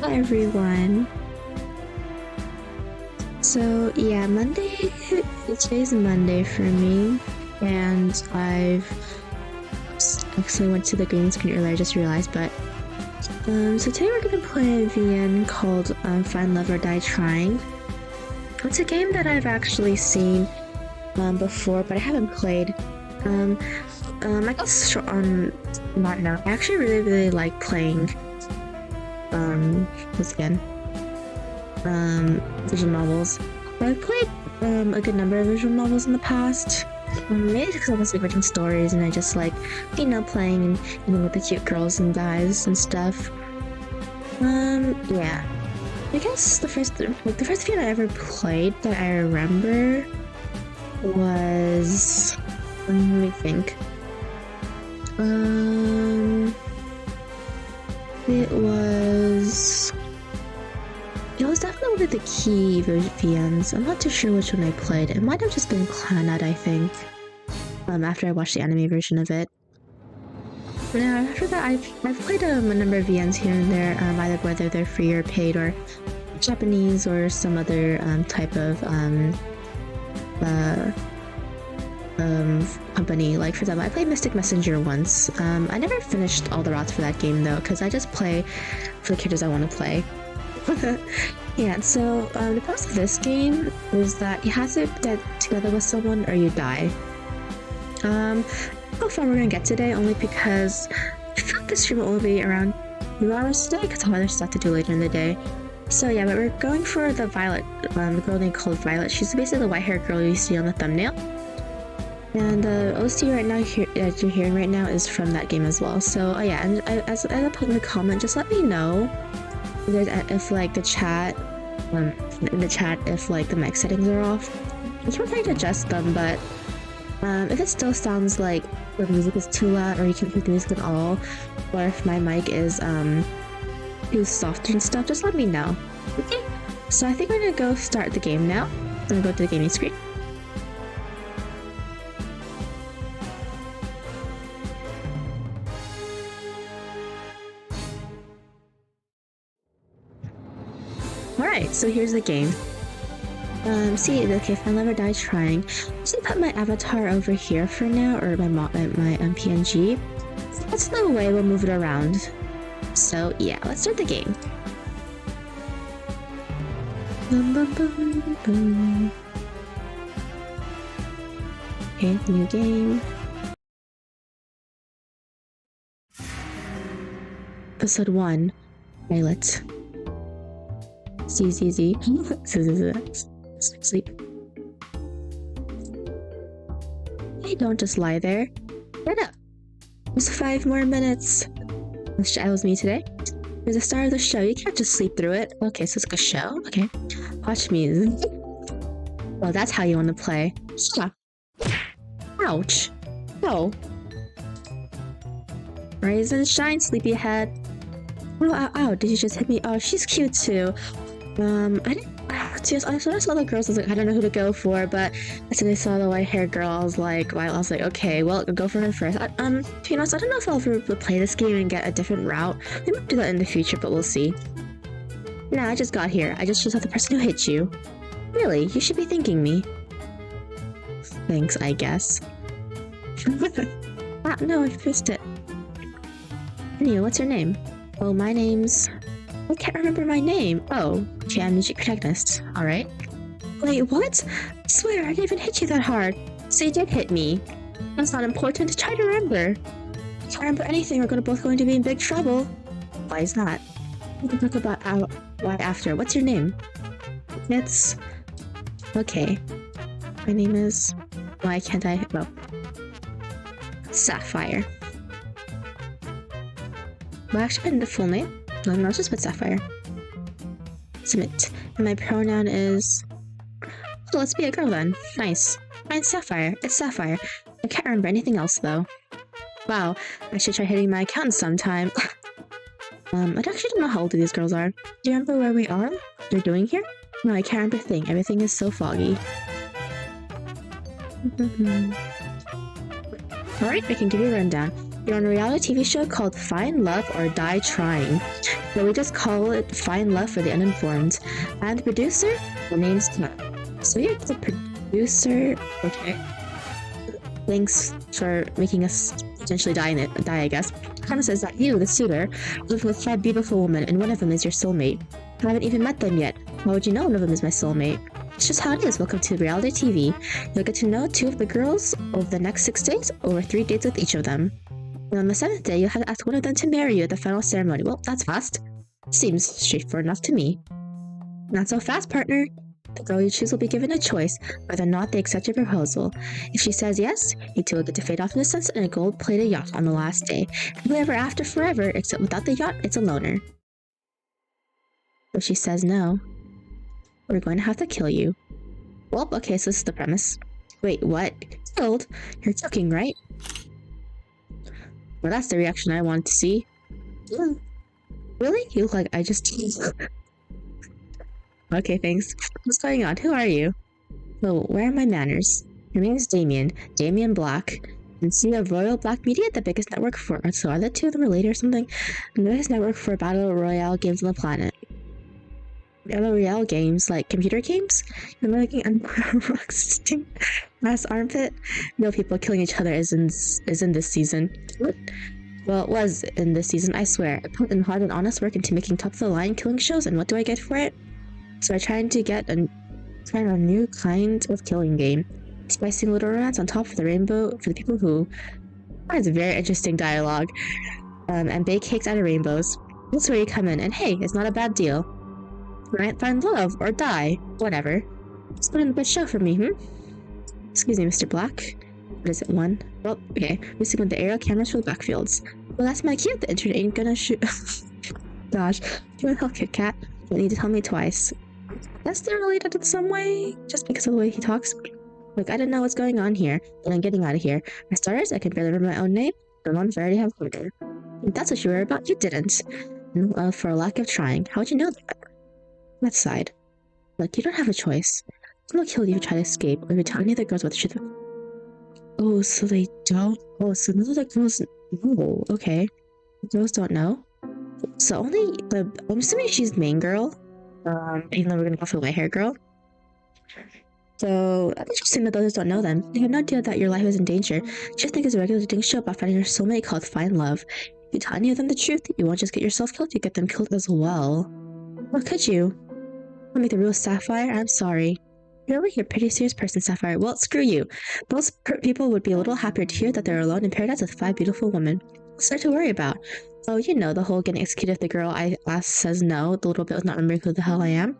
Hi everyone. So yeah, today's Monday for me, and I've actually went to the green screen earlier, I just realized, but so today we're gonna play a VN called Find Love or Die Trying. It's a game that I've actually seen before, but I haven't played. I guess not now. I actually really like playing this again. Visual novels. I've played a good number of visual novels in the past. Maybe because I was like writing stories and I just like, playing with the cute girls and guys and stuff. Yeah. I guess the first game I ever played that I remember was, let me think. It was definitely one of the key VNs. I'm not too sure which one I played. It might have just been Clannad, I think. After I watched the anime version of it. Now, after that, I've played a number of VNs here and there, either whether they're free or paid, or Japanese, or some other type of company. Like, for example, I played Mystic Messenger once. I never finished all the routes for that game though, because I just play for the characters I want to play. Yeah, so the premise of this game is that you have to get together with someone or you die. I don't know how far we're gonna get today, only because I feel like this stream will only be around 2 hours today because I have other stuff to do later in the day. So yeah, but we're going for the Violet, the girl named called Violet. She's basically the white-haired girl you see on the thumbnail. And the OST right now that you're hearing right now is from that game as well. So yeah, and as I put in the comment, just let me know if like the chat, if like the mic settings are off. I'm trying to adjust them, but if it still sounds like the music is too loud, or you can't hear the music at all, or if my mic is too soft and stuff, just let me know. Okay, so I think we're gonna go start the game now. I'm gonna go to the gaming screen. Alright, so here's the game. Find Love or Die Trying. So I put my avatar over here for now, or my PNG. That's the way we'll move it around. So yeah, let's start the game. Boom, boom, boom, boom. Okay, new game. Episode 1, Violet. Z. Sleep. Hey, don't just lie there. Get up. There's 5 more minutes. That was me today. You're the star of the show. You can't just sleep through it. Okay, so it's like a show. Okay. Watch me. Well, that's how you want to play. Stop. Ouch. No. Rise and shine, sleepyhead. Ow. Did you just hit me? Oh, she's cute too. I saw the girls, I was like, I don't know who to go for, but as soon as I saw the white-haired girl, I was like, okay, well, go for her first. So I don't know if I'll ever play this game and get a different route. We might do that in the future, but we'll see. Nah, I just got here. I just saw the person who hit you. Really? You should be thanking me. Thanks, I guess. Ah, no, I missed it. Anyway, what's your name? Oh, my name's... I can't remember my name. Oh, okay, I'm the protagonist. Alright. Wait, what? I swear, I didn't even hit you that hard. So you did hit me. That's not important. Try to remember. If I can't remember anything, we're both going to be in big trouble. Why is that? We can talk about why after. What's your name? It's... Okay. My name is... Why can't I... Well... Sapphire. Well, actually, put in the full name. No, I'll just put Sapphire. Submit. And my pronoun is... Oh, let's be a girl then. Nice. Mine's Sapphire. It's Sapphire. I can't remember anything else though. Wow, I should try hitting my account sometime. I actually don't know how old these girls are. Do you remember where we are? What they're doing here? No, I can't remember a thing. Everything is so foggy. Alright, I can give you a rundown. You're on a reality TV show called Find Love or Die Trying. So we just call it Find Love for the uninformed. And the producer, the name's Kat. So you're the producer. Okay. Thanks for making us potentially die, I guess. Kind of says that you, the suitor, live with 5 beautiful women, and one of them is your soulmate. I haven't even met them yet. How would you know one of them is my soulmate? It's just how it is. Welcome to reality TV. You'll get to know 2 of the girls over the next 6 days, over 3 dates with each of them. And on the 7th day, you'll have to ask one of them to marry you at the final ceremony. Well, that's fast. Seems straightforward enough to me. Not so fast, partner. The girl you choose will be given a choice, whether or not they accept your proposal. If she says yes, you 2 will get to fade off in the sunset in a gold-plated yacht on the last day. Happily ever after forever, except without the yacht, it's a loner. If she says no, we're going to have to kill you. Well, okay, so this is the premise. Wait, what? Killed? You're joking, right? Well, that's the reaction I wanted to see. Yeah. Really? You look like I just... Okay, thanks. What's going on? Who are you? Oh, where are my manners? Your name is Damien Black. And see a Royal Black Media, the biggest network for... So are the 2 of them related or something? The biggest network for battle royale games on the planet. Battle royale games, like computer games? You're making unboxing mass armpit? No, people killing each other is in this season. What? Well, it was in this season, I swear. I put in hard and honest work into making top-of-the-line killing shows, and what do I get for it? So I tried to get a new kind of killing game. Spicing little romance on top of the rainbow for the people who... That's very interesting dialogue. And bake cakes out of rainbows. That's where you come in, and hey, it's not a bad deal. Right? Find love, or die. Whatever. It's been a good show for me, Excuse me, Mr. Black. What is it, 1? Well, okay. We see with the aerial cameras for the backfields. Well, that's my cue. The internet ain't gonna shoot... Gosh. You want help, Kit Kat? You don't need to tell me twice. Guess they're related in some way, just because of the way he talks. Look, I don't know what's going on here, but I'm getting out of here. For starters, I can barely remember my own name, but one I already have heard her. If that's what you were about, you didn't. And, for a lack of trying. How would you know that? Let's side. Look, you don't have a choice. Someone will kill you if you try to escape, or if you tell any of the girls what the truth. Oh, so they don't? Oh, so none of the girls know. Okay. The girls don't know? So only the... I'm assuming she's the main girl. Even though we're gonna go for the white hair girl. So, that's interesting that others don't know them. They have no idea that your life is in danger. Just think it's a regular dating show about finding your soulmate called Find Love. If you tell any of them the truth, you won't just get yourself killed, you get them killed as well. Or could you? I'll make the rules, Sapphire. I'm sorry. You're over here, pretty serious person, Sapphire. Well, screw you. Most people would be a little happier to hear that they're alone in paradise with 5 beautiful women. What's there to worry about? Oh, you know, the whole getting executed if the girl I asked says no, the little bit with not remembering who the hell I am.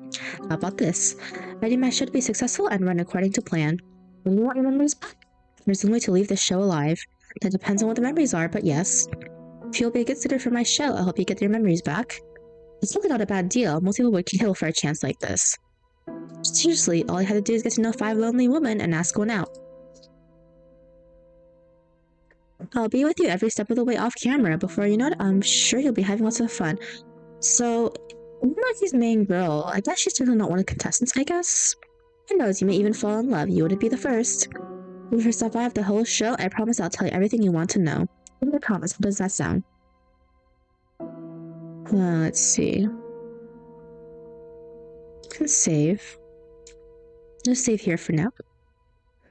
How about this? Writing my show to be successful and run according to plan. When you want your memories back, there's only to leave the show alive. That depends on what the memories are, but yes. If you'll be a good sitter for my show, I'll help you get your memories back. It's really not a bad deal. Most people would kill for a chance like this. Seriously, all I had to do is get to know 5 lonely women and ask one out. I'll be with you every step of the way off camera. Before you know it, I'm sure you'll be having lots of fun. So, Marky's main girl, I guess she's certainly not one of the contestants, I guess? Who knows, you may even fall in love. You wouldn't be the first. If you survive the whole show, I promise I'll tell you everything you want to know. I promise. How does that sound? Let's see. Can save. Just save here for now.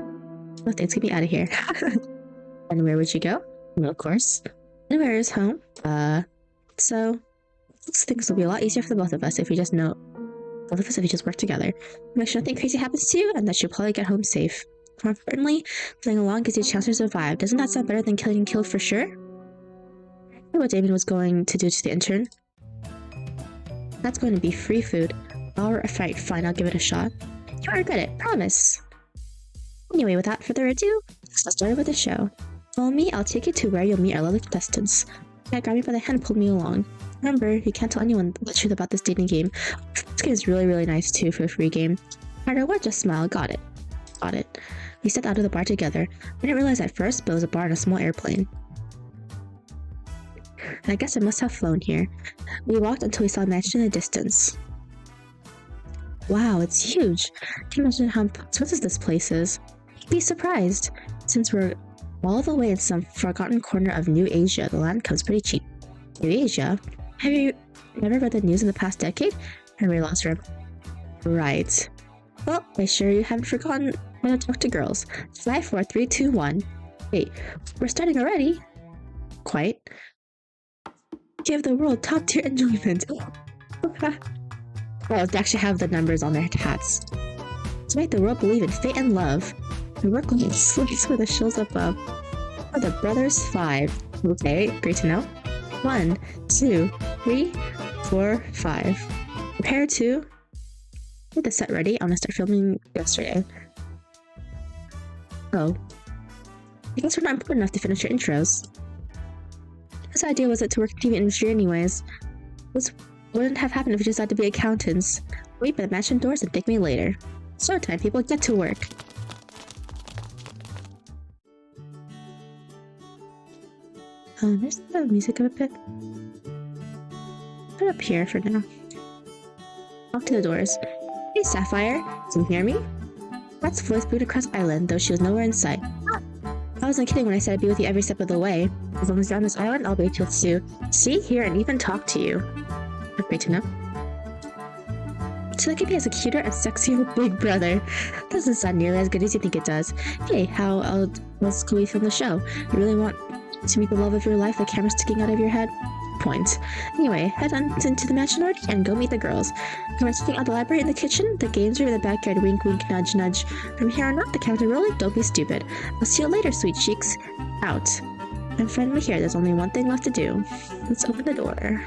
Oh, thanks, get me out of here. And where would you go? Well, of course. Anywhere is home. So things will be a lot easier for the both of us if we just know both of us if we just work together. Make sure nothing crazy happens to you and that you'll probably get home safe. More importantly, playing along gives you a chance to survive. Doesn't that sound better than getting killed for sure? I know what Damien was going to do to the intern. That's going to be free food. Alright, fine, I'll give it a shot. You won't regret it, promise. Anyway, without further ado, let's start with the show. Follow me, I'll take you to where you'll meet our lovely contestants. Yeah, grab me by the hand and pull me along. Remember, you can't tell anyone the truth about this dating game. This game is really, really nice too for a free game. No matter what, just smile. Got it. Got it. We stepped out of the bar together. We didn't realize at first, but it was a bar on a small airplane. And I guess I must have flown here. We walked until we saw a mansion in the distance. Wow, it's huge. Can you imagine how expensive this place is? You'd be surprised, since we're All the way in some forgotten corner of New Asia, the land comes pretty cheap. New Asia? Have you never read the news in the past decade? Henry lost her. Right. Well, I sure you haven't forgotten how to talk to girls. 5, 4, 3, 2, 1. Wait, we're starting already? Quite. Give the world top-tier enjoyment. Oh, they actually have the numbers on their hats. To make the world believe in fate and love. The work will slice with the shills above. For the brothers 5. Okay, great to know. 1, 2, 3, 4, 5. Prepare to... Get the set ready. I want to start filming yesterday. Oh. I guess we're not important enough to finish your intros. Whose idea was it to work in the TV industry anyways? This wouldn't have happened if we just had to be accountants. Wait by the mansion doors and thank me later. Showtime, people, get to work. There's the music up a bit. Put it up here for now. Off to the doors. Hey, Sapphire, can you hear me? That's voice booted across island, though she was nowhere in sight. I wasn't kidding when I said I'd be with you every step of the way. As long as you're on this island, I'll be with you. See, hear, and even talk to you. Great to know. So that he has a cuter and sexier big brother. Doesn't sound nearly as good as you think it does. Hey, how else can we film the show? You really want to meet the love of your life, the camera sticking out of your head? Point. Anyway, head on into the mansion already and go meet the girls. Come sitting out the library in the kitchen, the games room in the backyard, wink wink, nudge nudge. From here on out, the camera rolling, don't be stupid. I'll see you later, sweet cheeks. Out. And friend, we here, there's only one thing left to do. Let's open the door.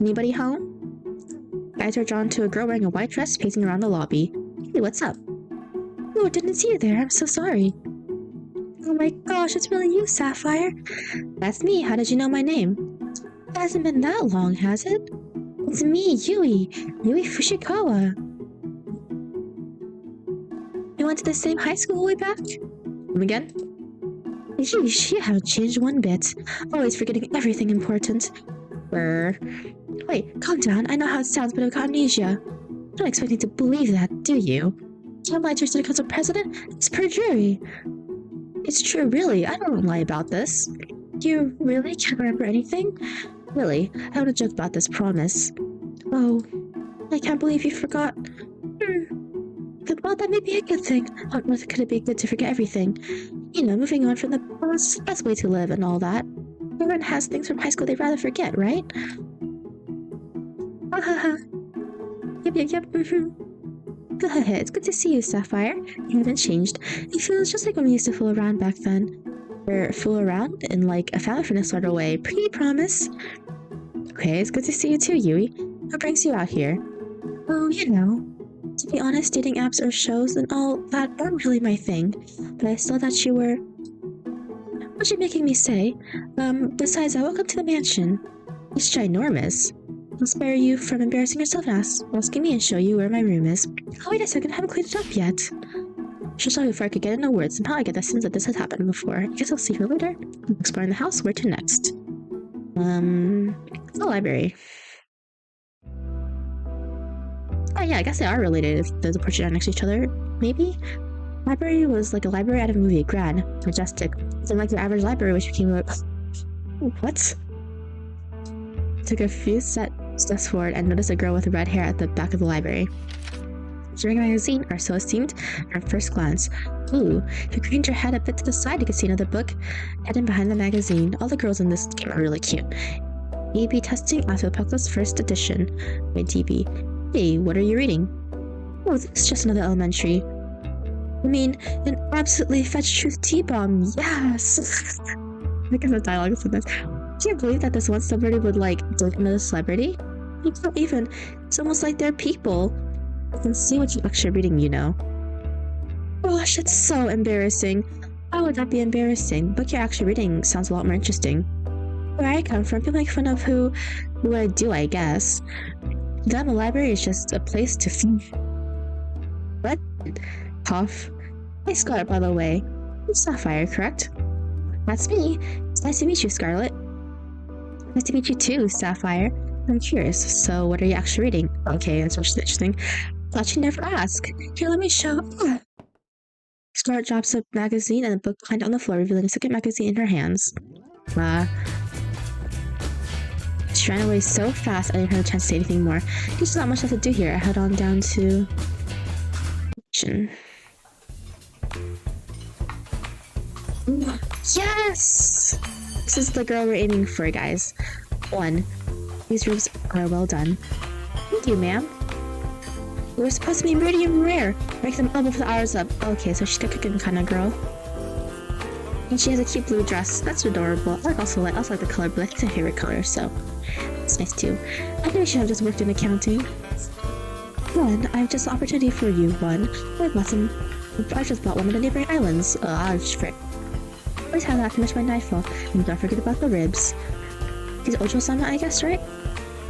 Anybody home? Eyes are drawn to a girl wearing a white dress pacing around the lobby. Hey, what's up? Oh, didn't see you there, I'm so sorry. Oh my gosh, it's really you, Sapphire. That's me, how did you know my name? It hasn't been that long, has it? It's me, Yui Fushikawa. We went to the same high school way back? Come again? Yeesh, you haven't changed one bit. Always forgetting everything important. Wait, calm down, I know how it sounds, but I've got amnesia. You're not expecting to believe that, do you? Can't lie to your council president? It's perjury. It's true, really. I don't lie about this. You really can't remember anything? Really, I want to joke about this, promise. Oh, I can't believe you forgot. Well, that may be a good thing. On earth could it be good to forget everything? You know, moving on from the past, best way to live and all that. Everyone has things from high school they'd rather forget, right? Ha ha ha. Yep. It's good to see you, Sapphire. You haven't changed. It feels just like when we used to fool around back then. Or fool around in like a family-friendly sort of way. Pretty promise. Okay, it's good to see you too, Yui. What brings you out here? Oh, you know. To be honest, dating apps or shows and all that aren't really my thing. But I saw that you were... What you making me say? Besides, welcome to the mansion. It's ginormous. I'll spare you from embarrassing yourself and asking me and show you where my room is. Oh, wait a second, I haven't cleaned it up yet. She'll show you before I could get into words. Somehow I get the sense that this has happened before. I guess I'll see her later. Exploring the house, where to next? The library. Oh yeah, I guess they are related if there's a portrait right next to each other, maybe? Library was like a library out of a movie, grand, majestic. It's unlike your average library, which became a... What? Took a few steps forward and noticed a girl with red hair at the back of the library. During a magazine, or so it seemed, at first glance. Ooh, if you craned your head a bit to the side, you could see another book hidden behind the magazine. All the girls in this game are really cute. A/B testing Apocalypse first edition by DB. Hey, what are you reading? Oh, this is just another elementary. I mean, an absolutely fetch truth T-bomb, yes! Look at the dialogue of this. Do you believe that this one celebrity would, like, date another celebrity? You don't even. It's almost like they're people. I can see what you're actually reading, you know. Gosh, it's so embarrassing. How would that be embarrassing? The book you're actually reading sounds a lot more interesting. Where I come from, people make fun of who I do, I guess. Then the library is just a place to What? Cough. Hey, Scarlet, by the way. You're Sapphire, correct? That's me. It's nice to meet you, Scarlet. Nice to meet you too, Sapphire. I'm curious, so what are you actually reading? Okay, that's interesting. Thought you'd never ask. Here, let me show... Scarlett drops a magazine and a book behind on the floor, revealing a second magazine in her hands. She ran away so fast I didn't have a chance to say anything more. There's not much left to do here. I head on down to... Yes! This is the girl we're aiming for, guys. 1. These rooms are well done. Thank you, ma'am. We're supposed to be medium rare. Make them elbow for the hours up. Okay, so she's a cooking kind of girl. And she has a cute blue dress. That's adorable. I also like the color blue. It's my favorite color, so it's nice too. I think I should have just worked in accounting. 1. I have just an opportunity for you. 1. I just bought one of the neighboring islands. Frick. Always have that finish my nightfall. And don't forget about the ribs. These Ojo-sama, I guess, right?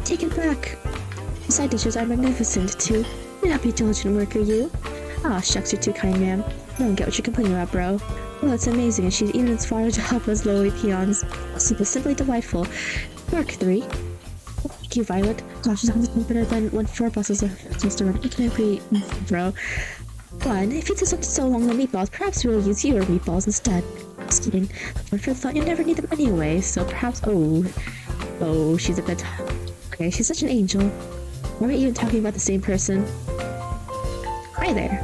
Take it back. The side dishes are magnificent, too. You're a happy, diligent worker, you. Aw, shucks, you're too kind, ma'am. I don't get what you're complaining about, bro. Well, it's amazing, and she's even as far to help us lowly peons. Soup is simply delightful. Mark 3. Thank you, Violet. Gosh, she's almost better than when 4 buses are just around. I can't agree, bro. 1. If you took so long the meatballs, perhaps we'll use your meatballs instead. Just kidding. But for thought you never need them anyway, so perhaps... Oh, she's a bit... Okay, she's such an angel. Are we even talking about the same person? Hi there.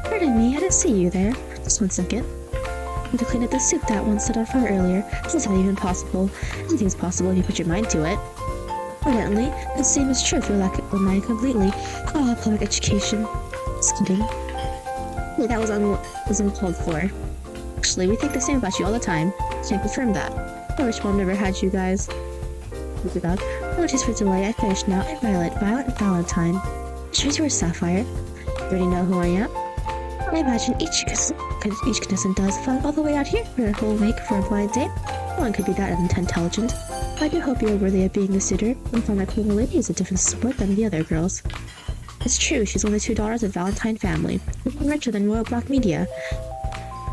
Pardon me, I didn't see you there. Just 1 second. I need to clean up the soup that one set on fire earlier. This is not even possible. Anything's possible if you put your mind to it. Evidently, the same is true if you lack your mind completely. Oh, public education. Just kidding. Wait, that was uncalled for. Actually, we think the same about you all the time. Can't confirm that. I wish Mom never had you guys. Apologies for delay. I finished now. I'm Violet and Valentine. Sure you were Sapphire. You already know who I am? I imagine each contestant does. Flying all the way out here for a whole week for a blind date. No one could be that intelligent. I do hope you're worthy of being the suitor. I find that cool lady is a different sport than the other girls. It's true, she's one of the 2 daughters of the Valentine family. Even richer than Royal Block Media.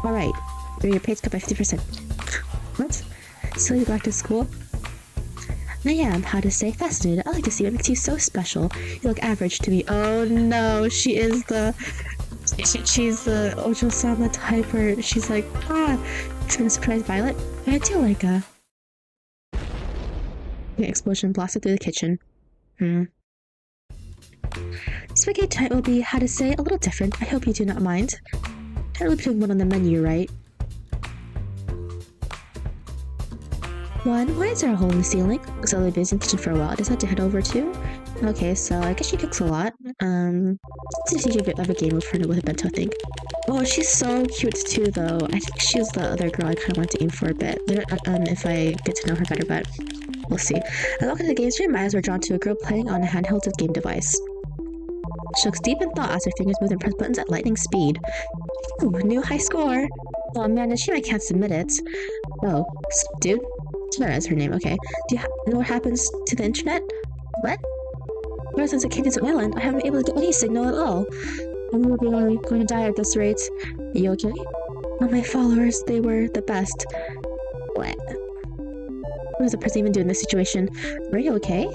Alright, your pay's cut by 50%. What? So you go back to school? I am, how to say, fascinated. I like to see what makes you so special. You look average to me. Oh no, she's the Ojo-sama type where she's like, it's gonna surprise Violet. I do like an explosion blasted through the kitchen. Spaghetti tonight will be, how to say, a little different. I hope you do not mind. Can't really put one on the menu, right? 1. Why is there a hole in the ceiling? Looks like I've been in the kitchen for a while. I decided to head over to. Okay, so I guess she cooks a lot. It's a bit of a game of her with a bento, I think. Oh, she's so cute too, though. I think she's the other girl I kind of want to aim for a bit. If I get to know her better, but we'll see. I walk into the games room. My eyes were drawn to a girl playing on a handheld game device. She looks deep in thought as her fingers move and press buttons at lightning speed. Ooh, new high score! Oh man, it's a shame I can't submit it. Oh, dude? That is her name, okay. Do you know what happens to the internet? What? Ever since I came to this island, I haven't been able to get any signal at all. I'm really going to die at this rate. Are you okay? All my followers, they were the best. What? What does a person even do in this situation? Are you okay?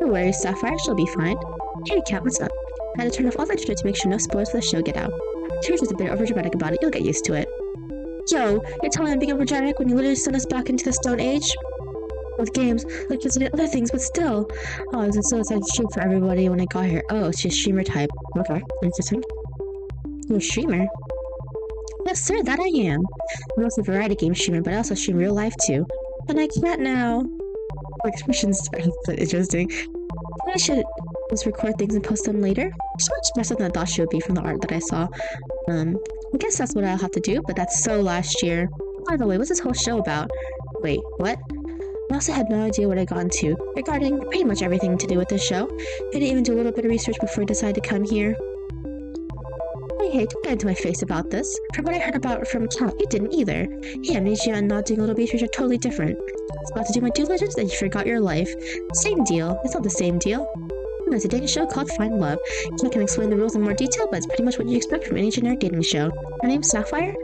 No worries, Sapphire, she'll be fine. Hey, Cat, what's up? I had to turn off all the internet to make sure no spoilers for the show get out. Tears was a bit overdramatic about it, you'll get used to it. Yo, you're telling me I'm being overdramatic when you literally sent us back into the Stone Age? With games, like kids did other things, but still. Oh, it was so sad stream for everybody when I got here. Oh, she's streamer type. Okay, interesting. You're a streamer? Yes, sir, that I am. I'm also a variety game streamer, but I also stream real life too. And I can't now. My expressions are interesting. I should just record things and post them later. She's much better than I thought she would be from the art that I saw. I guess that's what I'll have to do, but that's so last year. By the way, what's this whole show about? Wait, what? I also had no idea what I got into regarding pretty much everything to do with this show. I didn't even do a little bit of research before I decided to come here. Hey, don't get into my face about this. From what I heard about from Cat, you didn't either. Hey, amnesia and not doing a little research are totally different. I was about to do my due diligence and you forgot your life. Same deal. It's not the same deal. It's a dating show called Find Love. I can explain the rules in more detail, but it's pretty much what you expect from any generic dating show. Her name's Sapphire.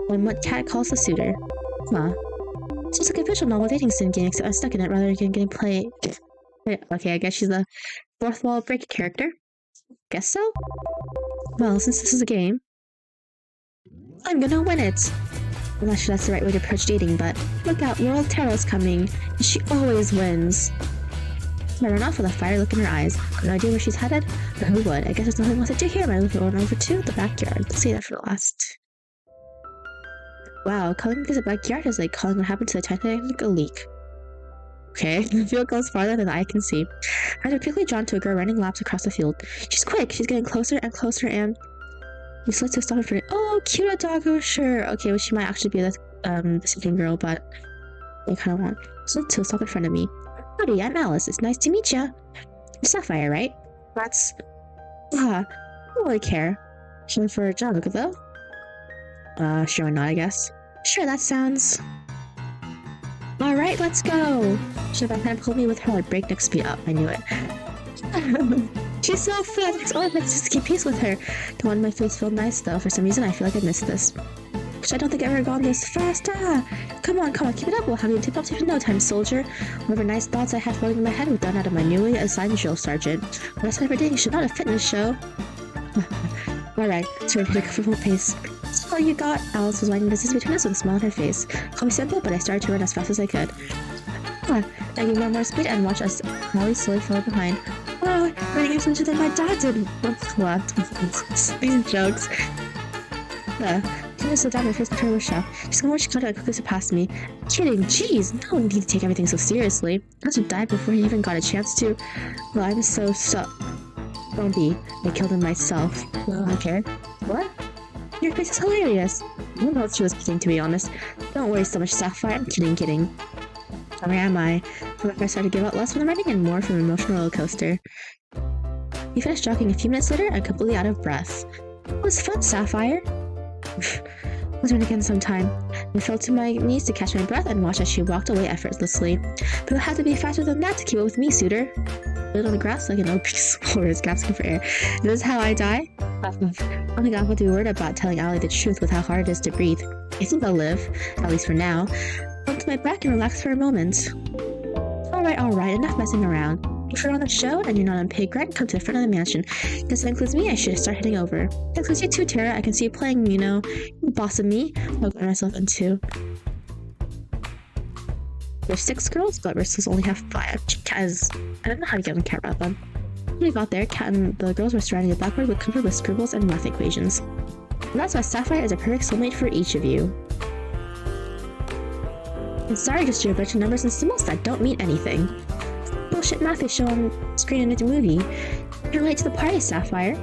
I'm what Cat calls the suitor. Huh. It's just like a visual novel dating sim game, except I'm stuck in it rather than getting play. Okay, I guess she's a fourth wall break character. Guess so? Well, since this is a game. I'm gonna win it! I'm not sure that's the right way to approach dating, but look out, World Tarot's coming, and she always wins. I run off with a fire look in her eyes. Got no idea where she's headed, but who would? I guess there's nothing left to do here. I move on over to the backyard. Let's save that for the last. Wow, calling because the backyard is like calling what happened to the Titanic a leak. Okay, the field goes farther than the eye can see. I am quickly drawn to a girl running laps across the field. She's quick, she's getting closer and closer, and we slid to a stop for oh, cute a doggo, sure. Okay, well she might actually be the sleeping girl, but I kinda want slid to a stop in front of me. Howdy, I'm Alice. It's nice to meet ya. You're Sapphire, right? That's I don't really care. Should for a job, though? Sure or not, I guess. Sure, that sounds alright, let's go! Should have kind of pulled me with her like breakneck speed up. I knew it. She's so fast! Oh, let's just keep pace with her. Don't want my face feel nice though. For some reason, I feel like I missed this. Which I don't think I've ever gone this fast. Come on, keep it up. We'll have you tipped off in no time, soldier. Whatever nice thoughts I had floating in my head were done out of my newly assigned drill sergeant. What I said every day, you should not a fitness show. Alright, so we're gonna hit a full pace. That's all you got. Alice was minding business between us with a smile on her face. Call me simple, but I started to run as fast as I could. Now give me more speed and watch us Molly slowly follow behind. Oh, running even faster than my dad did. What? These jokes. She was so down my first turbo shaft. She's going she caught it and quickly surpassed me. Kidding, jeez, no one need to take everything so seriously. I should die before he even got a chance to. Well, I'm so stuck. Don't be. I killed him myself. Well, I don't care. What? Your face is hilarious. I don't know what she was kidding, to be honest. Don't worry so much, Sapphire. I'm kidding. Where am I? From if I started to give out less from the writing and more from an emotional roller coaster. We finished jogging a few minutes later and completely out of breath. It was fun, Sapphire. Let's run again sometime. I fell to my knees to catch my breath and watched as she walked away effortlessly. But it had to be faster than that to keep up with me, suitor. I lived on the grass like an old piece of forest, gasping for air. This is how I die? I don't think I'll have to be worried about telling Allie the truth with how hard it is to breathe. I think I'll live, at least for now. Onto my back and relax for a moment. Alright, enough messing around. If you're on the show and you're not on pig rent, come to the front of the mansion. Guess that includes me, I should start heading over. That includes you too, Tara. I can see you playing, you know, boss of me. I'll get myself into. There's 6 girls, but Rissa's only have 5. Because I don't know how to get them care about them. When we got there, Kat and the girls were surrounding the blackboard with covered with scribbles and math equations. And that's why Sapphire is a perfect soulmate for each of you. And sorry, just your bunch of numbers and symbols that don't mean anything. Bullshit math they show on screen in a movie. You're late to the party, Sapphire.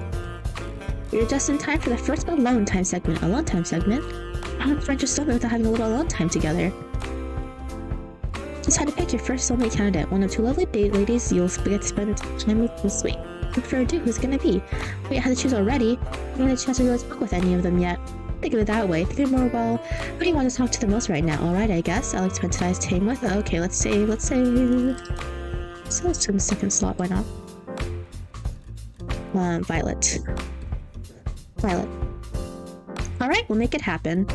You're just in time for the first alone time segment. Alone time segment? I don't find your soulmate without having a little alone time together. Just had to pick your first soulmate candidate. One of 2 lovely ladies you'll get to spend time with this week. Look for a dude who's gonna be. Wait, I had to choose already. I haven't had a chance to really talk with any of them yet. Think of it that way. Think of more, well, who do you want to talk to the most right now? Alright, I guess. Alex spent tonight's time with. Okay, let's say. So let's turn the second slot, why not? Violet. Alright, we'll make it happen.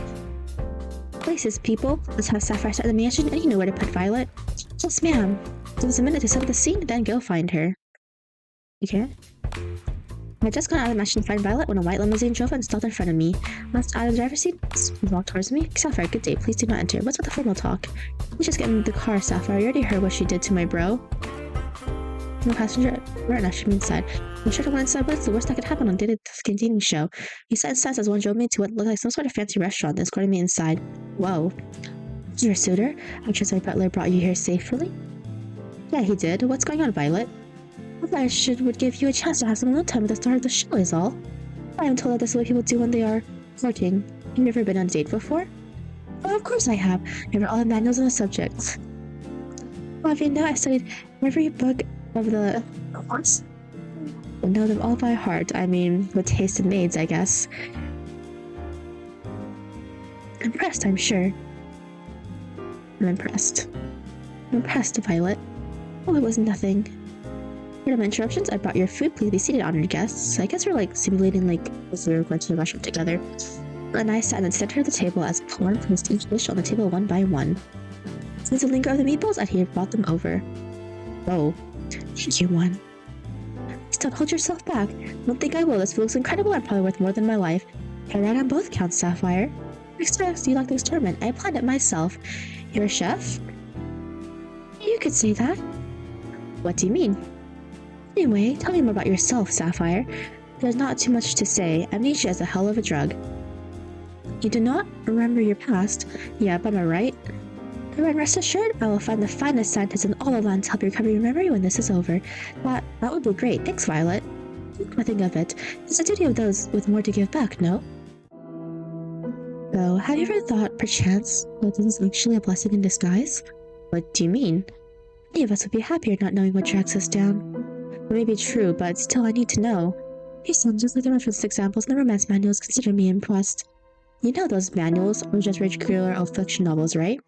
Places, people. Let's have Sapphire start the mansion, and you know where to put Violet. Yes, ma'am. Give us a minute to set the scene, then go find her. Okay. I had just gone out of the mansion to find Violet when a white limousine drove and stopped in front of me. Once out of the driver's seat, he walked towards me. Sapphire, good day. Please do not enter. What's with the formal talk? We just get in the car, Sapphire. You already heard what she did to my bro. I'm a passenger. Right now, she me inside. I'm sure to went inside, but it's the worst that could happen on dating show. He said sense as one drove me to what looked like some sort of fancy restaurant, then escorted me inside. Whoa. You're a suitor? I'm sure my butler brought you here safely? Yeah, he did. What's going on, Violet? I thought I would give you a chance to have some alone time at the start of the show is all. I am told that that's what people do when they are flirting. You've never been on a date before? Oh, of course I have. I read all the manuals on the subject. Well, if you know, I studied every book of the course. I know them all by heart. I mean, with taste in maids, I guess. Impressed, I'm sure. I'm impressed. Violet. Oh, it was nothing. Pardon my interruptions. I brought your food. Please be seated, honored guests. I guess we're like simulating like as we were going to the restaurant together. And I sat in the center of the table as Porn placed each dish on the table one by one. Since the linger of the meatballs, I had brought them over. Whoa. Thank you, one. Please don't hold yourself back. I don't think I will. This food looks incredible and probably worth more than my life. You're right on both counts, Sapphire. Next time you like this tournament, I planned it myself. You're a chef? You could say that. What do you mean? Anyway, tell me more about yourself, Sapphire. There's not too much to say. Amnesia is a hell of a drug. You do not remember your past? Yeah, but am I right? Then rest assured, I will find the finest scientists in all the land to help you recover your memory when this is over. That would be great. Thanks, Violet. Think nothing of it. It's the duty of those with more to give back, no? So, have you ever thought, perchance, that this is actually a blessing in disguise? What do you mean? Many of us would be happier not knowing what drags us down. It may be true, but still I need to know. You sound just like the reference examples in the romance manuals. Consider me impressed. You know those manuals are just regular old fiction novels, right?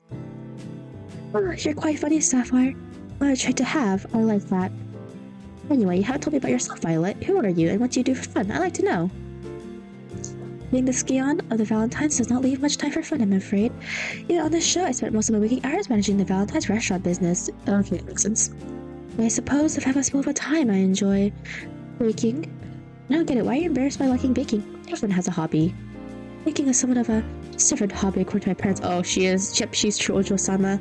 Oh, you're quite funny, Sapphire. What a trait to have. I like that. Anyway, you haven't told me about yourself, Violet. Who are you, and what do you do for fun? I'd like to know. Being the scion of the Valentines does not leave much time for fun, I'm afraid. Yet on this show, I spent most of my waking hours managing the Valentine's restaurant business. Okay, makes sense. I suppose if I have a spell of a time, I enjoy baking. I don't get it. Why are you embarrassed by liking baking? Everyone has a hobby. Baking is somewhat of a severed hobby according to my parents. Oh, she is. Yep, she's true, Ojo-sama.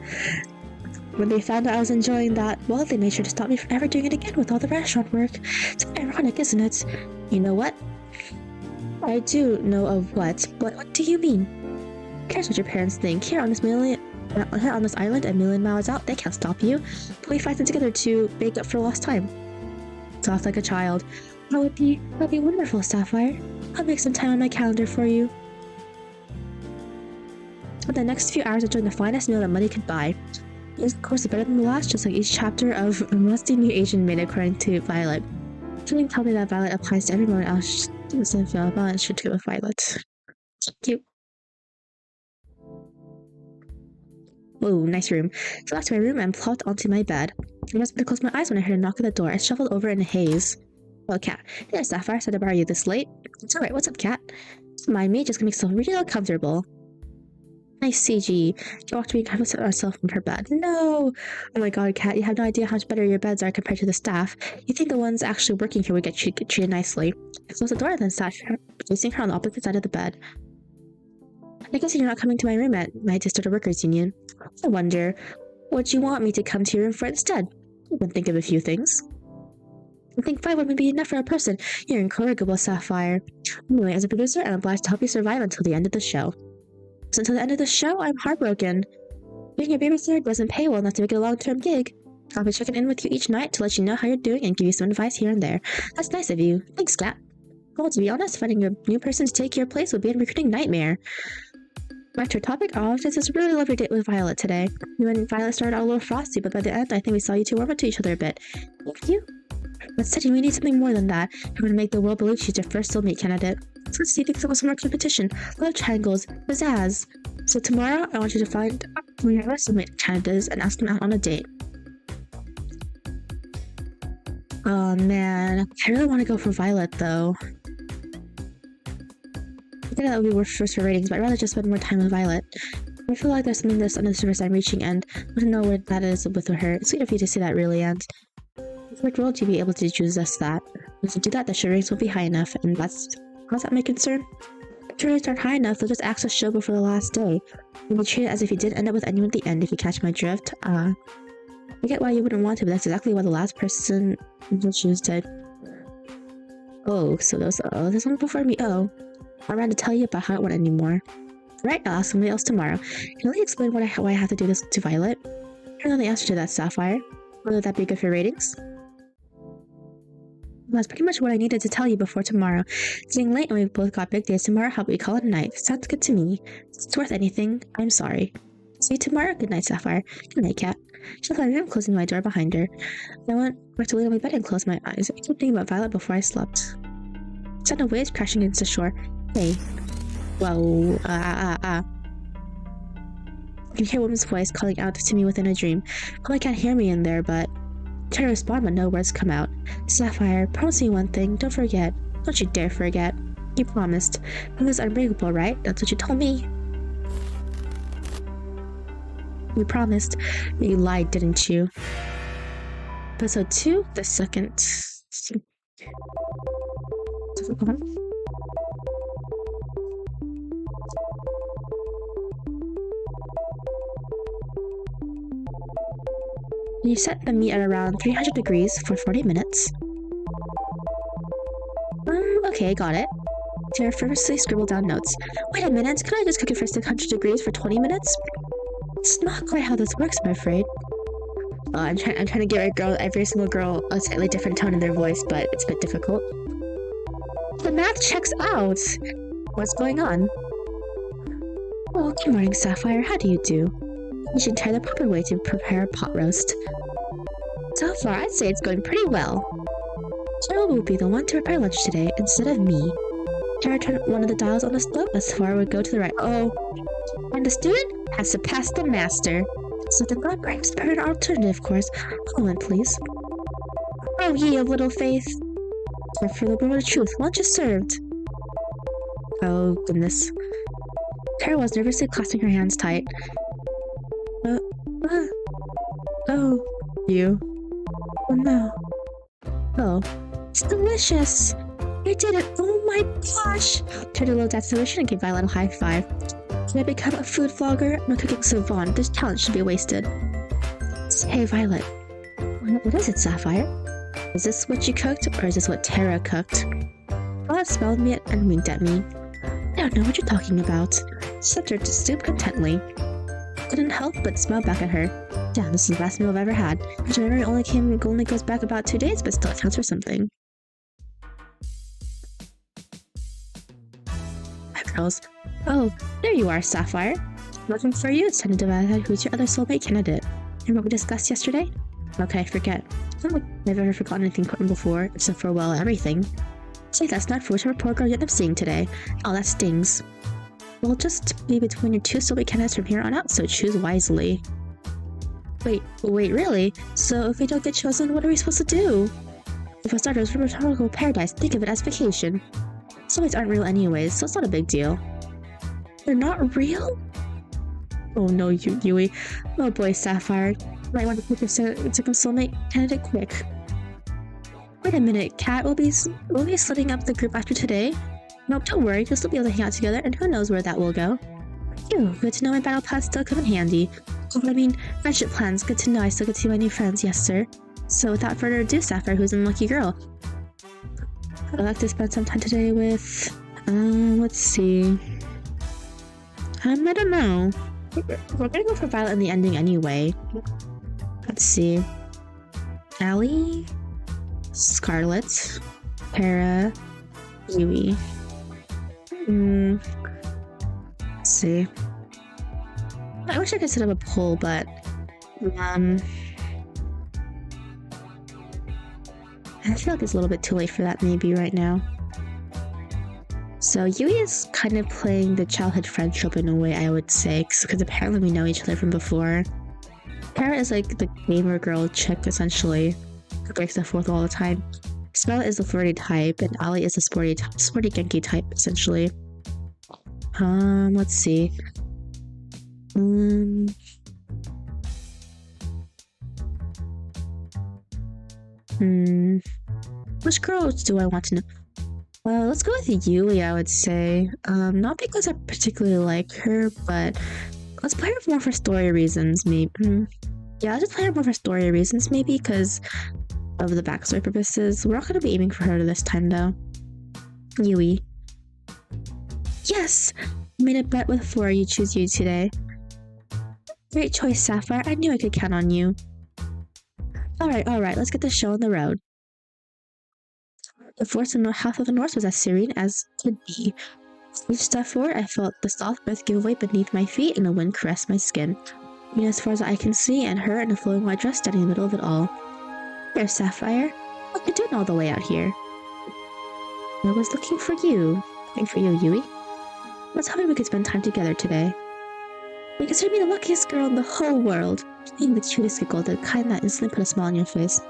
When they found out I was enjoying that, well, they made sure to stop me from ever doing it again with all the restaurant work. It's ironic, isn't it? You know what? I do know of what, but what do you mean? Who cares what your parents think? Here on this island, a million miles out, they can't stop you. But we fight them together to make up for lost time. Soft like a child. That would be wonderful, Sapphire. I'll make some time on my calendar for you. For the next few hours, enjoying the finest meal that money could buy. This course is better than the last, just like each chapter of A Musty New Asian Maid, according to Violet. Feeling tell me that Violet applies to everyone else. Violet should go with Violet. Cute. Whoa, nice room. So back to my room and plopped onto my bed. I was about to close my eyes when I heard a knock at the door. I shuffled over in a haze. Well, Cat. Hey, Sapphire, said to borrow you this late. It's alright, what's up, Cat? Don't mind me, just gonna make myself really uncomfortable. Nice CG. She walked to me and kind of set herself from her bed. No! Oh my god, Cat, you have no idea how much better your beds are compared to the staff. You think the ones actually working here would get treated nicely. I closed the door and then sat facing her on the opposite side of the bed. I guess you're not coming to my room at my Distorted Workers Union. I wonder, what you want me to come to your room for instead? I can think of a few things. I think 5 would be enough for a person. You're incorrigible, Sapphire. Anyway, as a producer, I'm obliged to help you survive until the end of the show. So until the end of the show, I'm heartbroken. Being your babysitter doesn't pay well enough to make it a long-term gig. I'll be checking in with you each night to let you know how you're doing and give you some advice here and there. That's nice of you. Thanks, Cat. Well, to be honest, finding a new person to take your place would be a recruiting nightmare. Back to our topic, this is a really lovely date with Violet today. You and Violet started out a little frosty, but by the end, I think we saw you two warm up to each other a bit. Thank you. But steady, we need something more than that. I'm going to make the world believe she's your first soulmate candidate. So let's see things about some more competition. Love triangles, pizzazz. So tomorrow, I want you to find who your other soulmate candidate is and ask them out on a date. Oh man, I really want to go for Violet though. I think that would be worth first for ratings, but I'd rather just spend more time with Violet. I feel like there's something that's under the surface I'm reaching and I want to know where that is with her. It's sweet of you to say that, really, and what role to be able to choose us that. If you do that, the show ratings will be high enough, and how's that my concern? If your ratings aren't high enough, they'll just ask the show before the last day. You'll be treated as if you didn't end up with anyone at the end, if you catch my drift. I get why you wouldn't want to, but that's exactly why the last person will choose did. Oh, so there's one before me. Oh, I'm around to tell you about how it went anymore. Right, I'll ask somebody else tomorrow. Can you explain why I have to do this to Violet? I don't know the answer to that, Sapphire. Will that be good for ratings? That's pretty much what I needed to tell you before tomorrow. It's getting late and we've both got big days tomorrow. How about we call it a night? Sounds good to me. If it's worth anything, I'm sorry. See you tomorrow. Good night, Sapphire. Good night, Cat. She left my room, closing my door behind her. I went back to lay on my bed and closed my eyes. I kept thinking about Violet before I slept. Sound of waves crashing against the shore. Hey. Whoa. I can hear a woman's voice calling out to me within a dream. Probably can't hear me in there, but I try to respond, but no words come out. Sapphire, promise me one thing. Don't forget. Don't you dare forget. You promised. It was unbreakable, right? That's what you told me. You promised. You lied, didn't you? Episode 2, the second. You set the meat at around 300 degrees for 40 minutes. Okay, got it. Tara fervently scribbled down notes. Wait a minute, can I just cook it for 600 degrees for 20 minutes? It's not quite how this works, I'm afraid. I'm trying to give every single girl a slightly different tone in their voice, but it's a bit difficult. The math checks out! What's going on? Oh, good morning, Sapphire. How do you do? You should try the proper way to prepare a pot roast. So far, I'd say it's going pretty well. Cheryl will be the one to prepare lunch today, instead of me. Tara turned one of the dials on the stove as far would go to the right. Oh. And the student has surpassed the master. So the God brings an alternative course. Hold on, please. Oh, ye of little faith. For the moment of truth, lunch is served. Oh, goodness. Tara was nervously clasping her hands tight. Oh, you. Oh no. Oh, it's delicious! I did it! Oh my gosh! Tara did a little dance celebration and gave Violet a high five. Can I become a food vlogger? I'm a cooking savant. This talent should be wasted. Hey, Violet. What is it, Sapphire? Is this what you cooked, or is this what Tara cooked? Violet smiled at me and winked at me. I don't know what you're talking about. She turned to stoop contently. Couldn't help but smile back at her. Damn, this is the last meal I've ever had. Which memory only goes back about 2 days, but still counts for something. Hi, girls. Oh, there you are, Sapphire. Looking for you. It's time to divide who's your other soulmate candidate. And what we discussed yesterday? Okay, forget. I don't think I've ever forgotten anything important before, except for, well, everything. Say that's not for which our poor girl you end up seeing today. Oh, that stings. Well, just be between your two soulmate candidates from here on out, so choose wisely. Wait, really? So if we don't get chosen, what are we supposed to do? If a starter is rhetorical paradise, think of it as vacation. Soulmates aren't real anyways, so it's not a big deal. They're not real? Oh no, Yui. Oh boy, Sapphire. You might want to pick your second soulmate candidate quick. Wait a minute, Kat. We'll be splitting up the group after today. Nope, don't worry. You'll still be able to hang out together, and who knows where that will go. Phew, good to know my battle pass still come in handy. Oh, I mean, friendship plans. Good to know I still get to see my new friends, yes sir. So without further ado, Sapphire, who's an unlucky girl? I'd like to spend some time today with... let's see... I don't know. We're gonna go for Violet in the ending anyway. Let's see. Allie... Scarlet... Tara... Yui... Let's see. I wish I could set up a poll, but... I feel like it's a little bit too late for that maybe right now. So Yui is kind of playing the childhood friend trope in a way, I would say, because apparently we know each other from before. Tara is like the gamer girl chick, essentially, who breaks the fourth all the time. Scarlet is the flirty type, and Ali is the sporty Genki type, essentially. Let's see. Which girls do I want to know? Well, let's go with Yui, I would say. Not because I particularly like her, but let's play her more for story reasons, maybe. Yeah, I'll just play her more for story reasons, maybe, because of the backstory purposes. We're not going to be aiming for her this time, though. Yui. Yes! I made a bet with Flora you choose you today. Great choice, Sapphire. I knew I could count on you. Alright, let's get the show on the road. The force in the half of the north was as serene as could be. Each step forward, I felt the soft breath give way beneath my feet and the wind caress my skin. Me as far as I can see, and her in a flowing white dress standing in the middle of it all. There, Sapphire. What are you doing all the way out here? I was looking for you. Looking for you, Yui. I was hoping we could spend time together today. You consider me the luckiest girl in the whole world. Being the cutest giggle, the kind that instantly put a smile on your face.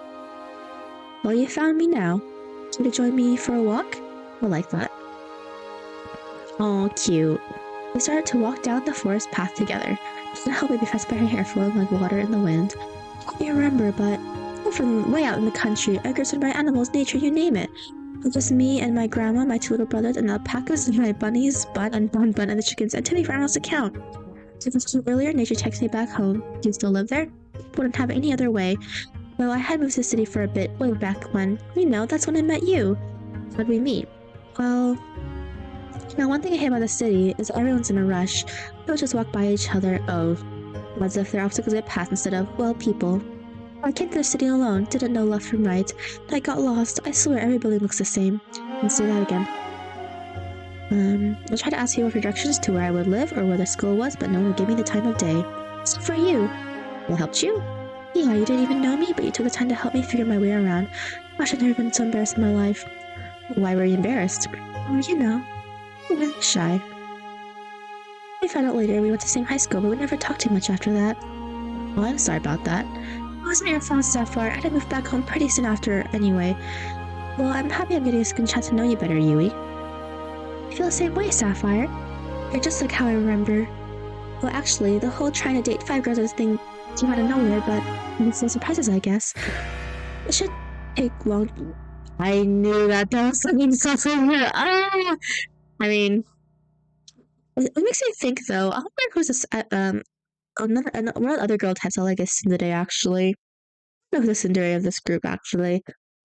Well, you found me now. Want to join me for a walk? I like that. Oh, cute. We started to walk down the forest path together. I couldn't help but be fascinated by her hair flowing like water in the wind. I can't remember, but from way out in the country, I grew up by animals, nature, you name it. It was just me and my grandma, my two little brothers, and the alpacas, and my bunnies, Bun, and the chickens, and Timmy for animals to count. 2 months earlier, nature texted me back home. Do you still live there? wouldn't have it any other way. Well, I had moved to the city for a bit way back when. You know, that's when I met you. How'd we meet? Well, one thing I hate about the city is everyone's in a rush. People just walk by each other, as if they're obstacles get past instead of, well, people. I came to the city alone, didn't know left from right. I got lost. I swear every building looks the same. Let's do that again. I tried to ask people for directions to where I would live or where the school was, but no one would give me the time of day. So for you. I helped you? Yeah, you didn't even know me, but you took the time to help me figure my way around. Gosh, I've never been so embarrassed in my life. Why were you embarrassed? Oh, you know. Shy. I found out later we went to the same high school, but we never talked too much after that. Well, I'm sorry about that. It wasn't your fault, Sapphire. I had to move back home pretty soon after anyway. Well, I'm happy I'm getting a second chance to know you better, Yui. I feel the same way, Sapphire. You're just like how I remember. Well, actually, the whole trying to date 5 girls is thing came out of nowhere, but it's no surprises, I guess. It should take long. I knew that there was something suffering here. Ah! I mean, it makes me think though. I wonder who's this. One of the other girl types are like a tsundere actually. I don't know who the tsundere of this group actually.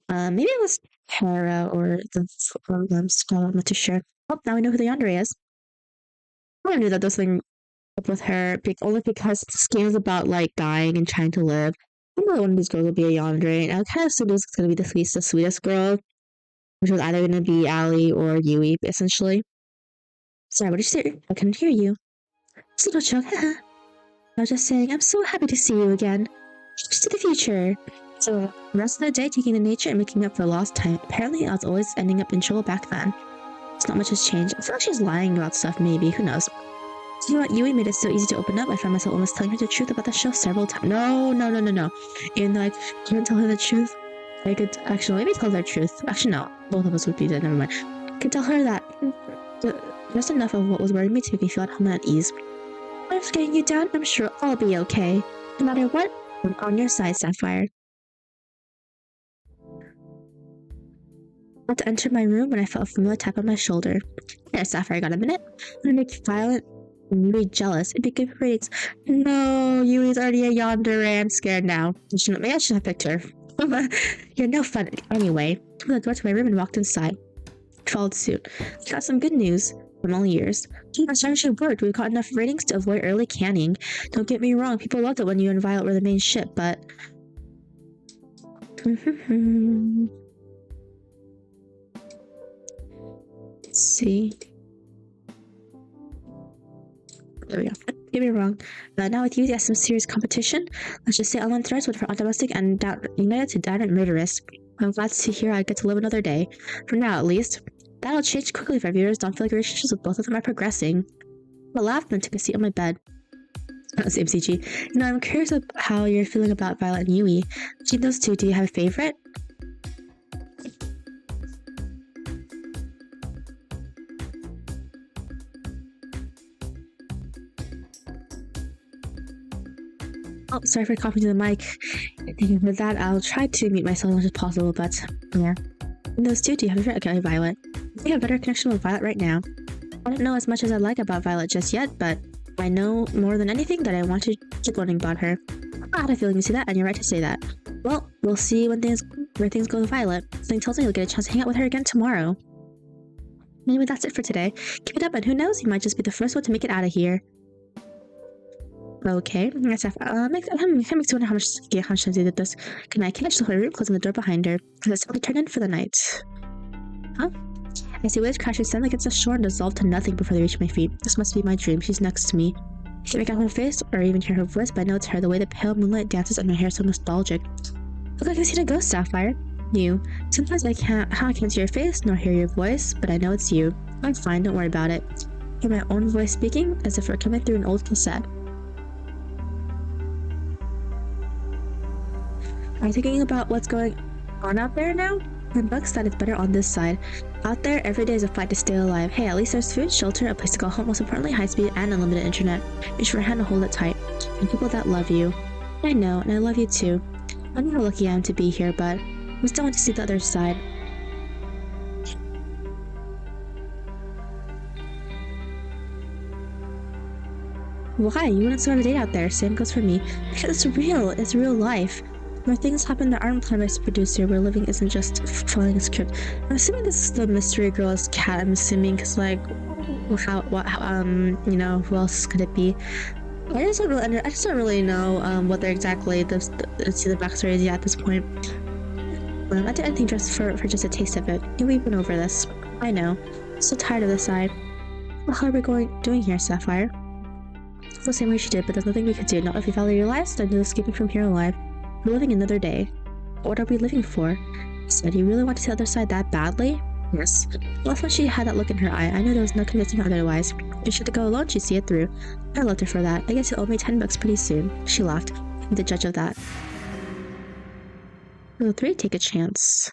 Maybe it was Tara or the Skull. I'm not too sure. Oh, now we know who the yandere is. I knew that there was something up with her, only because this game is about like dying and trying to live. I know one of these girls will be a yandere, and I kind of assumed it was going to be the sweetest girl, which was either going to be Ali or Yui, essentially. Sorry, what did you say? I couldn't hear you. It's a little joke, haha. I was just saying, I'm so happy to see you again. Cheers to the future. So, the rest of the day taking in nature and making up for lost time. Apparently, I was always ending up in trouble back then. It's not much has changed. I feel like she's lying about stuff, maybe. Who knows? You know what? Yui made it so easy to open up. I found myself almost telling her the truth about the show several times. No. Even though I couldn't tell her the truth, I could actually maybe tell her the truth. Actually, no. Both of us would be dead. Never mind. I could tell her that just enough of what was worrying me to make me feel at home and at ease. When I'm getting you down, I'm sure I'll be okay. No matter what, I'm on your side, Sapphire. I had to enter my room when I felt a familiar tap on my shoulder. There, Sapphire, got a minute? I'm gonna make Violet really jealous. It'd be good for ratings. No, Yui's already a yandere. I'm scared now. Maybe I should have picked her. You're no fun. Anyway, I opened the door to my room and walked inside. Followed suit. Got some good news from all ears. Our strategy worked. We got enough ratings to avoid early canning. Don't get me wrong, people loved it when you and Violet were the main ship, but... Let's see. There we go. Don't get me wrong. Now with you, there's some serious competition. Let's just say online threats went from optimistic and united to downright murderous. I'm glad to hear I get to live another day. For now, at least. That'll change quickly if our viewers don't feel like relationships with both of them are progressing. I laughed and took a seat on my bed. Same CG. You know, I'm curious about how you're feeling about Violet and Yui. Between those two, do you have a favorite? Oh, sorry for coughing to the mic. With that, I'll try to mute myself as much as possible, but yeah. Between those two, do you have a favorite? Okay, Violet. I think I have a better connection with Violet right now. I don't know as much as I like about Violet just yet, but I know more than anything that I want to keep learning about her. I had a feeling you see that, and you're right to say that. Well, we'll see where things go with Violet. Something tells me you'll get a chance to hang out with her again tomorrow. Anyway, that's it for today. Keep it up, and who knows, you might just be the first one to make it out of here. Okay, makes me wonder how much I did this. Good night. Can I just leave my room, closing the door behind her? Because it's time to turn in for the night. Huh? I see waves crashing suddenly against the shore and dissolve to nothing before they reach my feet. This must be my dream. She's next to me. I can't make out her face or even hear her voice, but I know it's her, the way the pale moonlight dances and her hair so nostalgic. Look like I've seen a ghost, Sapphire. You. Sometimes I can't see your face nor hear your voice, but I know it's you. I'm fine, don't worry about it. I hear my own voice speaking as if we're coming through an old cassette. Are you thinking about what's going on out there now? In Buck's that it's better on this side. Out there, every day is a fight to stay alive. Hey, at least there's food, shelter, a place to call home, most importantly, high speed and unlimited internet. Reach for a hand and hold it tight. And people that love you. I know, and I love you too. I know how lucky I am to be here, but I still want to see the other side. Why? You wouldn't survive a date out there. Same goes for me. Because it's real. It's real life. Where things happen that aren't planned by the producer, where living isn't just following a script. I'm assuming this is the mystery girl's cat. I'm assuming because, like, you know, who else could it be? I just don't really know what they're exactly the backstory is yet at this point. I did anything just for just a taste of it. We've been over this. I know. So tired of this side. What the hell are we doing here, Sapphire? The same way she did, but there's nothing we could do. Not if you value your lives, then no escaping from here alive. We're living another day. What are we living for? Said you really want to see the other side that badly? Yes. Well, when she had that look in her eye, I knew there was no convincing her otherwise. If she had to go alone, she'd see it through. I loved her for that. I guess you'll owe me $10 pretty soon. She laughed. I'm the judge of that. The three take a chance.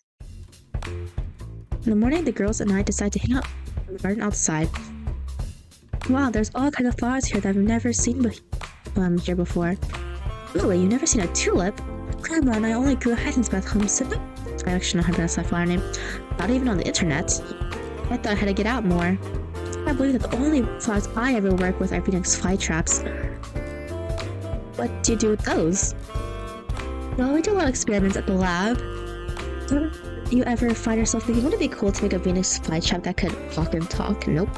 In the morning, the girls and I decide to hang out in the garden outside. Wow, there's all kinds of flowers here that I've never seen here before. Really, you've never seen a tulip? Grandma and I only grew hyacinths home, so I actually know how to pronounce that flower name. Not even on the internet. I thought I had to get out more. I can't believe that the only flowers I ever work with are Phoenix flytraps. What do you do with those? Well, we do a lot of experiments at the lab. Don't you ever find yourself thinking, wouldn't it be cool to make a Venus flytrap that could walk and talk? Nope.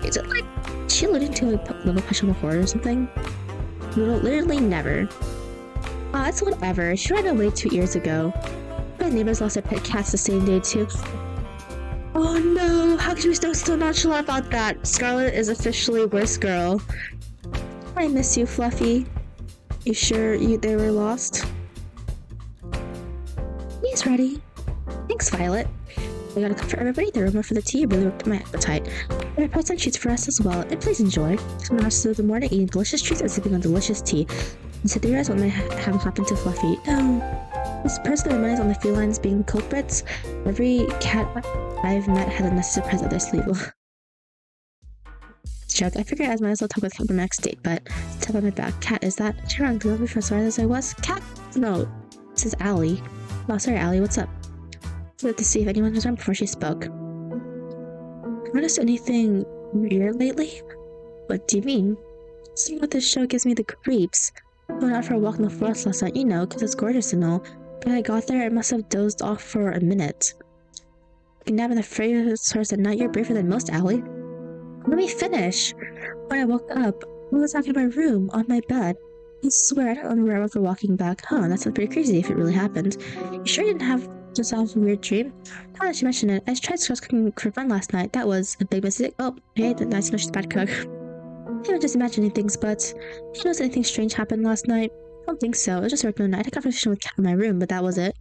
Is it like she alluding to a level push on the horror or something? No, literally never. Ah, it's whatever. She ran away 2 years ago. My neighbors lost their pet cats the same day too. Oh no! How could you be so nonchalant about that? Scarlet is officially worst girl. I miss you, Fluffy. You sure they were lost? He's ready. Thanks, Violet. I got a cup for everybody. The aroma for the tea really worked my appetite. There are pots and treats for us as well, and please enjoy. Spend the rest of the morning eating delicious treats and sipping on delicious tea. And so theorize what might have happened to Fluffy. No. This person reminds on the felines being culprits. Every cat I've met had a nasty surprise up their sleeve. Joke. I figured I might as well talk with Cat on my next date, but tap on my back. Cat, is that Sharon? Do you love me for as far as I was? Cat? No. This is Allie. Oh, sorry, Allie. What's up? I wanted to see if anyone was around before she spoke. Noticed anything weird lately? What do you mean? Seeing what this show gives me the creeps. I went out for a walk in the forest last night, you know, because it's gorgeous and all. But when I got there, I must have dozed off for a minute. You can nap in the favorite source at night. You're braver than most, Allie. Let me finish. When I woke up, I was back in my room, on my bed. I swear, I don't remember ever walking back. Huh, that sounds pretty crazy if it really happened. You sure you didn't have yourself a weird dream? Now that you mention it, I tried scratch cooking for fun last night. That was a big mistake. Oh, hey, that's no, she's a bad cook. I was just imagining things, but did you notice anything strange happened last night? I don't think so. It was just a regular night. I had a conversation with Kat in my room, but that was it.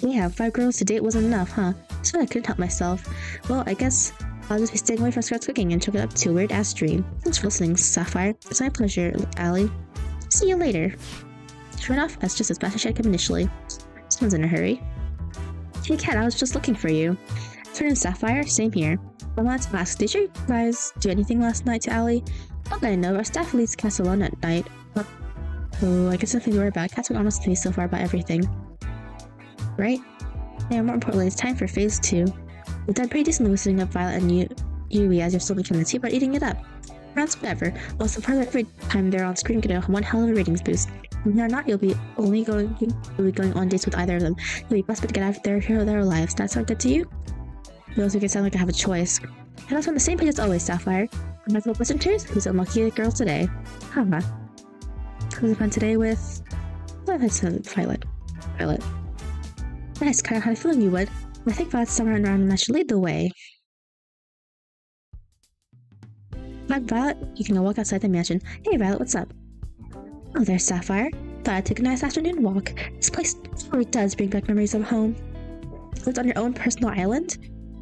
Yeah, 5 girls to date wasn't enough, huh? So I couldn't help myself. Well, I guess I'll just be staying away from scratch cooking and chalk it up to a weird-ass dream. Thanks for listening, Sapphire. It's my pleasure, Allie. See you later. She ran off just as fast as she had come initially. Someone's in a hurry. Hey, Cat, I was just looking for you. Turn in Sapphire, same here. I wanted to ask, did you guys do anything last night to Allie? Not that I know, our staff leaves cats alone at night. Oh, I guess nothing to worry about. Cats would honest to me so far about everything. Right? Yeah, more importantly, it's time for phase 2. We've done pretty decently with setting up Violet and Yui as you're still making the tea, but eating it up. Rounds whatever. Well, so far every time they're on screen, get one hell of a ratings boost. From here on out, you'll be going on dates with either of them. You'll be desperate to get out of their lives. That sound good to you? You also make it sound like I have a choice. And that's on the same page as always, Sapphire. And my fellow listeners, who's the unlucky girl today? Haha. Who's the fun today with... Well, I said Violet. Violet. Nice, kind of had a feeling you would. I think Violet's somewhere around and that should lead the way. Hi, Violet. You can go walk outside the mansion. Hey, Violet, what's up? Oh, there's Sapphire. Thought I'd take a nice afternoon walk. This place really does bring back memories of home. Lived on your own personal island?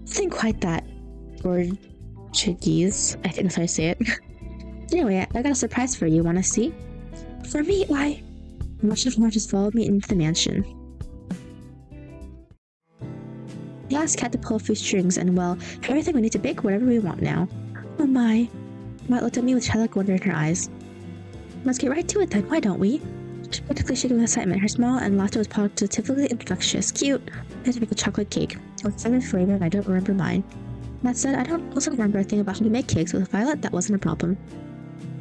Nothing quite that. Portuguese. I think that's how I say it. Anyway, I got a surprise for you. Wanna see? For me? Why? Watch the just followed me into the mansion. I asked Kat to pull a few strings, and well, for everything we need to bake whatever we want now. Oh my. Violet looked at me with childlike wonder in her eyes. Let's get right to it then, why don't we? She practically shaking with excitement. Her smile and laughter was positively infectious. Cute. I had to make a chocolate cake. With 7 flavor, and I don't remember mine. That said, I don't also remember a thing about how to make cakes. With Violet, that wasn't a problem.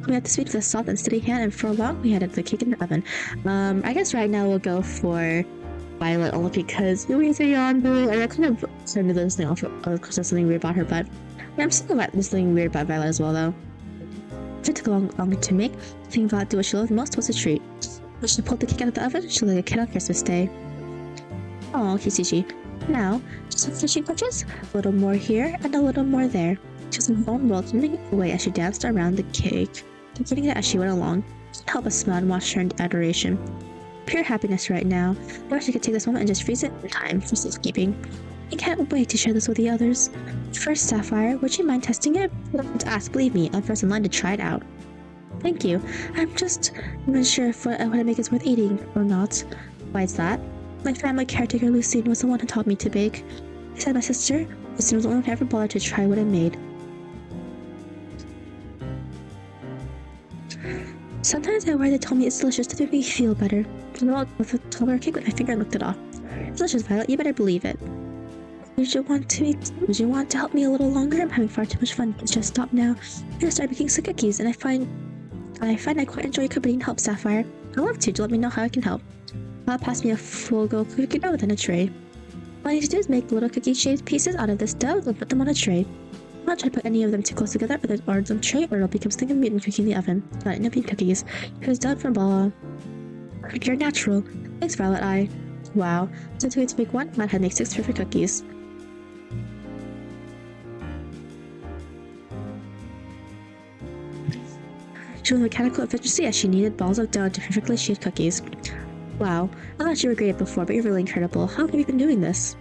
We had to speak with a soft and steady hand, and for long we had the cake in the oven. I guess right now we'll go for Violet only because Louise are yonder, and I kind of started listening off because there's something weird about her, but I'm still there's something weird about Violet as well, though. It took longer to make. The thing Violet did what she loved most was a treat. When she pulled the cake out of the oven, she looked like a kid on Christmas Day. Oh, Kisichi. Now, just some finishing touches, a little more here and a little more there. She was in her own world, turning away as she danced around the cake, completing it as she went along. She couldn't help but smile and watch her in adoration. Pure happiness right now. I wish I could take this moment and just freeze it in time for safekeeping. I can't wait to share this with the others. First, Sapphire, would you mind testing it? I don't want to ask, believe me, I'm first in line to try it out. Thank you. I'm not sure if what I make is worth eating or not. Why is that? My family caretaker, Lucine, was the one who taught me to bake. Besides my sister, Lucine was the only one who ever bothered to try what I made. Sometimes I worry they told me it's delicious to make me feel better. I rolled with a taller cake with my finger and looked it off. It's delicious, Violet, you better believe it. Would you want to help me a little longer? I'm having far too much fun. Let's just stop now. I'm gonna start making some cookies, and I find I quite enjoy accompanying help, Sapphire. I'd love to. Let me know how I can help. I'll pass me a full go cookie dough within a tray. All I need to do is make little cookie-shaped pieces out of this dough and put them on a tray. I'm not trying to put any of them too close together or the tray, or it'll become something of meat and cookie in the oven. Not enough cookies. It was done from blah. You're natural. Thanks, Violet. Wow. So to make one, Matt had to make 6 perfect cookies. She was mechanical efficiency as she kneaded balls of dough into perfectly shaped cookies. Wow, I thought you were great before, but you're really incredible. How have you been doing this?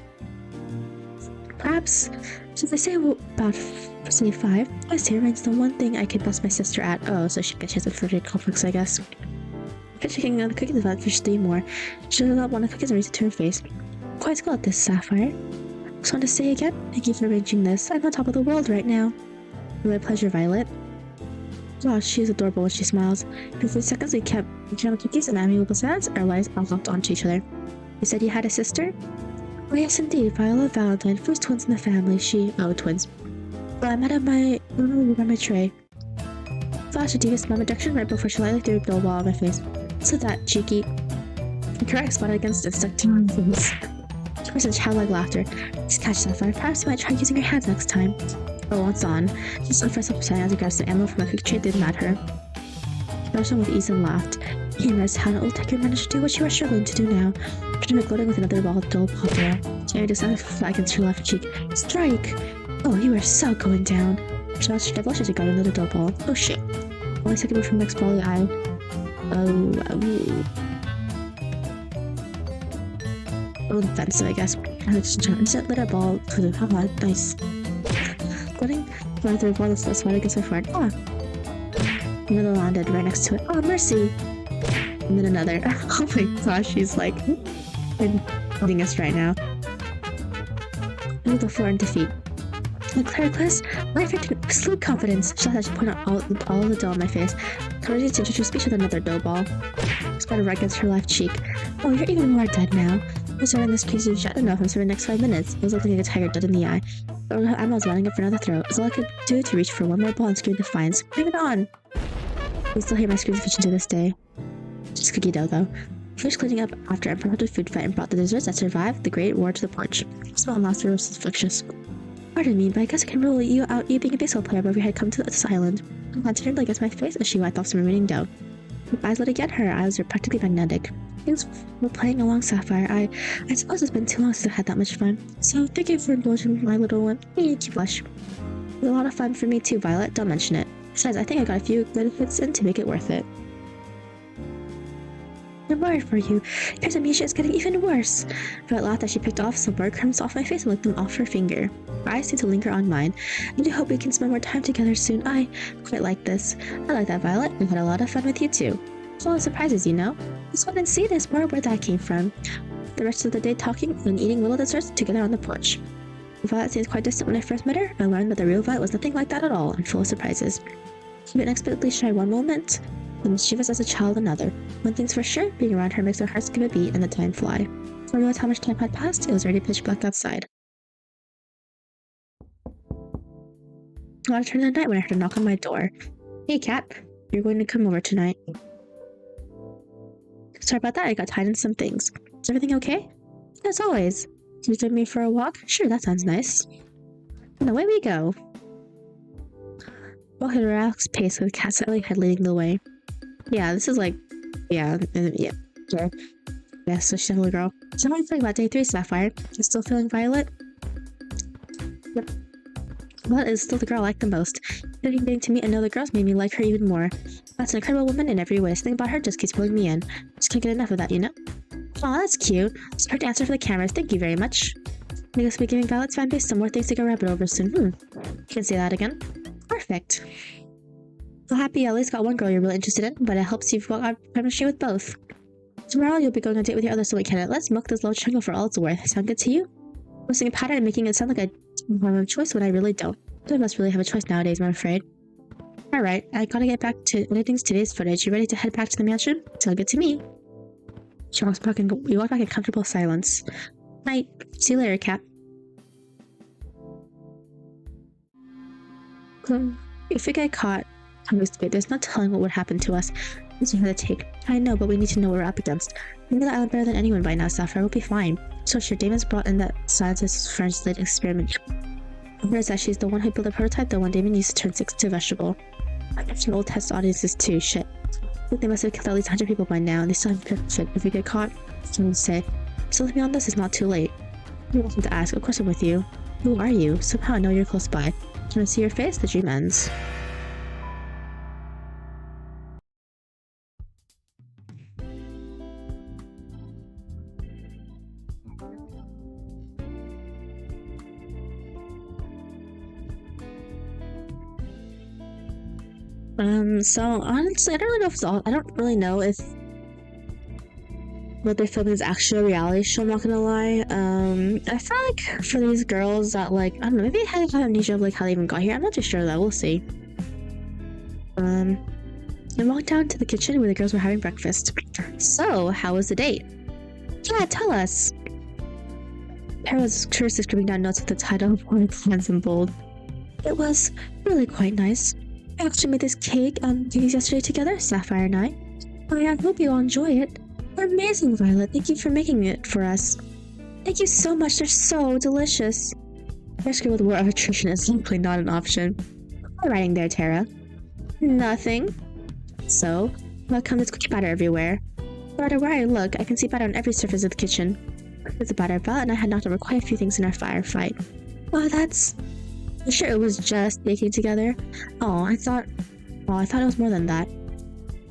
Perhaps, since I say about say 5, I say remains the one thing I could bust my sister at. Oh, so she has perfect conflicts, I guess. Finishing on the cookies about fish 3 more. She did not want the cookies and raised it to her face. Quite good at this, Sapphire. Just want to say again, thank you for arranging this. I'm on top of the world right now. My pleasure, Violet. Wow, she is adorable when she smiles. For 3 seconds we kept eating cookies and amiable sounds, our lives all locked onto each other. You said you had a sister? Oh yes indeed, Viola Valentine, first twins in the family. Twins. Well, I met at my tray. Flash a devious mom abduction right before she lightly threw a dough ball on my face. So that, cheeky. The correct spotted against it stuck to my face. First, a childlike laughter. Just catch Sapphire. Perhaps you might try using your hands next time. Oh, it's on. She stood for some time as he grabbed some ammo from a quick trade didn't matter. She brushed on with ease and laughed. He realized how an old tiger managed to do what you were struggling to do now. She was gloating with another dull ball there. Jamie decided to fly against her left cheek. Strike! Oh, you are so going down. She watched her devilish as he got another dull ball. Oh shit. Only second move from next ball eye. Oh, defensive, I guess. Instant lit a ball. Haha, nice. Floating flying through a ball that's slid against my forehead. Ah! Another landed right next to it. Oh, mercy! And then another. Oh my gosh, she's like hitting us right now. Move the floor in defeat. Look, Claricles, life had absolute confidence. She thought she pointed out all of the dough on my face. Courage to introduce speech with another dough ball. Spotted right against her left cheek. Oh, you're even more dead now. I was serving this crazy shot enough for the next 5 minutes. It was looking like a tiger dead in the eye. But her animal was lining up for another throw. It was all I could do to reach for one more ball and scream defiance. Bring it on! We still hear my screams of to this day. Just cookie dough, though. Finished cleaning up after an impromptu food fight and brought the desserts that survived the Great War to the porch. The smell and laughter was suspicious. Pardon me, but I guess I can rule you out you being a baseball player, but we had come to this island. I'm glad to against my face as she wiped off some remaining dough. Her eyes lit again, her eyes were practically magnetic. Thanks for playing along, Sapphire. I suppose it's been too long since I've had that much fun. So thank you for indulging my little one. You blush. It was a lot of fun for me too, Violet. Don't mention it. Besides, I think I got a few good hits in to make it worth it. I'm worried for you. Your amnesia is getting even worse. Violet laughed as she picked off some bird crumbs off my face and licked them off her finger. Her eyes seemed to linger on mine. I do hope we can spend more time together soon. I quite like this. I like that, Violet. We've had a lot of fun with you too. Full of surprises, you know. Just wait and see this more where that came from. The rest of the day talking and eating little desserts together on the porch. Violet seemed quite distant when I first met her. I learned that the real Violet was nothing like that at all and full of surprises. She'd been unexpectedly shy one moment, and mischievous as a child another. One thing's for sure, being around her makes our hearts give a beat and the time fly. Before I realized how much time had passed, it was already pitch black outside. A lot of turn of the night when I heard a knock on my door. Hey, Cat. You're going to come over tonight. Sorry about that. I got tied in some things. Is everything okay? As always. Can you take me for a walk? Sure, that sounds nice. And away we go. Walk at a relaxed pace with Cat slightly head leading the way. Yeah, this is like... Yeah, sure. Yeah, so she's a little girl. So how are you feeling about day 3, Sapphire? You still feeling Violet? Yep. Violet is still the girl I like the most. Getting to meet another girls made me like her even more. That's an incredible woman in every way. Something about her just keeps pulling me in. Just can't get enough of that, you know? Aw, that's cute. It's perfect answer for the cameras. Thank you very much. I guess we'll be giving Violet's fanbase some more things to go rabbit over soon. You can say that again. Perfect. So happy you at least got one girl you're really interested in, but it helps you've got chemistry with both. Tomorrow you'll be going on a date with your other soulmate candidate. Let's milk this love triangle for all it's worth. Sound good to you? Posting a pattern and making it sound like I have a choice when I really don't. None of us really have a choice nowadays, I'm afraid. Alright, I gotta get back to editing today's footage. You ready to head back to the mansion? Sound good to me. We walk back in comfortable silence. Night. See you later, Cat. If we get caught, there's no telling what would happen to us. It's a take. I know, but we need to know what we're up against. We know the island better than anyone by now, Sapphire. We'll be fine. So sure, Damon's brought in that scientist's friend's late experiment. Whereas that she's the one who built the prototype, the one Damon used to turn 6 to vegetable. I've watched old test audiences too, shit. I think they must have killed at least 100 people by now, and they still haven't picked shit. If we get caught, I can say, still with me on this, it's not too late. You're welcome to ask. Of course I'm with you. Who are you? Somehow I know you're close by. When I see your face, the dream ends. So honestly, I don't really know if it's all. I don't really know if what they're filming is actually a reality show. I'm not gonna lie. I feel like for these girls that like, I don't know, maybe they had amnesia of like how they even got here. I'm not too sure though. We'll see. I walked down to the kitchen where the girls were having breakfast. So, how was the date? Yeah, tell us. Tara was curiously scribbling down notes with the title of one hands in bold. It was really quite nice. I actually made this cake yesterday together, Sapphire and I. I hope you all enjoy it. They're amazing, Violet. Thank you for making it for us. Thank you so much. They're so delicious. I scribbled the word arbitration is simply not an option. What are you writing there, Tara? Nothing. So, how come there's cookie batter everywhere? No matter where I look, I can see batter on every surface of the kitchen. It's a batter Violet and I had knocked over quite a few things in our firefight. Oh, that's... I'm sure it was just baking together. I thought it was more than that.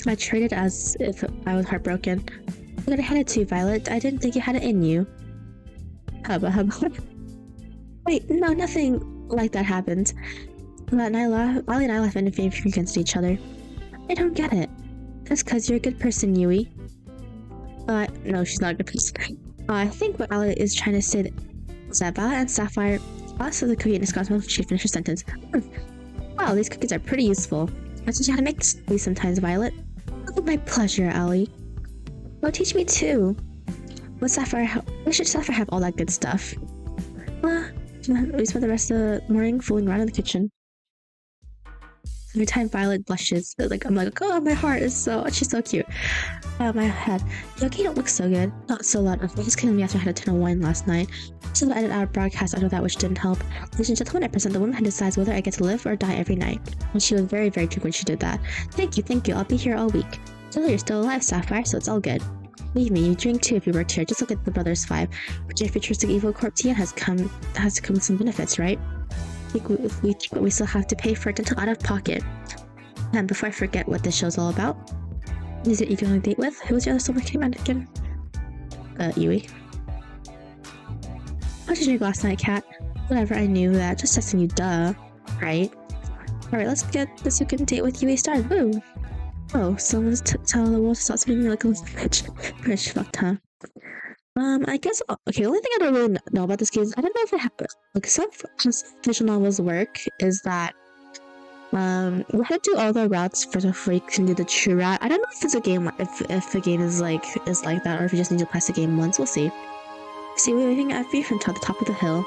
I traded as if I was heartbroken. Look what I had it to, Violet. I didn't think you had it in you. Hubba. Wait, no, nothing like that happened. Molly and I laugh and favor against each other. I don't get it. That's because you're a good person, Yui. No, she's not a good person. I think what Violet is trying to say is that Violet and Sapphire also the cookie and Wisconsin when she finished her sentence. Wow, these cookies are pretty useful. I teach you how to make these sometimes, Violet. Oh, my pleasure, Allie. Well, teach me too. Why should Sapphire have all that good stuff? We spent the rest of the morning fooling around in the kitchen. Every time Violet blushes, I'm like, oh, my heart is she's so cute. My head. You okay? Don't look so good. Not so loud. I was killing me after I had a ton of wine last night. So I edited out a broadcast out of that, which didn't help. Ladies and gentlemen, I present the woman who decides whether I get to live or die every night. And she was very, very drunk when she did that. Thank you. I'll be here all week. Still, you're still alive, Sapphire, so it's all good. Believe me, you drink too if you worked here. Just look at the Brothers 5. But your futuristic evil corp Tia has to come with some benefits, right? We still have to pay for it until out of pocket. And before I forget what this show's all about, is it you going on a date with? Who was the other soulmate came out again? Yui. How did you drink last night, Cat? Whatever, I knew that. Just testing you, duh. Right? Alright, let's get this weekend date with Yui started. Woo! Oh, someone's telling the world to stop speaking like a little bitch. Bitch, fucked, huh? I guess, okay, the only thing I don't really know about this game is I don't know if it happened. Like, some visual novels work is that, we had to do all the routes first before you can do the true route. I don't know if it's a game, if the game is like that, or if you just need to pass the game once. We'll see. See, we're waving at you from the top of the hill.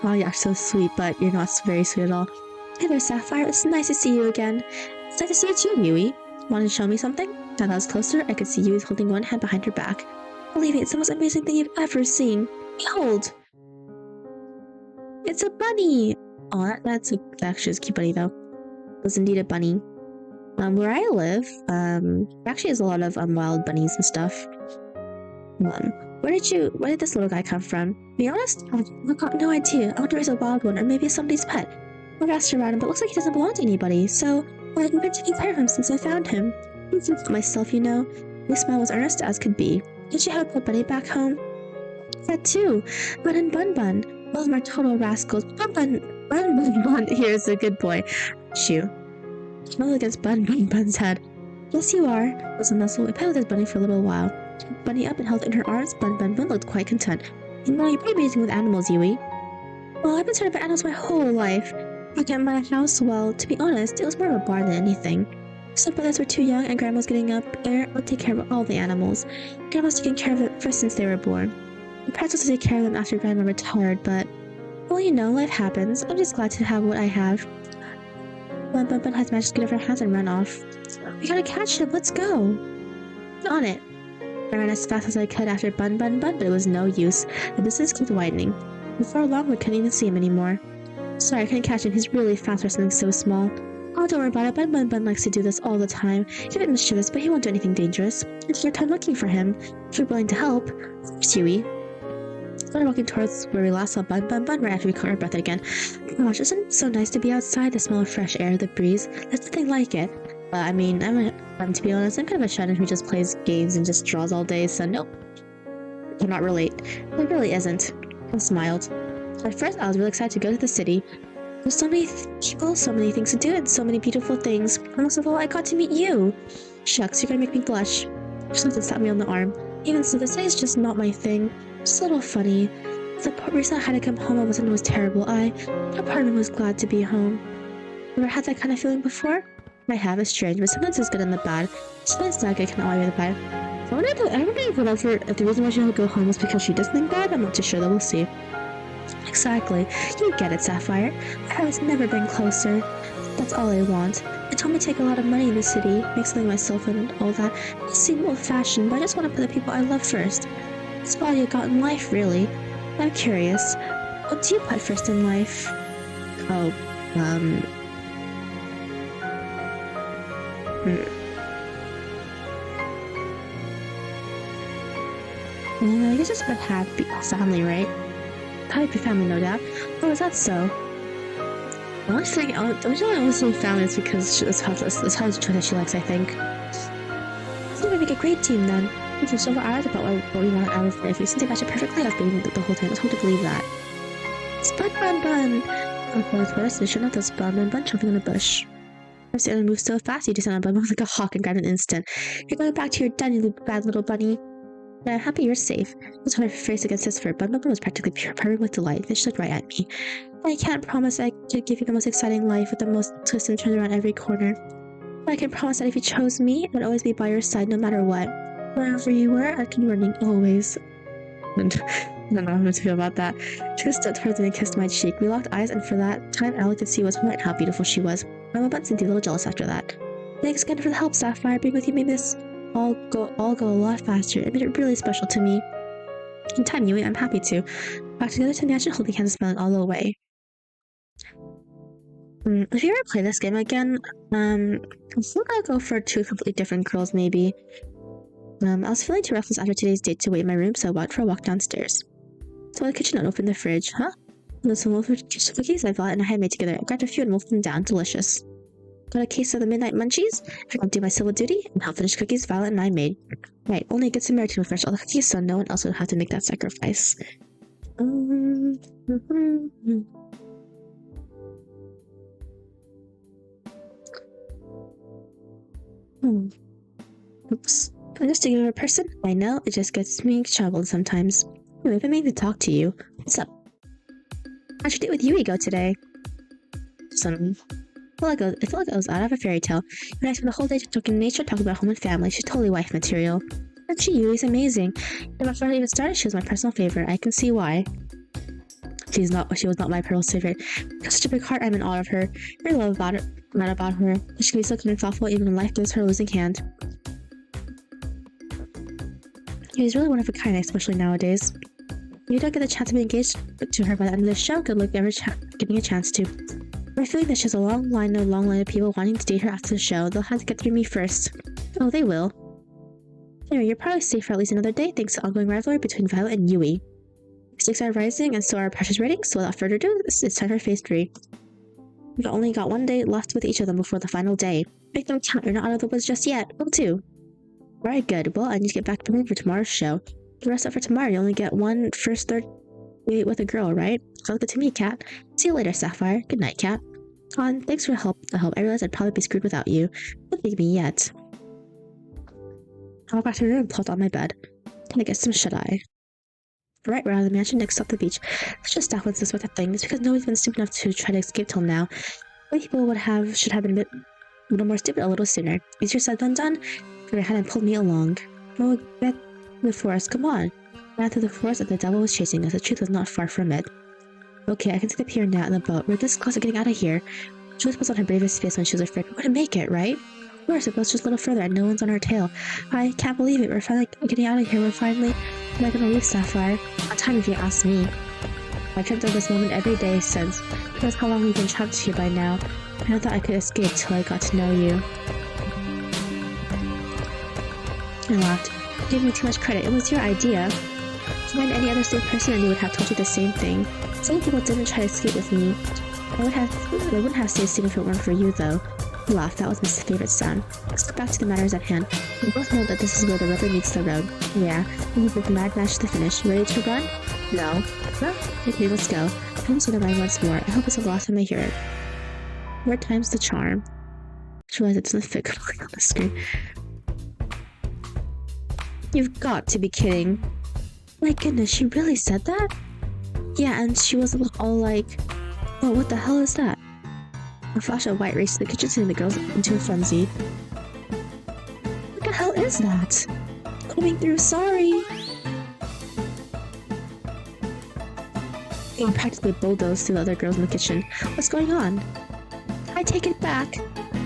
Oh, you're so sweet, but you're not very sweet at all. Hey there, Sapphire. It's nice to see you again. It's nice to see you too, Yui. Want to show me something? Now that I was closer, I could see Yui holding one hand behind her back. Believe me, it's the most amazing thing you've ever seen. Behold! It's a bunny! Oh, that's actually a cute bunny, though. It was indeed a bunny. Where I live, actually has a lot of wild bunnies and stuff. Where did this little guy come from? To be honest, I've got no idea. I wonder if he's a wild one, or maybe somebody's pet. I've asked around him, but it looks like he doesn't belong to anybody, so I've been taking care of him since I found him. I think myself, you know. My smile was earnest as could be. Did you have a pet bunny back home? That too. Bun and Bun Bun. Both of them are total rascals. Bun. Here's a good boy. Shoo. Smile against Bun Bun's head. Yes, you are. Was a muscle. I played with his bunny for a little while. Bunny up and held in her arms. Bun looked quite content. You know, you're pretty amazing with animals, Yui. Well, I've been surrounded by animals my whole life. Back at my house, well, to be honest, it was more of a barn than anything. So brothers were too young and grandma was getting up there would take care of all the animals. Grandma's taking care of them ever since they were born. My parents also take care of them after grandma retired, but, well, you know, life happens. I'm just glad to have what I have. Bun has managed to get off her hands and run off. We gotta catch him, let's go! On it! I ran as fast as I could after Bun, but it was no use. The distance kept widening. Before long, we couldn't even see him anymore. Sorry, I couldn't catch him. He's really fast for something so small. Oh, don't worry about it. Bun likes to do this all the time. He's a bit mischievous, but he won't do anything dangerous. Take your time looking for him. If you're willing to help. Yui. We started walking towards where we last saw Bun right after we caught our breath again. Gosh, isn't it so nice to be outside? The smell of fresh air, the breeze. There's nothing like it. I mean, to be honest, I'm kind of a shut-in who just plays games and just draws all day, so nope. Cannot relate. It really isn't. I smiled. At first, I was really excited to go to the city. There's so many people, so many things to do, and so many beautiful things. And most of all, I got to meet you. Shucks, you're gonna make me blush. Something slapped me on the arm. Even so, this day is just not my thing. Just a little funny. The reason I had to come home all of a sudden was terrible. That part of me was glad to be home. Ever had that kind of feeling before? I have. It's strange, but sometimes it's good and the bad. Sometimes that good can always be the bad. I wonder if the reason why she didn't go home was because she does something bad. I'm not too sure, though. We'll see. Exactly. You get it, Sapphire. My heart has never been closer. That's all I want. It told me to take a lot of money in the city, make something myself and all that. It seemed old-fashioned, but I just want to put the people I love first. That's all you got in life, really. I'm curious. What do you put first in life? Oh, I guess it's about happy family, right? Happy family, no doubt. Oh, is that so? I was saying, I was saying family is because that's how the choice that she likes, I think. I think we make a great team then. We can show hours about what we want out of life. Since they match it perfectly, I've been the whole time. It's hard to believe that. It's Bun. Oh, well, it's worse. They shouldn't have this Bun jumping in a bush. I've seen them move so fast, you just sound like a hawk and grab an instant. You're going back to your den, you bad little bunny. But I'm happy you're safe. I was her face against his fur. Bun was practically purring with delight. Then she looked right at me. I can't promise I could give you the most exciting life with the most twists and turns around every corner. But I can promise that if you chose me, I would always be by your side no matter what. Wherever you were, I can be running always. And I don't know how to feel about that. She just stepped towards me and kissed my cheek. We locked eyes, and for that time, all I could see was her and how beautiful she was. I'm a bit a little jealous after that. Thanks again for the help, Sapphire. Being with you made this all go a lot faster. It made it really special to me. In time, Yui, I'm happy to. Back together to the mansion, holding hands and smiling all the way. If you ever play this game again, I think I'll go for two completely different girls, maybe. I was feeling too restless after today's date to wait in my room, so I went for a walk downstairs. So in the kitchen and opened the fridge. Huh? There's some wolf cookies I bought and I had made together. I grabbed a few and wolfed them down. Delicious. Got a case of the midnight munchies. I will do my civil duty and help finish cookies Violet and I made. Right, only a good Samaritan will finish all the cookies, so no one else would have to make that sacrifice. Oops. I'm just a regular person. I know, it just gets me troubled sometimes. Anyway, if I mean to talk to you. What's up? How'd your date with Yui go today? I feel like I was out of a fairy tale. When I spent the whole day talking nature, talking about home and family, she's totally wife material. And Yui's amazing. And before I even started, she was my personal favorite. I can see why. She was not my pearl's favorite. Such a big heart, I'm in awe of her. Very love about it, mad about her. She can be so kind and thoughtful even when life gives her a losing hand. He's really one of a kind, especially nowadays. If you don't get the chance to be engaged to her by the end of the show, good luck ever getting a chance to. I'm feeling that she has a long line of people wanting to date her after the show. They'll have to get through me first. Oh, they will. Anyway, you're probably safe for at least another day thanks to ongoing rivalry between Violet and Yui. Stakes are rising and so are precious ratings, so without further ado, it's time for phase 3. We've only got one day left with each of them before the final day. Make them count, you're not out of the woods just yet. Will do. Alright, good. Well, I need to get back to preparing for tomorrow's show. The rest up for tomorrow, you only get one first third date with a girl, right? Sounds good to me, Cat. See you later, Sapphire. Good night, Cat. Thanks for the help. I realized I'd probably be screwed without you. Don't leave me yet. I walk back to the room and plopped on my bed. Can I get some shut-eye? Right, we're out of the mansion next up the beach. Let's just stop with this sort of thing. It's because nobody's been stupid enough to try to escape till now. Many people should have been a little more stupid a little sooner. Easier said than done. Grabbed my hand and pulled me along. Oh, get the forest, come on. I ran through the forest and the devil was chasing us. The truth was not far from it. Okay, I can see the pier now in the boat. We're this close to getting out of here. Jules was on her bravest face when she was afraid. We're gonna make it, right? Of course, it goes just a little further and no one's on our tail. I can't believe it. We're finally getting out of here. We're finally not gonna leave Sapphire. On time if you ask me. I've dreamt of this moment every day since. That's how long we've been trapped here by now. I thought I could escape till I got to know you. I laughed. You gave me too much credit. It was your idea. Find any other safe person and they would have told you the same thing. Some people didn't try to escape with me. They wouldn't have stayed safe if it weren't for you, though. I laughed. That was my favorite sound. Let's go back to the matters at hand. We both know that this is where the rubber meets the road. Yeah, we have a mad match to the finish. Ready to run? No. No? Okay, let's go. I'm just gonna run once more. I hope it's the last time I hear it. 4 times the charm. I just realized it doesn't fit completely on the screen. You've got to be kidding. My goodness, she really said that? Yeah, and she was all like, oh, what the hell is that? A flash of white raced to the kitchen, sending the girls into a frenzy. What the hell is that? Coming through, sorry! They practically bulldozed through the other girls in the kitchen. What's going on? I take it back.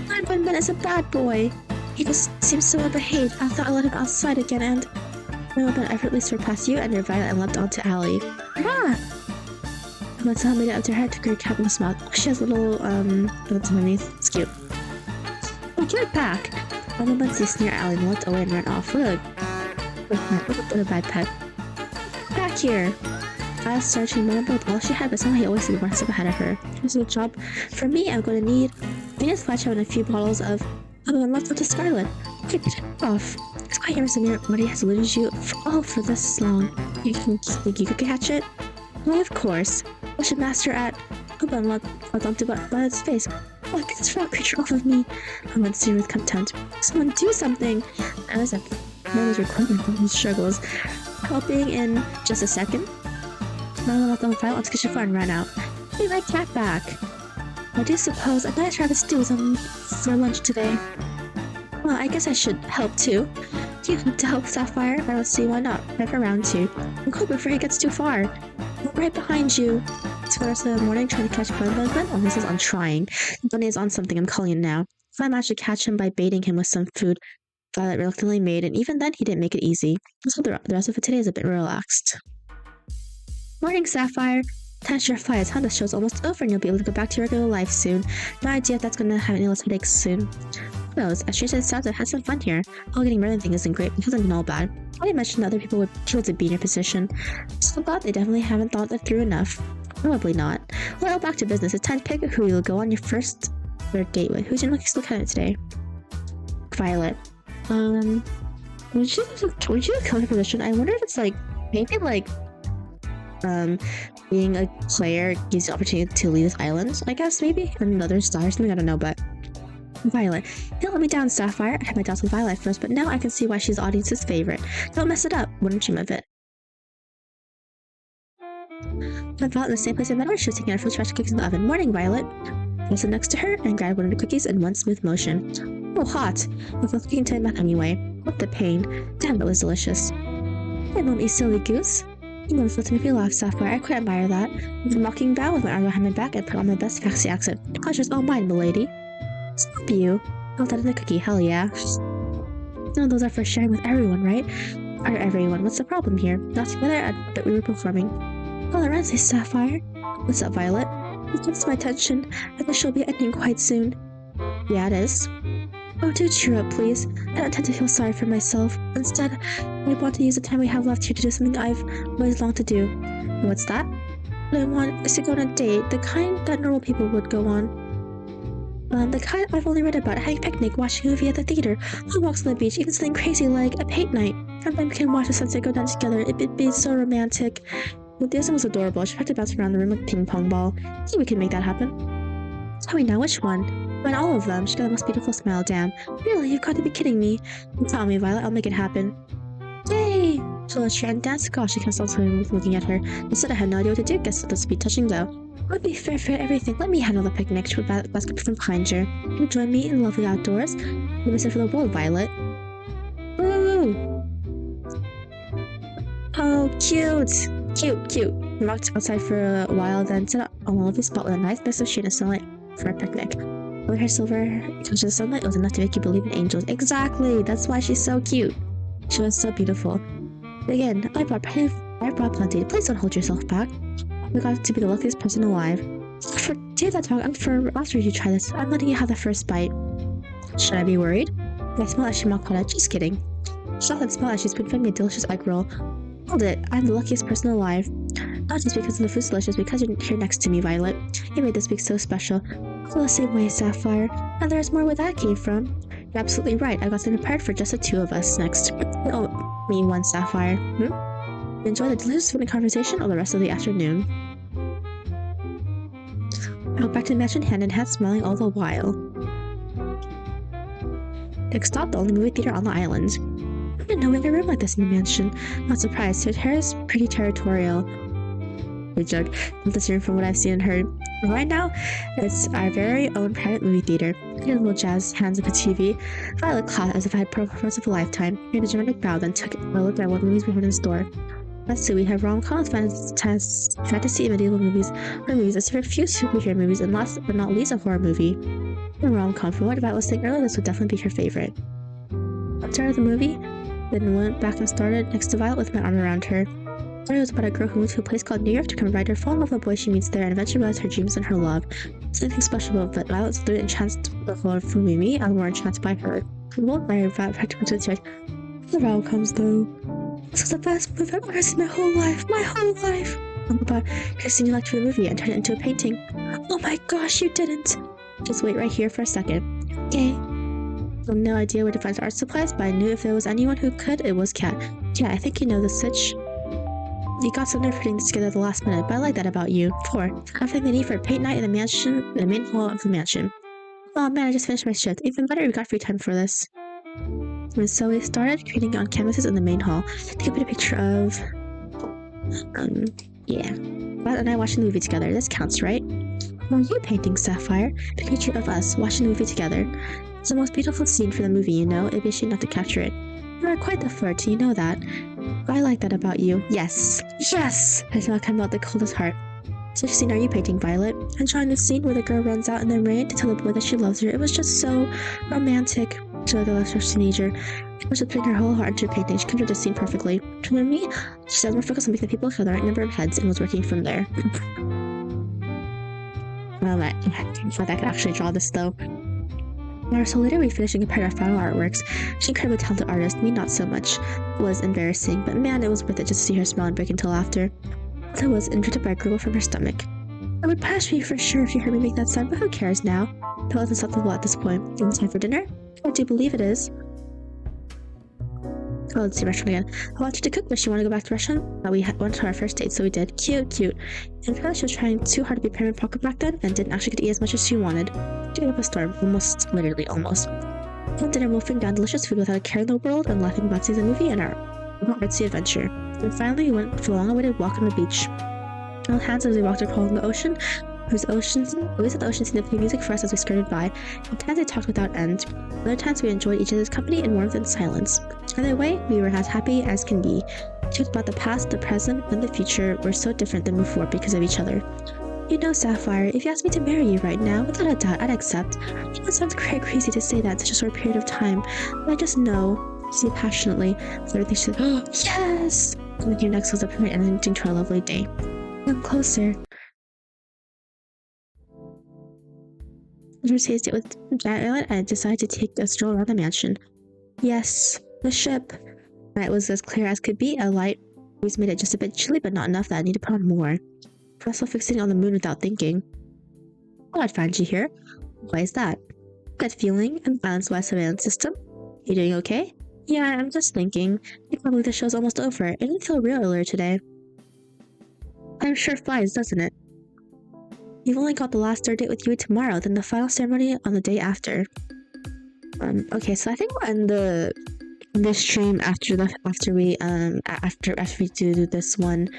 My boyfriend is a bad boy. He just seems so well-behaved. I thought I let him outside again and... My boyfriend effortlessly surpassed you and your Violet and leapt onto Allie. Ah! Matsell made it up to her, took her cap in the mouth. Oh, she has a little, what's underneath? It's cute. Oh, get it back! Matsell sneered at Allie and walked away and ran off. What a bad pet. Back here! I started to remember all she had, but somehow he always seemed one step ahead of her. Here's a job for me. I'm going to need Venus Fletcher and a few bottles of and left up to Scarlet. Get it off. It's quite interesting your body has eluded you for this long. You think you could catch it? Well, of course. I should master at Open dumped by its face. Oh, get this frog creature off of me. I went to with contempt. Someone do something. I was like, man was recording his struggles. Helping in just a second. Mama left on file onto the kitchen floor and ran out. Give my cat back. I do suppose a nice rabbit stew was on for lunch today. Well, I guess I should help too. Do you want to help Sapphire? I don't see why not. Back around too. I'm quick before he gets too far. I'm right behind you. It's for the rest of the morning trying to catch Bunny. Oh, this is on trying. Bunny is on something, I'm calling it now. If I managed to catch him by baiting him with some food Violet reluctantly made, and even then he didn't make it easy. So the rest of it today is a bit relaxed. Morning, Sapphire. Time to flies, huh? The show's almost over and you'll be able to go back to your regular life soon. No idea if that's gonna have any less headaches soon. Who knows? As strange as it sounds, I've had some fun here. All getting rid of things isn't great, but it hasn't been all bad. I didn't mention that other people would kill to be in your position. So glad they definitely haven't thought that through enough. Probably not. Well, back to business. It's time to pick who you'll go on your first date with. Who's your lucky lieutenant today? Violet. Would you kill her position? I wonder if it's like, maybe like, being a player gives you the opportunity to leave this island, I guess, maybe? Another star or something, I don't know, but... Violet. Don't let me down, Sapphire. I had my doubts with Violet first, but now I can see why she's the audience's favorite. Don't mess it up. Wouldn't dream of it. But Violet in the same place I met her, she was taking out her first batch of cookies in the oven. Morning, Violet. I stood next to her and grabbed one of the cookies in one smooth motion. Oh, hot. With both cooking to my mouth anyway. What the pain. Damn, it was delicious. Hey, Mom, you silly goose. You know, to make me laugh, Sapphire. I quite admire that. With a mocking bow with my arm behind my back, I put on my best Foxy accent. The pleasure's all mine, milady. Stop you. I'll that in a cookie, hell yeah. No, those are for sharing with everyone, right? Or everyone. What's the problem here? Not together, but we were performing. All around, say Sapphire. What's up, Violet? It gets my attention, and the show will be ending quite soon. Yeah, it is. Oh, do cheer up, please. I don't tend to feel sorry for myself. Instead, I want to use the time we have left here to do something I've always longed to do. What's that? What I want is to go on a date, the kind that normal people would go on. The kind I've only read about, having a picnic, watching a movie at the theater, long walks on the beach, even something crazy like a paint night. And then we can watch the sunset go down together. It'd be so romantic. The Disney was adorable. She practically bounced around the room like a ping pong ball. I think we can make that happen. Oh wait, now which one? When all of them. She got the most beautiful smile. Damn. Really? You've got to be kidding me. Tell me, Violet. I'll make it happen. Yay! So let's try and dance. Gosh, I can't stop looking at her. Instead, I had no idea what to do. Guess let's be touching though. Would be fair for everything. Let me handle the picnic. She put a basket from behind her. You join me in the lovely outdoors. Let me sit for the world, Violet. Woo! Oh, cute! Cute. We walked outside for a while, then set up on a lovely spot with a nice mix of shade and sunlight for a picnic. With her silver touch of sunlight, it was enough to make you believe in angels. Exactly! That's why she's so cute. She was so beautiful. Again, I brought plenty. Please don't hold yourself back. We got to be the luckiest person alive. Forget that talk. After you try this, I'm letting you have the first bite. Should I be worried? I smell as she mocked at it. Just kidding. She often smelled as she's been feeding me a delicious egg roll. Hold it. I'm the luckiest person alive. Not just because the food's delicious, because you're here next to me, Violet. You made this week so special. I feel the same way, Sapphire. And there's more where that came from. You're absolutely right. I got something prepared for just the two of us next. Oh, me one, Sapphire. Enjoy the delicious food and conversation or the rest of the afternoon. I went back to the mansion hand in hand, smiling all the while. Next stop, the only movie theater on the island. I didn't know we had a room like this in the mansion. Not surprised. Her hair is pretty territorial. I joke. Not this room from what I've seen and heard. Right now, it's our very own private movie theater. I did a little jazz hands up a TV. Violet clapped as if I had performance of a lifetime. Made a dramatic bow, then took a look at what movies we had in store. Let's see, we have rom-coms, fantasy, medieval movies, horror movies, a sort of few superhero movies, and last but not least, a horror movie. A rom-com, from what Violet was saying earlier, this would definitely be her favorite. I started the movie, then went back and started next to Violet with my arm around her. The story was about a girl who moved to a place called New York to come ride her, fall in love with a boy she meets there, and eventually realize her dreams and her love. There's nothing special about that. Violet's through entranced for me, I'm more enchanted by her. We won't marry practical to the rom-coms though. This was the best movie I've ever seen my whole life. I'm about Christine, you liked the movie and turned it into a painting. Oh my gosh, you didn't. Just wait right here for a second. Okay. I have no idea where to find art supplies, but I knew if there was anyone who could, it was Kat. Yeah, I think you know the sitch. You got some nerve putting this together at the last minute, but I like that about you. 4. Everything they need for a paint night in the main hall of the mansion. Oh man, I just finished my shift. Even better, we got free time for this. And so we started creating on canvases in the main hall. Take a picture of... yeah. Matt and I watching the movie together. This counts, right? What are you painting, Sapphire? A picture of us watching the movie together. It's the most beautiful scene for the movie, you know? It'd be a shame not to capture it. You are quite the flirt, you know that. I like that about you. Yes! Yes! I feel like I'm about the coldest heart. So which scene are you painting, Violet? I'm drawing the scene where the girl runs out in the rain to tell the boy that she loves her. It was just so romantic. She like a lustrous teenager. She was just putting her whole heart into her painting. She controlled the scene perfectly. To me, she said more focus on making the people have the right number of heads and was working from there. Well, I thought I could actually draw this though. So later we finished and compared our final artworks. She's an incredibly talented artist, me not so much. It was embarrassing, but man, it was worth it just to see her smile and break into laughter. I was interrupted by a gurgle from her stomach. I would punish me for sure if you heard me make that sound, but who cares now? That wasn't acceptable at this point. Is it time for dinner? I do believe it is. Oh, let's see restaurant again. I want you to cook, but she wanted to go back to the restaurant. We went to our first date, so we did. Cute. And apparently she was trying too hard to be prim and proper back then, and didn't actually get to eat as much as she wanted. Doing up a storm. Almost. Literally, almost. And dinner wolfing down delicious food without a care in the world, and laughing about seeing the movie and our artsy adventure. And finally, we went for a long-awaited walk on the beach. All hands as we walked along the ocean. Always at the ocean seemed to play music for us as we skirted by. Sometimes they talked without end. Other times we enjoyed each other's company in warmth and silence. Either way, we were as happy as can be. We talked about the past, the present, and the future were so different than before because of each other. You know, Sapphire, if you asked me to marry you right now, without a doubt, I'd accept. I know it sounds quite crazy to say that in such a short period of time, but I just know, she said passionately, with everything she said, oh, yes! And here next was a perfect ending to our lovely day. Come closer. After today's date with Janet, I decided to take a stroll around the mansion. Yes, the ship. Night was as clear as could be. A light breeze made it just a bit chilly, but not enough that I need to put on more. I was fixating on the moon without thinking. Oh, I'd find you here. Why is that? Gut feeling, unbalanced by surveillance system. You doing okay? Yeah, I'm just thinking. I can't believe the show's almost over. It didn't feel real earlier today. I'm sure flies, doesn't it? You've only got the last third date with you tomorrow, then the final ceremony on the day after. Okay, so I think we'll end this stream after we do this one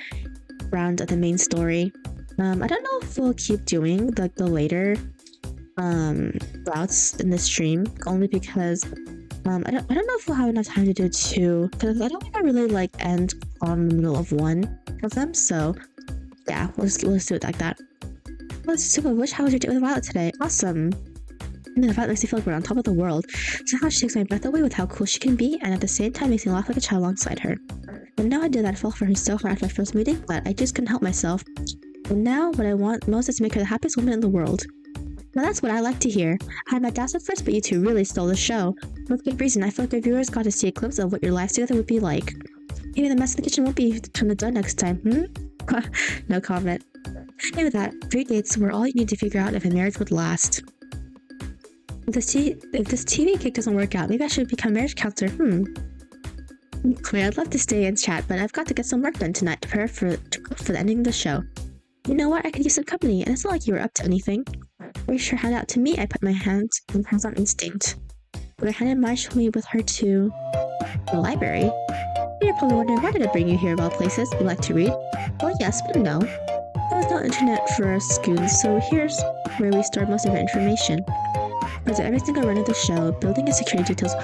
round of the main story. I don't know if we'll keep doing the later routes in this stream, only because I don't know if we'll have enough time to do two, because I don't think I really end on the middle of one of them. So yeah, we'll just do it like that. Well, speaking of which, how was your date with Violet today? Awesome. And the Violet makes me feel like we're on top of the world. Somehow she takes my breath away with how cool she can be, and at the same time makes me laugh like a child alongside her. And now I did that I fell for her so hard after our first meeting, but I just couldn't help myself. And now what I want most is to make her the happiest woman in the world. Now that's what I like to hear. I had my doubts at first, but you two really stole the show. With good reason. I feel like our viewers got to see a glimpse of what your lives together would be like. Maybe the mess in the kitchen won't be turned to done next time, No comment. Anyway, that 3 dates were all you need to figure out if a marriage would last. If this TV gig doesn't work out, maybe I should become a marriage counselor. Claire, I'd love to stay and chat, but I've got to get some work done tonight to prepare for the ending of the show. You know what? I could use some company, and it's not like you were up to anything. Were you sure hand out to me? I put my hands on instinct. But I handed my show me with her to the library. You're probably wondering, why did I bring you here of all places? You like to read? Well, yes, but no. There was no internet for us goons, so here's where we stored most of our information. Because every single run of the show, building and security details,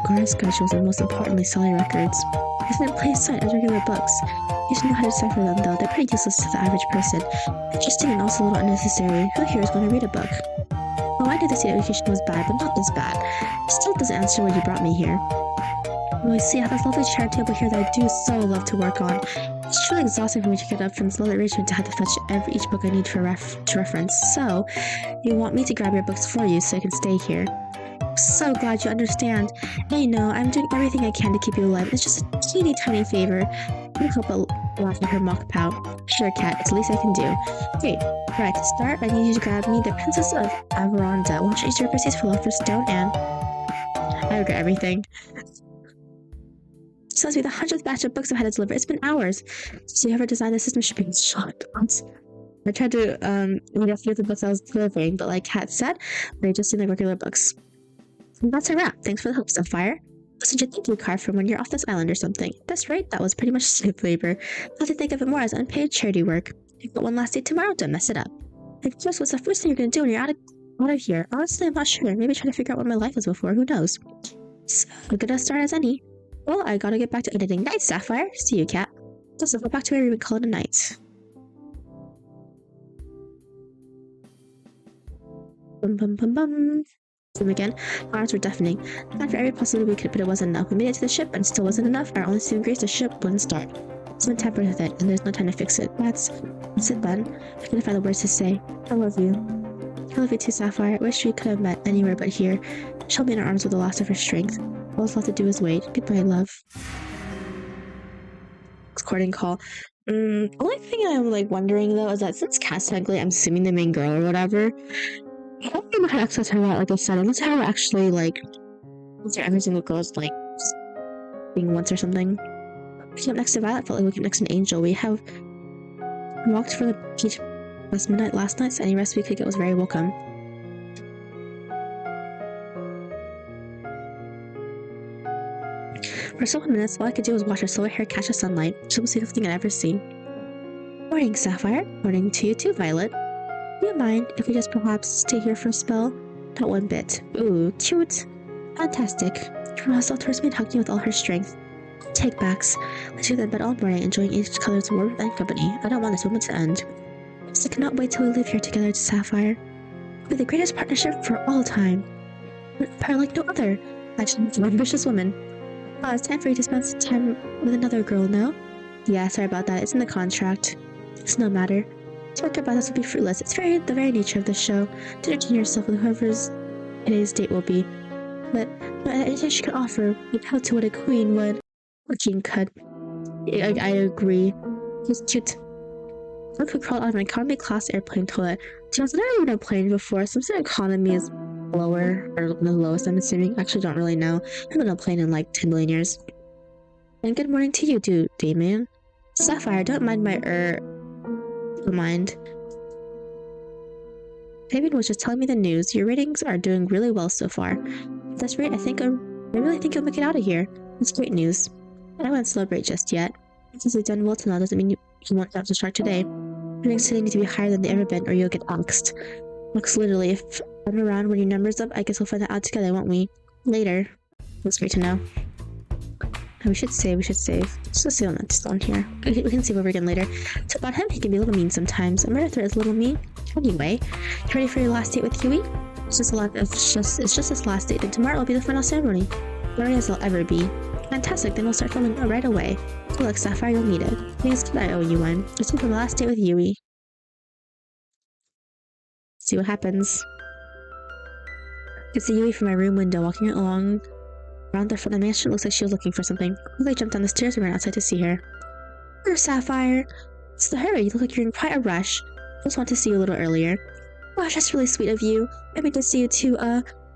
guard schedules, and most importantly, selling records. It's in plain sight as regular books. You should know how to decipher them, though. They're pretty useless to the average person. Interesting and also a little unnecessary. Who here is going to read a book? Oh, I knew the state education was bad, but not this bad. It still doesn't answer why you brought me here. Well, you see, I have this lovely chair table here that I do so love to work on. It's truly exhausting for me to get up from this lovely arrangement to have to fetch each book I need to reference. So, you want me to grab your books for you so you can stay here. I'm so glad you understand. I know, I'm doing everything I can to keep you alive. It's just a teeny tiny favor. I can't help but laugh at her mock pout. Sure, Cat, it's the least I can do. Great. Alright, to start, I need you to grab me the Princess of Averonda. Won't you each represent for Philosopher's Stone and... I regret everything. This must be the 100th batch of books I've had to deliver. It's been hours. So whoever designed the system should be shocked. I tried to read a few of the books I was delivering, but like Kat said, they just seem like regular books. And that's a wrap. Thanks for the help, Sapphire. I'll send you a thank you card for when you're off this island or something. That's right, that was pretty much slave labor. I'll have to think of it more as unpaid charity work. I've got one last date tomorrow, don't mess it up. Like, just what's the first thing you're gonna do when you're out of here? Honestly, I'm not sure. Maybe try to figure out what my life was before. Who knows? So, good a start as any. Well, I gotta get back to editing. Night, Sapphire. See you, Cat. So, go back to where we would call it a night. Bum bum bum bum. Zoom again. Our arms were deafening. I tried for every possibility we could, but it wasn't enough. We made it to the ship, and it still wasn't enough. Our only saving grace, the ship wouldn't start. Someone tampered with it, and there's no time to fix it. That's it then. I couldn't find the words to say. I love you. I love you too, Sapphire. I wish we could have met anywhere but here. She held me in her arms with the last of her strength. All that's left to do is wait. Goodbye, love. Recording call. Only thing I'm wondering though is that since Cat's technically, I'm assuming the main girl or whatever, I don't know how to access her out, like I said, unless how actually is there every single girl's being once or something. Waking up next to Violet felt like waking up next to an angel. We walked from the beach past midnight last night, so any rest we could get was very welcome. For several minutes, all I could do was watch her silver hair catch the sunlight. She was the sweetest thing I'd ever seen. Morning, Sapphire. Morning to you too, Violet. Do you mind if we just perhaps stay here for a spell? Not one bit. Ooh, cute. Fantastic. She rustled towards me and hugged me with all her strength. Take backs. I took in bed all morning, enjoying each color's warmth and company. I don't want this moment to end. I cannot wait till we live here together to Sapphire. We're the greatest partnership for all time. We're a pair like no other. Actually, an ambitious woman. Oh, it's time for you to spend some time with another girl, no? Yeah, sorry about that. It's in the contract. It's no matter. Talk about this will be fruitless. It's the very nature of the show to entertain yourself with whoever's today's date will be. But anything she could offer would help to what a queen would. What king could. I agree. He's cute. Look who crawled out of an economy class airplane toilet. To be honest, I've never been on a plane before, so I'm saying economy is lower, or the lowest, I'm assuming. Actually, don't really know. I haven't been on a plane in like 10 million years. And good morning to you, Damien. Sapphire, don't mind my, don't mind. Damien was just telling me the news. Your ratings are doing really well so far. At this rate, I really think you'll make it out of here. It's great news. I won't celebrate just yet. Since you've done well till now doesn't mean you won't have to start today. Ratings today need to be higher than they've ever been, or you'll get axed. Looks literally, if I'm around when your number's up, I guess we'll find that out together, won't we? Later. That's great to know. Oh, we should save. Let's just see on that on here. We can save over again later. So about him, he can be a little mean sometimes. A murder threat is a little mean. Anyway, you ready for your last date with Huey? It's just this last date, then tomorrow will be the final ceremony. Ready as they'll ever be. Fantastic, then we'll start filming right away. Good luck, Sapphire, you'll need it. Yes, but I owe you one. Let's do the last date with Yui. See what happens. I could see Yui from my room window walking around the front of the mansion. Looks like she was looking for something. I jumped down the stairs and ran outside to see her. Where's Sapphire? What's the hurry? You look like you're in quite a rush. I just wanted to see you a little earlier. Gosh, that's really sweet of you. I mean to see you too,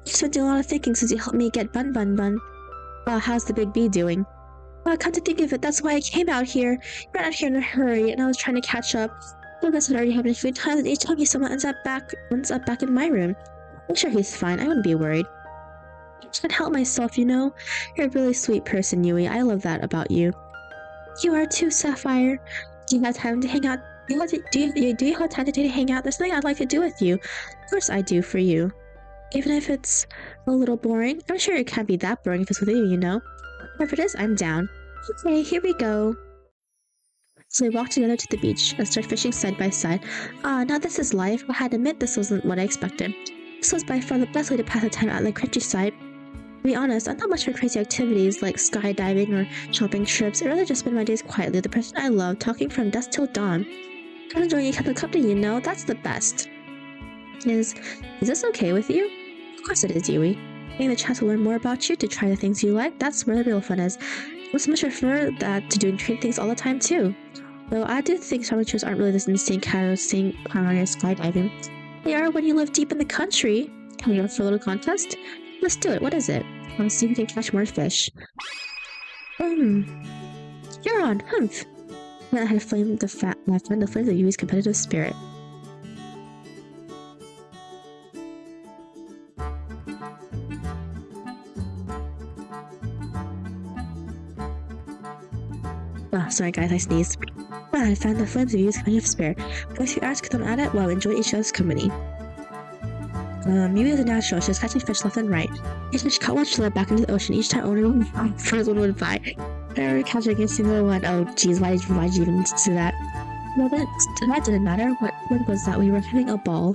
You've been doing a lot of thinking since you helped me get Bun. How's the big bee doing? Come to think of it, that's why I came out here. I ran out here in a hurry, and I was trying to catch up. I guess I'd already having a good time, and each time someone ends up back in my room. I'm sure he's fine, I wouldn't be worried. I can't help myself, you know? You're a really sweet person, Yui. I love that about you. You are too, Sapphire. Do you have time to hang out? Do you have time to hang out? There's something I'd like to do with you. Of course I do for you. Even if it's a little boring. I'm sure it can't be that boring if it's with you, you know? Whatever it is, I'm down. Okay, here we go. So we walked together to the beach and started fishing side by side. Now this is life. I had to admit this wasn't what I expected. This was by far the best way to pass the time out in the countryside. To be honest, I'm not much for crazy activities like skydiving or shopping trips. I'd rather just spend my days quietly with the person I love, talking from dusk till dawn. I'm enjoying each other's company, you know? That's the best. Is this okay with you? Of course it is, Yui. Getting the chance to learn more about you, to try the things you like, that's where the real fun is. I would much prefer that to doing train things all the time too. Though I do think shopping trips aren't really this insane kind of thing on your skydiving. They are when you live deep in the country. Can we go for a little contest? Let's do it. What is it? Let's see if we can catch more fish. You're on, humph. I had flamed the flames of Yui's competitive spirit. Oh, sorry guys, I sneezed. Well, I found the flames of Yui's competitive spirit. But if you ask them at it, well, enjoy each other's company. Yui is a natural. She was catching fish left and right. Each fish caught one she led back into the ocean. Each time first one would bite. Never catching a single one. Oh, geez, why did you even do that? Well, that didn't matter. What was that? We were having a ball.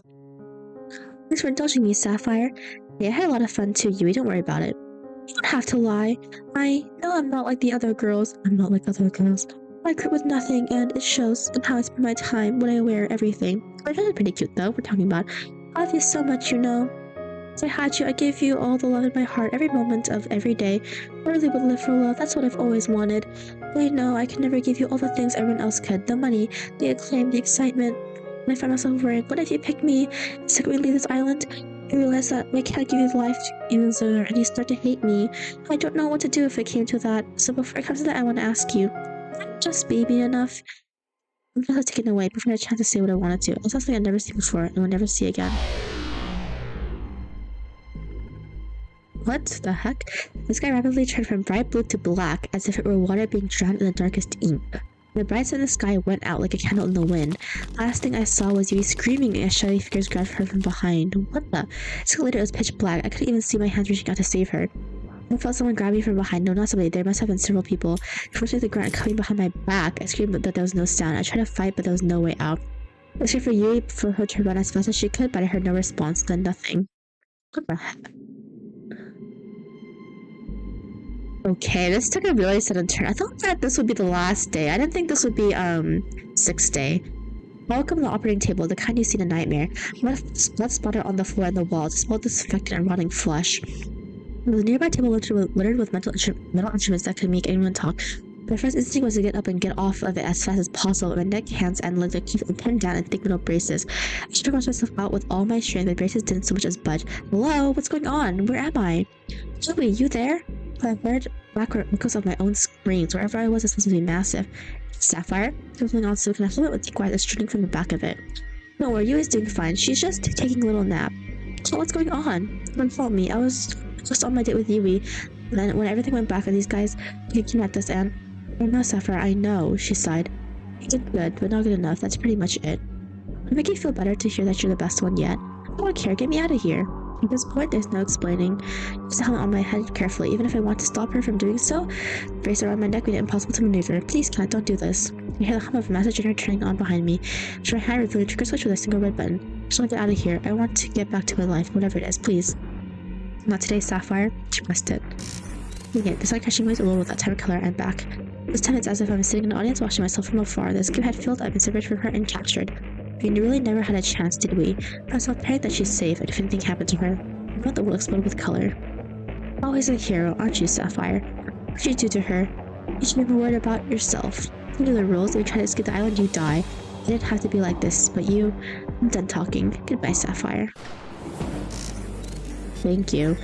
Thanks for indulging me, Sapphire. Yeah, I had a lot of fun too, Yui. Don't worry about it. You don't have to lie. I know I'm not like the other girls. I'm not like other girls. I quit with nothing, and it shows in how I spend my time, what I wear, everything. We're really pretty cute, though. We're talking about. I love you so much, you know. As I had you, I gave you all the love in my heart, every moment of every day. I really would live for love. That's what I've always wanted. But I know I can never give you all the things everyone else could. The money, the acclaim, the excitement. And I find myself worrying, what if you pick me instead we leave this island? I realize that I can't give you the life you deserve, and you start to hate me. I don't know what to do if it came to that. So before it comes to that, I want to ask you, am I just baby enough? I'm just taken away before I had a chance to say what I wanted to. It's something I've never seen before and will never see again. What the heck? The sky rapidly turned from bright blue to black, as if it were water being drowned in the darkest ink. The bright side of the sky went out like a candle in the wind. Last thing I saw was Yui screaming as shadowy figures grabbed her from behind. What the? So later it was pitch black. I couldn't even see my hands reaching out to save her. I felt someone grab me from behind. No, not somebody. There must have been several people. Forced me to the ground, coming behind my back. I screamed, but there was no sound. I tried to fight, but there was no way out. I screamed for Yui for her to run as fast as she could, but I heard no response. Then nothing. What the heck? Okay, this took a really sudden turn. I thought that this would be the last day. I didn't think this would be, 6th day. Welcome to the operating table, the kind you see in a nightmare. Blood splattered on the floor and the walls, smelled disinfectant and rotting flesh. The nearby table littered with metal instruments that could make anyone talk. My first instinct was to get up and get off of it as fast as possible. My neck, hands, and legs were pinned down in thick metal braces. I tried to rush myself out with all my strength, but braces didn't so much as budge. Hello? What's going on? Where am I? Joey, you there? I heard backward echoes of my own screams. Wherever I was supposed to be massive. Sapphire? Something on so can I hold it with the quiet shooting from the back of it? No, where Yui's doing fine. She's just taking a little nap. So what's going on? Don't fault me. I was just on my date with Yui. Then when everything went back and these guys came at us and... Oh no, Sapphire, I know, she sighed. You did good, but not good enough. That's pretty much it. It'll make you feel better to hear that you're the best one yet. I don't care. Get me out of here. At this point, there's no explaining. Just the helmet on my head carefully. Even if I want to stop her from doing so, the brace around my neck made it impossible to maneuver. Please, Cat, don't do this. I hear the hum of a massive generator turning on behind me. So my hand revealed a trigger switch with a single red button. I just want to get out of here. I want to get back to my life, whatever it is, please. Not today, Sapphire. She pressed it. Again, the sun crashing waves alone without time color and back. This time it's as if I'm sitting in an audience watching myself from afar. The scoop had filled up and separated from her and captured. We really never had a chance, did we? I was praying that she's safe, and if anything happened to her, I thought the world exploded with color. Always a hero, aren't you, Sapphire? What did you do to her? You should be worried about yourself. Think of the rules. If you try to escape the island, you die. It didn't have to be like this, but you... I'm done talking. Goodbye, Sapphire. Thank you.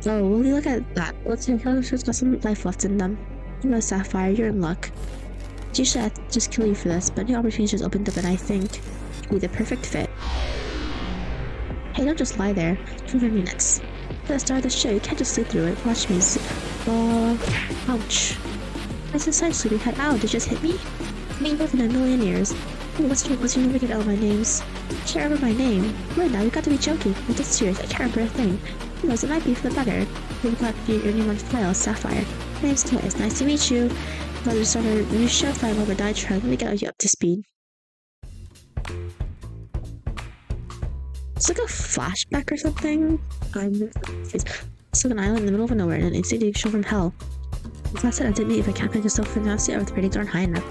Oh, will you look at that? Let's see how she's got some life left in them. You know, Sapphire, you're in luck. Usually I'd just kill you for this, but new opportunities just opened up and I think you'd be the perfect fit. Hey, don't just lie there. 25 minutes. For the start of the show, you can't just sleep through it. Watch me. Ouch. Nice and side, sleepyhead. Ow, did you just hit me? I ain't living in a million years. Hey, what's your never get out of my names? I can't remember my name. Right now, you got to be joking. I'm dead serious. I can't remember a thing. Who knows, it might be for the better. You've got your name on file, Sapphire. My name's Toys. Nice to meet you. About to start a new show, flying over diatribe. Let me get you up to speed. It's like a flashback or something. It's like an island in the middle of nowhere and an instant show from hell. That's it, I didn't mean if I can't make yourself finance it or if the ratings aren't high enough.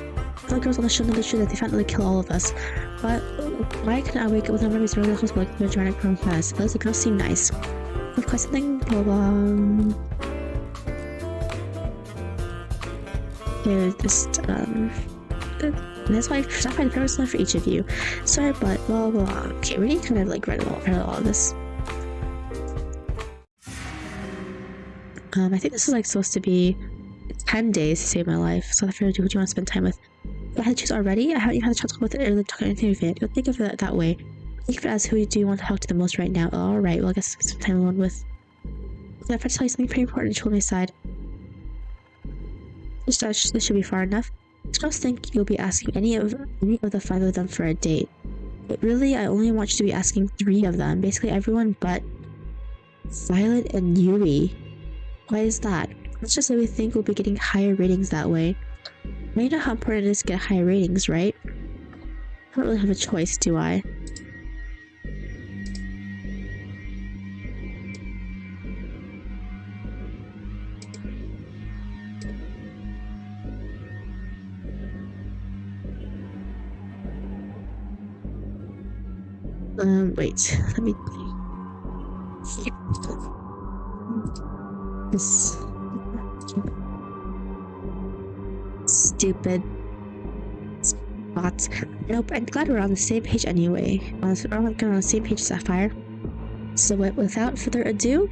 All the girls on the show know the truth that they finally kill all of us. But why couldn't I wake up with no memories of the hospital like the Geranic Chrome has? Those girls seem nice. Of course, something. That's why I find a purpose for each of you. Sorry, but blah blah blah. Okay, we need to kind of like read all of this. I think this is like supposed to be 10 days to save my life. So I figured, who do you want to spend time with? If I had to choose already, I haven't even had a chance to talk with it or really talk anything with it. You'll think of it that way. Think of it as who do you want to talk to the most right now. Alright, well I guess spend time alone with. Yeah, if I tell you something pretty important, she hold me aside. This should be far enough. I don't think you'll be asking any of the 5 of them for a date. But really, I only want you to be asking 3 of them. Basically everyone but Violet and Yui. Why is that? Let's just say we think we'll be getting higher ratings that way. Now you know how important it is to get higher ratings, right? I don't really have a choice, do I? Wait. Let me... This... Stupid... spots. Nope, I'm glad we're on the same page anyway. We're on the same page, Sapphire. So without further ado...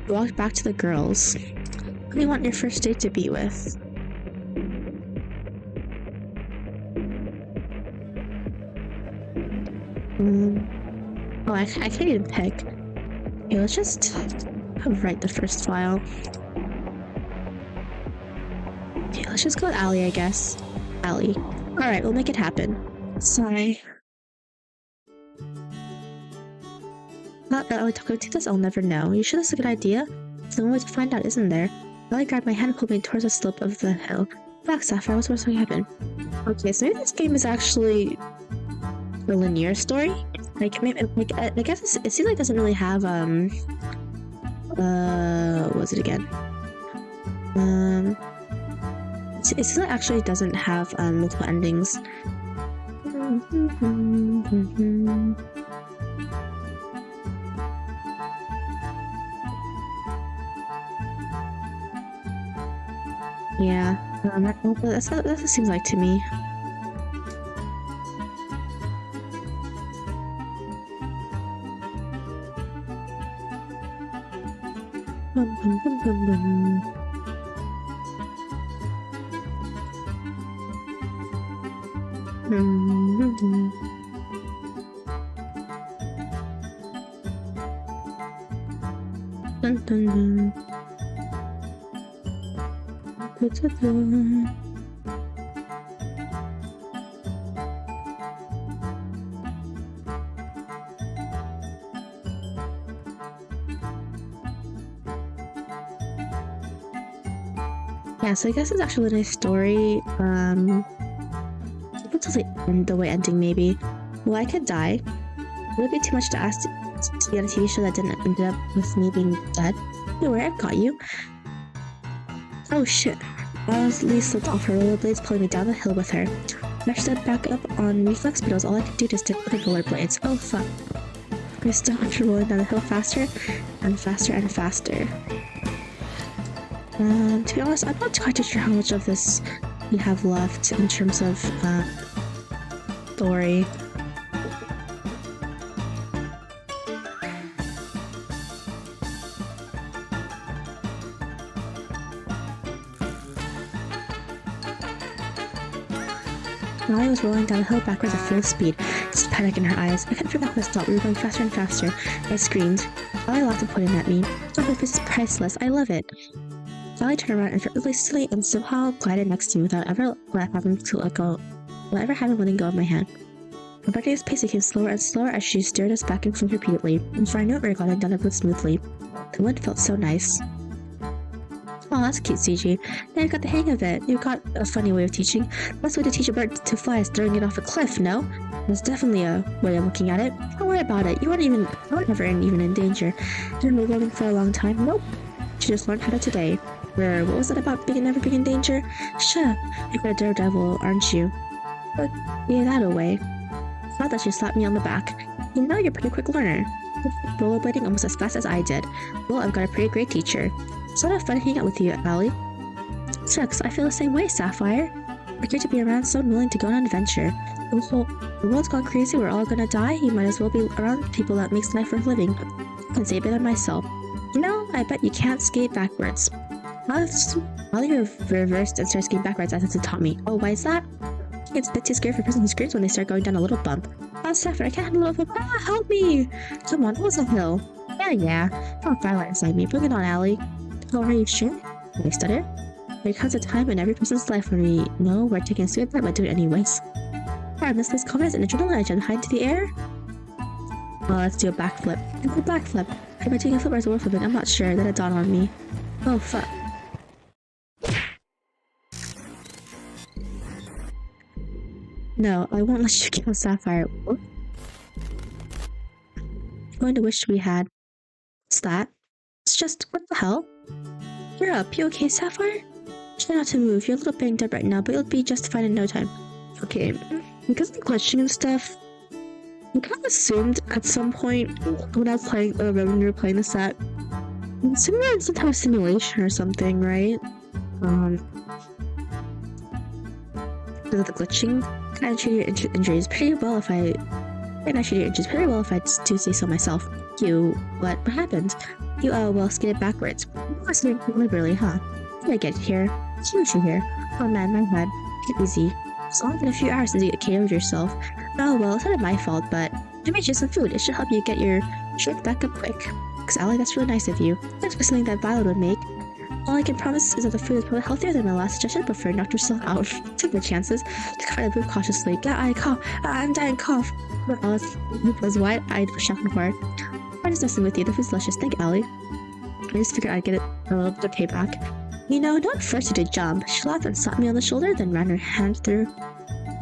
we walked back to the girls. Who do you want your first date to be with? Oh, I can't even pick. Okay, let's just write the first file. Okay, let's just go with Allie, I guess. Allie. Alright, we'll make it happen. Sigh. Without Ellie talking to us, I'll never know. You sure that's a good idea? There's no way to find out, isn't there? Ellie grabbed my hand and pulled me towards the slope of the hill. Back, Sapphire, what's going to happen? Okay, so maybe this game is actually a linear story. Like, maybe, I guess it seems like it doesn't really have, what was it again? It seems like it actually doesn't have, multiple endings. Yeah, that's what it seems like to me. Bum, bum, bum, bum, bum. Dun, dun, dun. Yeah, so I guess it's actually a nice story. What's the way ending maybe? Well, I could die. Would it be too much to ask to be on a TV show that didn't end up with me being dead? Don't worry, I've got you. Oh shit. Lee slipped off her rollerblades, pulling me down the hill with her. I stood back up on reflex, but it was all I could do to stick with the rollerblades. Oh fuck. I stopped rolling down the hill faster and faster and faster. To be honest, I'm not quite sure how much of this we have left in terms of story. Molly was rolling down the hill backwards at full speed, just panic in her eyes. I couldn't figure out how to stop. We were going faster and faster. I screamed. Molly laughed and pointed at me. Oh, this is priceless. I love it. Molly turned around and effortlessly and somehow glided next to me without ever having letting go of my hand. Her breakneck pace became slower and slower as she steered us back and forth repeatedly. And before I knew it, we were gliding down the road smoothly. The wind felt so nice. Oh, that's cute, CG. Now you've got the hang of it. You've got a funny way of teaching. The best way to teach a bird to fly is throwing it off a cliff, no? There's definitely a way of looking at it. Don't worry about it. You weren't ever even in danger. You've been learning for a long time. Nope. You just learned how to today. What was it about never being in danger? Sure, you're a daredevil, aren't you? But yeah, that away. I thought that she slapped me on the back. You know you're a pretty quick learner. Rollerblading almost as fast as I did. Well, I've got a pretty great teacher. It's a lot of fun hanging out with you, Allie. Shucks, I feel the same way, Sapphire. We're great to be around, so willing to go on an adventure. The world's gone crazy, we're all gonna die. You might as well be around people that makes life worth living. I can say a bit of myself. You know, I bet you can't skate backwards. Molly reversed and started skating backwards as it taught me. Oh, why is that? It's a bit too scary for a person who screams when they start going down a little bump. Oh, Sapphire, I can't handle it. Ah, help me! Come on, it was a hill. Yeah. Don't violate inside me. Bring it on, Allie. Oh, are you sure? I stuttered. There comes a time in every person's life when we know we're taking a suicide, but do it anyways. Alright, this list confidence and adrenaline. I jump high into the air. Oh, let's do a backflip. It's a backflip. Am I taking a flip or is it worth flipping? I'm not sure. Then it dawned on me. Oh, fuck. No, I won't let you kill Sapphire. I'm going to wish we had. What's that? It's just, what the hell? You're up. You okay, Sapphire? Try not to move. You're a little banged up right now, but you'll be just fine in no time. Okay, because of the glitching and stuff, I kind of assumed at some point when I was playing, when we were playing the set, I'm assuming we're in some type of simulation or something, right? Because of the glitching, I treated your injuries pretty well if I do say so myself. What happened? You, well, skated backwards. You were skating deliberately, huh? Did I get here? Did you here? Oh man, my head. Get easy. It's only been a few hours since you KO'd yourself. Oh well, it's not my fault, but I made you some food. It should help you get your strength back up quick. Thanks, Allie, that's really nice of you. Thanks for something that Violet would make. All I can promise is that the food is probably healthier than my last suggestion, but for knocked yourself out. Take the chances. To kind of move cautiously. I'm dying, cough. Alice was wide-eyed for shock and horror. I'm just messing with you. The food's delicious. Thank you, Allie. I just figured I'd get a little bit of payback. You know, don't first you did jump. She laughed and slapped me on the shoulder, then ran her hand through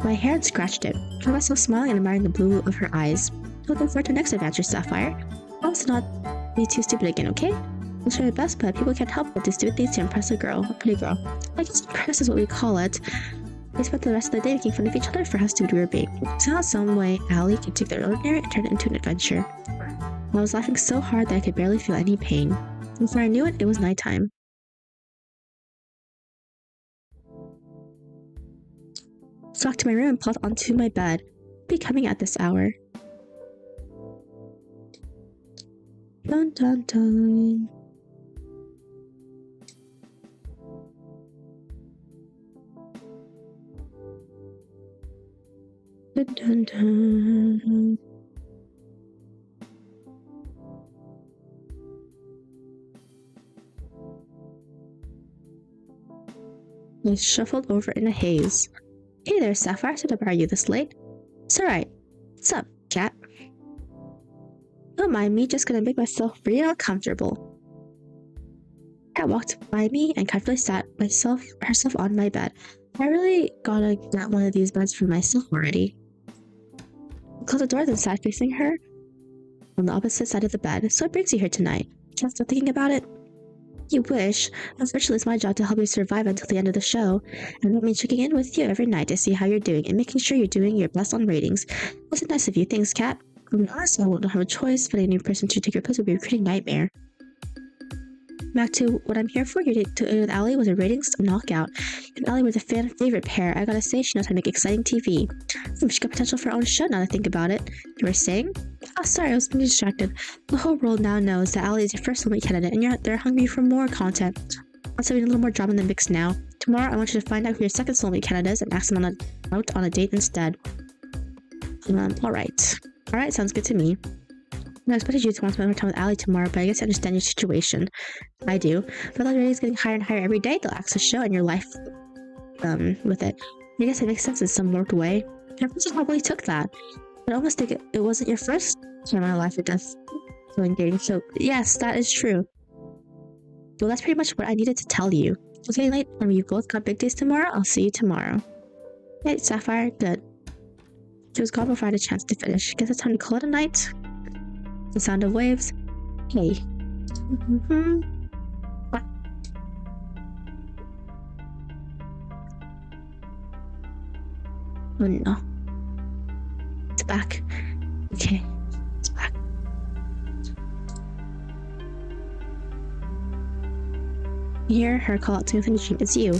my hair and scratched it. I found myself smiling and admiring the blue of her eyes. Looking forward to our next adventure, Sapphire. Promise to not be too stupid again, okay? I'll try my best, but people can't help but do stupid things to impress a pretty girl. I guess impress is what we call it. We spent the rest of the day making fun of each other for how stupid we were being. Somehow, some way, Allie could take the ordinary and turn it into an adventure. I was laughing so hard that I could barely feel any pain. Before I knew it, it was nighttime. I walked to my room and plopped onto my bed. Be coming at this hour. Dun dun dun. Dun dun dun. I shuffled over in a haze. Hey there, Sapphire. So to borrow you this late? It's alright. What's up, cat? Don't mind me, just gonna make myself real comfortable. Cat walked by me and comfortably sat herself on my bed. I really gotta get one of these beds for myself already. I closed the door and sat facing her on the opposite side of the bed. So what brings you here tonight? Can't stop thinking about it? You wish. Unfortunately, it's my job to help you survive until the end of the show, and that means checking in with you every night to see how you're doing and making sure you're doing your best on ratings. Wasn't nice of you, thanks, Cat. To be honest, I won't have a choice. Finding a new person to take your place would be a recruiting nightmare. Back to what I'm here for. Your date with Allie was a ratings knockout. And Allie was a fan favorite pair. I gotta say, she knows how to make exciting TV. She got potential for her own show now that I think about it. You were saying? Oh, sorry, I was being distracted. The whole world now knows that Allie is your first soulmate candidate, and they're hungry for more content. Let's have a little more drama in the mix now. Tomorrow, I want you to find out who your second soulmate candidate is and ask them out on a date instead. Alright. Alright, sounds good to me. I expected you to want to spend more time with Allie tomorrow, but I guess I understand your situation. I do. But the ratings getting higher and higher every day. They'll access show and your life with it. I guess it makes sense in some warped way. Your person probably took that. But I almost think it wasn't your first time in my life with death doing dating. So yes, that is true. Well, that's pretty much what I needed to tell you. It's getting late, and you both got big days tomorrow. I'll see you tomorrow. Hey, Sapphire, good. She was gone before I had a chance to finish. Guess it's time to call it a night. The sound of waves. Hey. Oh no. It's back. Okay. It's back. You hear her call out to me from the dream. It's you.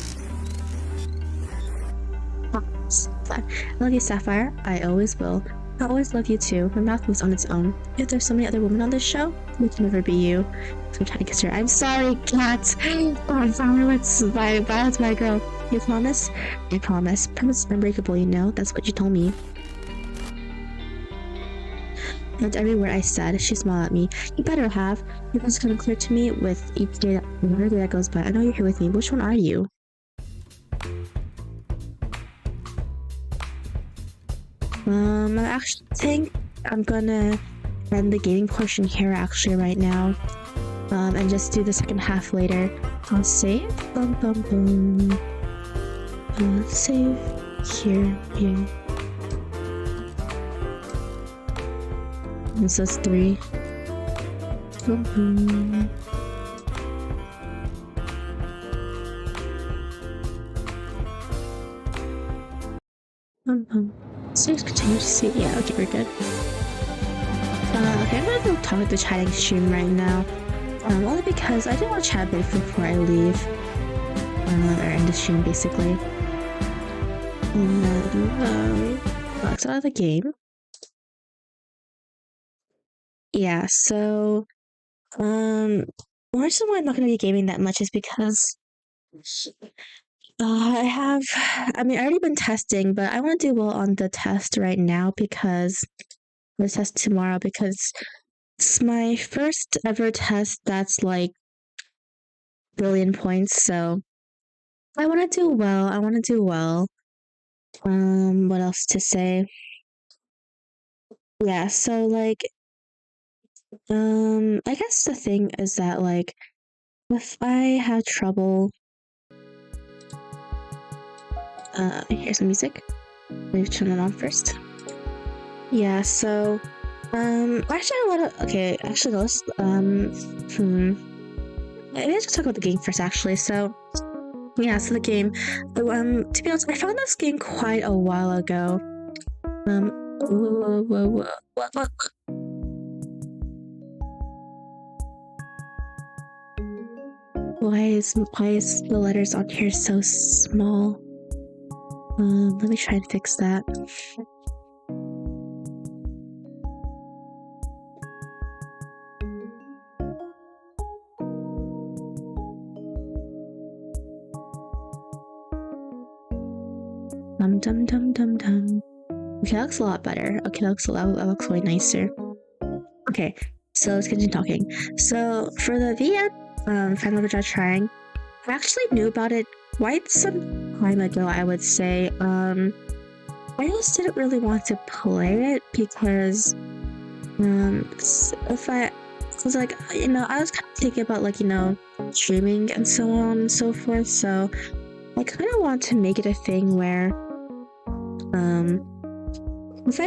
I love you, Sapphire. I always will. I always love you too. My mouth moves on its own. If there's so many other women on this show, it can never be you. So I'm trying to kiss her. I'm sorry, cat. Oh, I'm sorry. That's my girl. You promise? I promise. Promise is unbreakable, you know? That's what you told me. And every word I said, she smiled at me. You better have. Your voice kind of clear to me with each day that goes by. I know you're here with me. Which one are you? I actually think I'm gonna end the gaming portion here actually right now. And just do the second half later. I'll save. Save here. This is 3. Saves continue to see. Yeah, okay, we're good. Okay, I'm gonna go talk with the chatting stream right now. Only because I didn't want to chat a bit before I leave. Or end the stream, basically. And then, box out of the game. Yeah, so, one reason why I'm not gonna be gaming that much is because I already been testing, but I want to do well on the test right now because the test tomorrow because it's my first ever test that's like billion points, so I want to do well. What else to say? Yeah, so like I guess the thing is that, like, if I have trouble, here's some music. Let me turn it on first. Yeah, so, actually, actually, let's, maybe let's just talk about the game first, actually. So, yeah, so the game, to be honest, I found this game quite a while ago. What? Why is the letters on here so small? Let me try and fix that. Dum. Okay, that looks a lot better. Okay, that looks way nicer. Okay, so let's continue talking. So for the VM, Final Fantasy Trying, I actually knew about it quite some time ago, I would say. I just didn't really want to play it because, if I was like, I was kind of thinking about, like, streaming and so on and so forth. So I kind of want to make it a thing where, if I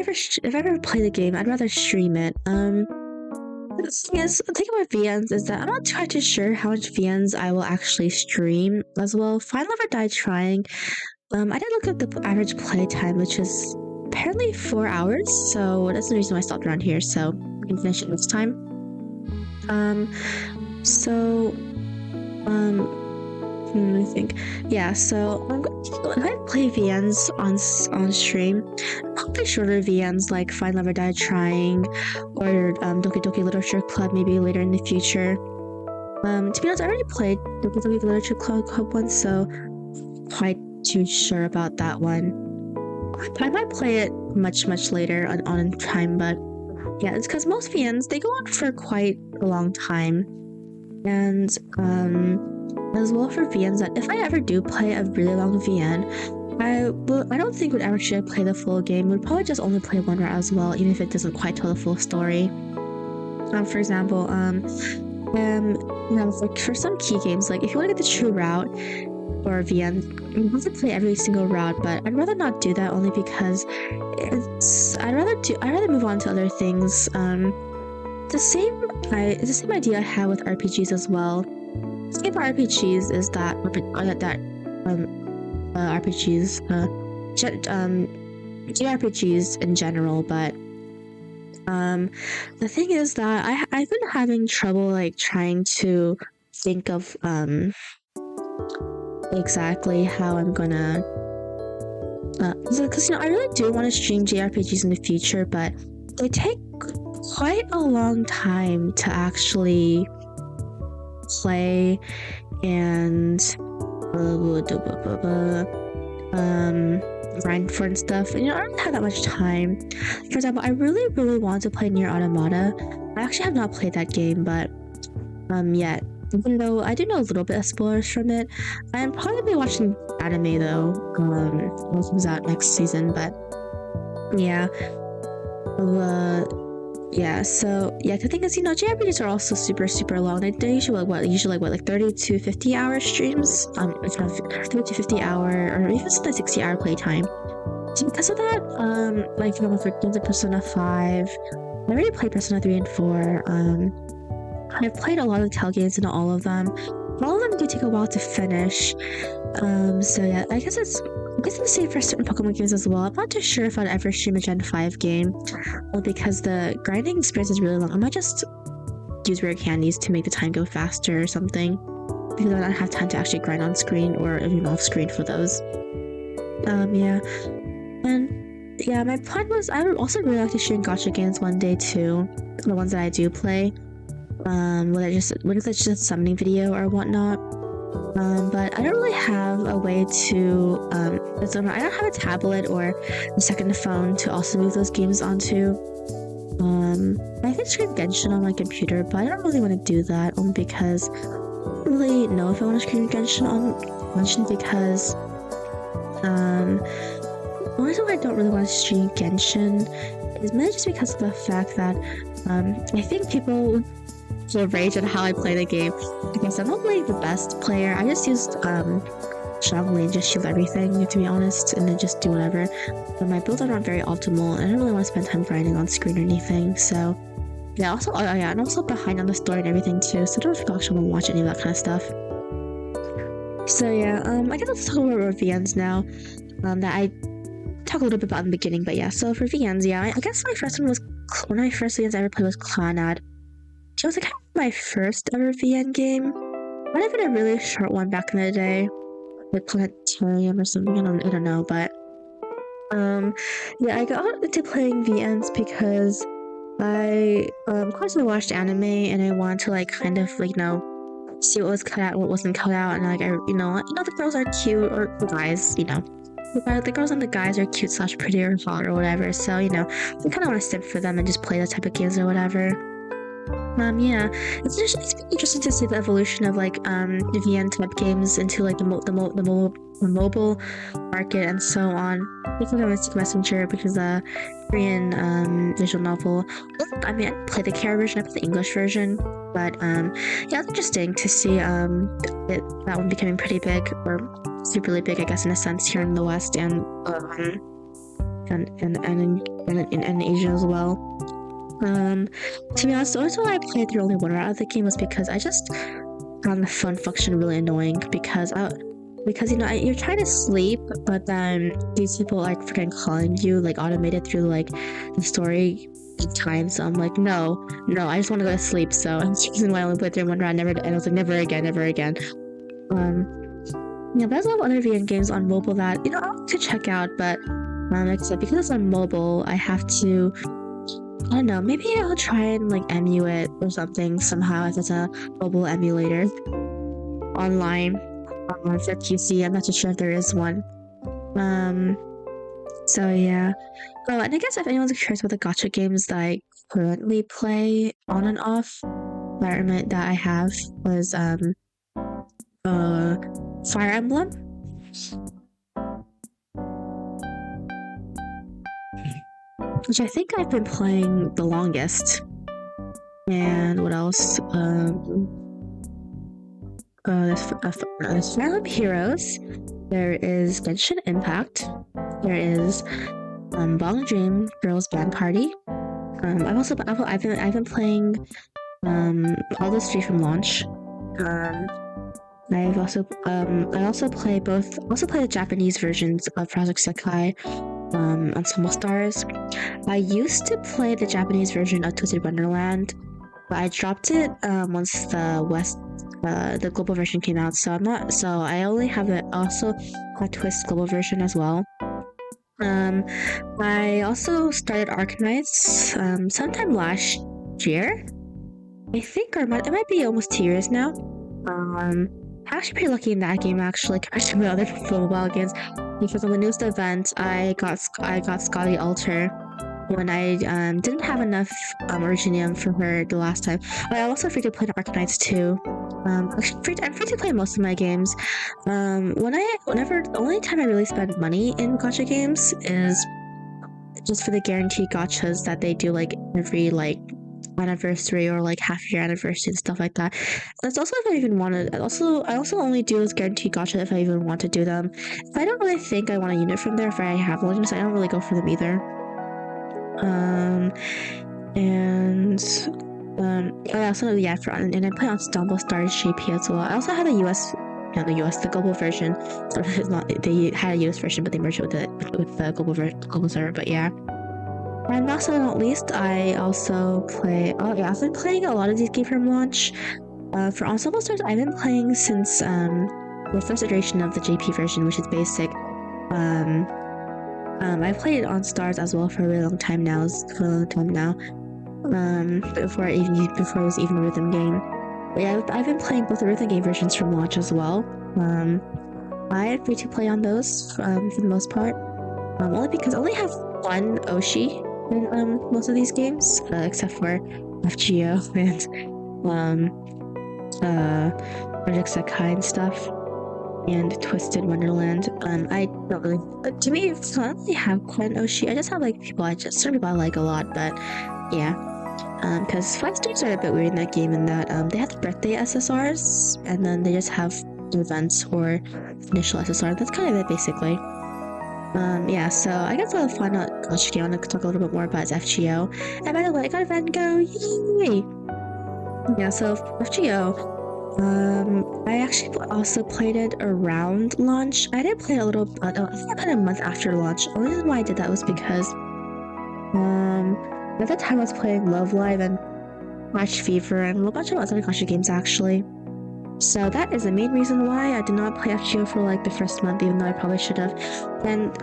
ever play the game, I'd rather stream it. The thing about VNs is that I'm not too sure how much VNs I will actually stream as well. Final Never Died Trying. I did look at the average play time, which is apparently 4 hours. So that's the reason why I stopped around here. So I can finish it next time. Let me think. Yeah, so when I play VNs on stream, probably shorter VNs like Final Never Died Trying or Doki Doki Literature Club maybe later in the future. To be honest, I already played Doki Doki Literature Club once, so quite too sure about that one. I might play it much later on in time, but yeah, it's because most VNs they go on for quite a long time, and as well for VNs that if I ever do play a really long VN, I don't think would ever should play the full game. Would probably just only play one route as well, even if it doesn't quite tell the full story. For example, for some key games, like if you want to get the true route or VN, you have to play every single route. But I'd rather not do that only because I'd rather move on to other things. It's the same idea I have with RPGs as well. The thing about RPGs is that JRPGs in general, but the thing is that I've been having trouble like trying to think of exactly how I'm gonna because I really do want to stream JRPGs in the future, but they take quite a long time to actually play and grind for and stuff. And I don't have that much time. For example, I really want to play Nier Automata. I actually have not played that game, but yet. Even though I do know a little bit of spoilers from it, I'm probably watching anime though. When it comes out next season, but yeah. So the thing is, JRPGs are also super long. They're usually like 30 to 50 hour streams. If not 30 to 50 hour, or even sometimes 60-hour playtime. So because of that, like for games like Persona 5, I already played Persona 3 and 4. I've played a lot of Tell games and all of them. All of them do take a while to finish. So yeah, I guess it's the same for certain Pokemon games as well. I'm not too sure if I'd ever stream a Gen 5 game. Well, because the grinding experience is really long. I might just use rare candies to make the time go faster or something. Because I don't have time to actually grind on screen or even off screen for those. Yeah. And yeah, my plan was I would also really like to stream gacha games one day too. The ones that I do play. Whether it's just a summoning video or whatnot. But I don't really have a way to I don't have a tablet or a second phone to also move those games onto. I can stream Genshin on my computer, but I don't really want to do that only because I don't really know if I want to stream Genshin on Genshin because the reason why I don't really want to stream Genshin is mainly just because of the fact that I think people will rage at how I play the game because I'm not really the best player. I just used shoveling, just shoot everything, to be honest, and then just do whatever. But my builds are not very optimal, and I don't really want to spend time grinding on screen or anything. So yeah, also yeah, and also behind on the story and everything too. So I don't know if you actually want to watch any of that kind of stuff. So yeah, I guess let's talk about VNs now. That I talked a little bit about in the beginning, but yeah. So for VNs, yeah, I guess my first one was one of my first VNs I ever played was Clanad. It was like kind of my first ever VN game. Might have been a really short one back in the day, like Planetarium or something. I don't know, but yeah, I got into playing VNs because of course I watched anime and I wanted to like kind of like see what was cut out, what wasn't cut out, and like the girls are cute, or the guys, the girls and the guys are cute / pretty or hot or whatever. So I kind of want to simp for them and just play those type of games or whatever. Yeah, it's been interesting to see the evolution of like VN type games into like the mobile market and so on. I think I Mystic Messenger, which is a Korean visual novel. I mean, I didn't play the Korean version, I played the English version, but yeah, it's interesting to see that one becoming pretty big, or superly big, I guess, in a sense, here in the West and in Asia as well. To be honest, the reason why I played through only one route of the game was because I just found the fun function really annoying because you're trying to sleep, but then these people like freaking calling you like automated through like the story time. So I'm like, no, I just want to go to sleep. So that's the reason why I only played through one round. And I was like, never again. Yeah, but there's a lot of other VN games on mobile that I want to check out, but like I said, because it's on mobile, I have to. I don't know, maybe I'll try and like emulate or something somehow if it's a mobile emulator online for PC. I'm not too sure if there is one. So yeah. Oh, and I guess if anyone's curious about the gacha games that I currently play on and off, that I have was Fire Emblem. Which I think I've been playing the longest. And what else? There's Fire Emblem Heroes. There is Genshin Impact. There is Bong Dream Girls Band Party. I've been playing all those three from launch. I also play the Japanese versions of Project Sekai. Ensemble Stars. I used to play the Japanese version of Twisted Wonderland, but I dropped it once the global version came out. So I only have a Twist global version as well. I also started Arknights sometime last year, I think, or it might be almost 2 years now. I'm actually pretty lucky in that game actually compared to my other mobile games. Because on the newest event, I got Scotty Alter when I didn't have enough Originium for her the last time. But I'm also free to play Arknights too. I'm free to play most of my games. The only time I really spend money in gacha games is just for the guaranteed gachas that they do like every like anniversary or like half-year anniversary and stuff like that. That's also if I even want to. I also only do those guaranteed gacha if I even want to do them. If I don't really think I want a unit from there, if I have one, I don't really go for them either. I also and I play on Stumble Stars GP as well. I also had the global version. So it's not, they had a US version, but they merged it with the global server. But yeah. And last but not least, I also play. I've been playing a lot of these games from launch. For Ensemble Stars, I've been playing since the first iteration of the JP version, which is basic. I've played it on Stars as well for a really long time now. Before it was even a rhythm game. But yeah, I've been playing both the rhythm game versions from launch as well. I am free to play on those for the most part. Only because I only have one Oshi in most of these games, except for FGO and Project Sekai and stuff, and Twisted Wonderland. I don't really. To me, I don't really have quite an Oshi. I just have like certain people I like a lot, but yeah. because 5 stars are a bit weird in that game in that they have the birthday SSRs, and then they just have events or initial SSR. That's kind of it, basically. Yeah, so I guess I'll find out gacha game. I want to talk a little bit more about its FGO. And by the way, I got a Van Gogh, yay! Yeah, so FGO, I actually also played it around launch. I did play a little, I think I played a month after launch. The only reason why I did that was because, at that time I was playing Love Live and Match Fever and a bunch of other gacha games actually. So that is the main reason why I did not play FGO for like the first month, even though I probably should have. And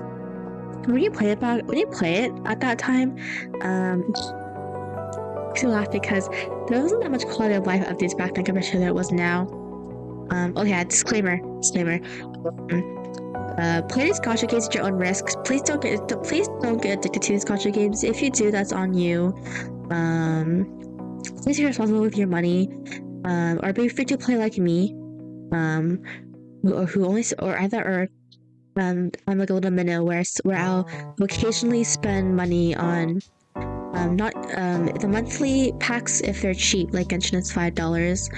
when you play it at that time, I laugh because there wasn't that much quality of life updates back then compared to there was now. Oh yeah, disclaimer. Play these gacha games at your own risk. Please don't get addicted to these gacha games. If you do, that's on you. Please be responsible with your money. Or be free to play like me. I'm like a little minnow where I'll occasionally spend money on the monthly packs if they're cheap, like Genshin is $5.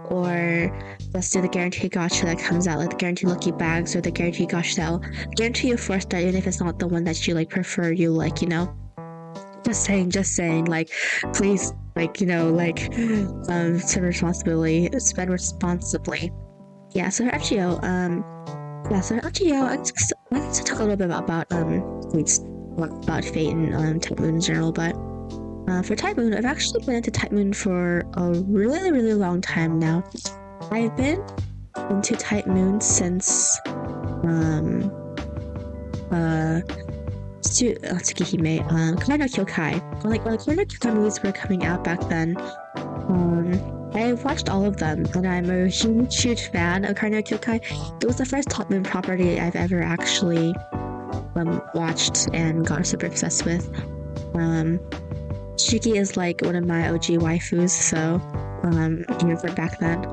Or let's do the guaranteed gacha that comes out, like the guaranteed lucky bags or the guaranteed gacha that'll guarantee you 4-star even if it's not the one that you like prefer, you like, you know. Just saying, like, please, like, you know, like, spend responsibly. Yeah, so for FGO, I guess to talk a little bit about Fate and Type Moon in general, but for Type Moon, I've actually been into Type Moon for a really, really long time now. I've been into Type Moon since Tsukihime, Kara no Kyokai. Like when Kara no Kyokai movies were coming out back then, I watched all of them, and I'm a huge fan of Kara no Kyokai. It was the first Top Moon property I've ever actually watched and got super obsessed with. Shuki is like one of my OG waifus, so even from back then,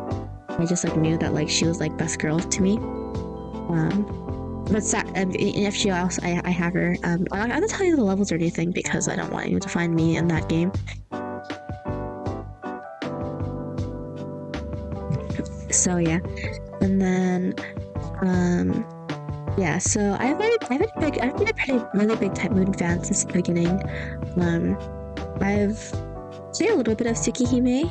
I just like knew that like she was like best girl to me. But in FGO, I have her. I'm not gonna tell you the levels or anything because I don't want you to find me in that game. So yeah, and then yeah. So I've been a really big Type Moon fan since the beginning. I've played a little bit of Tsukihime.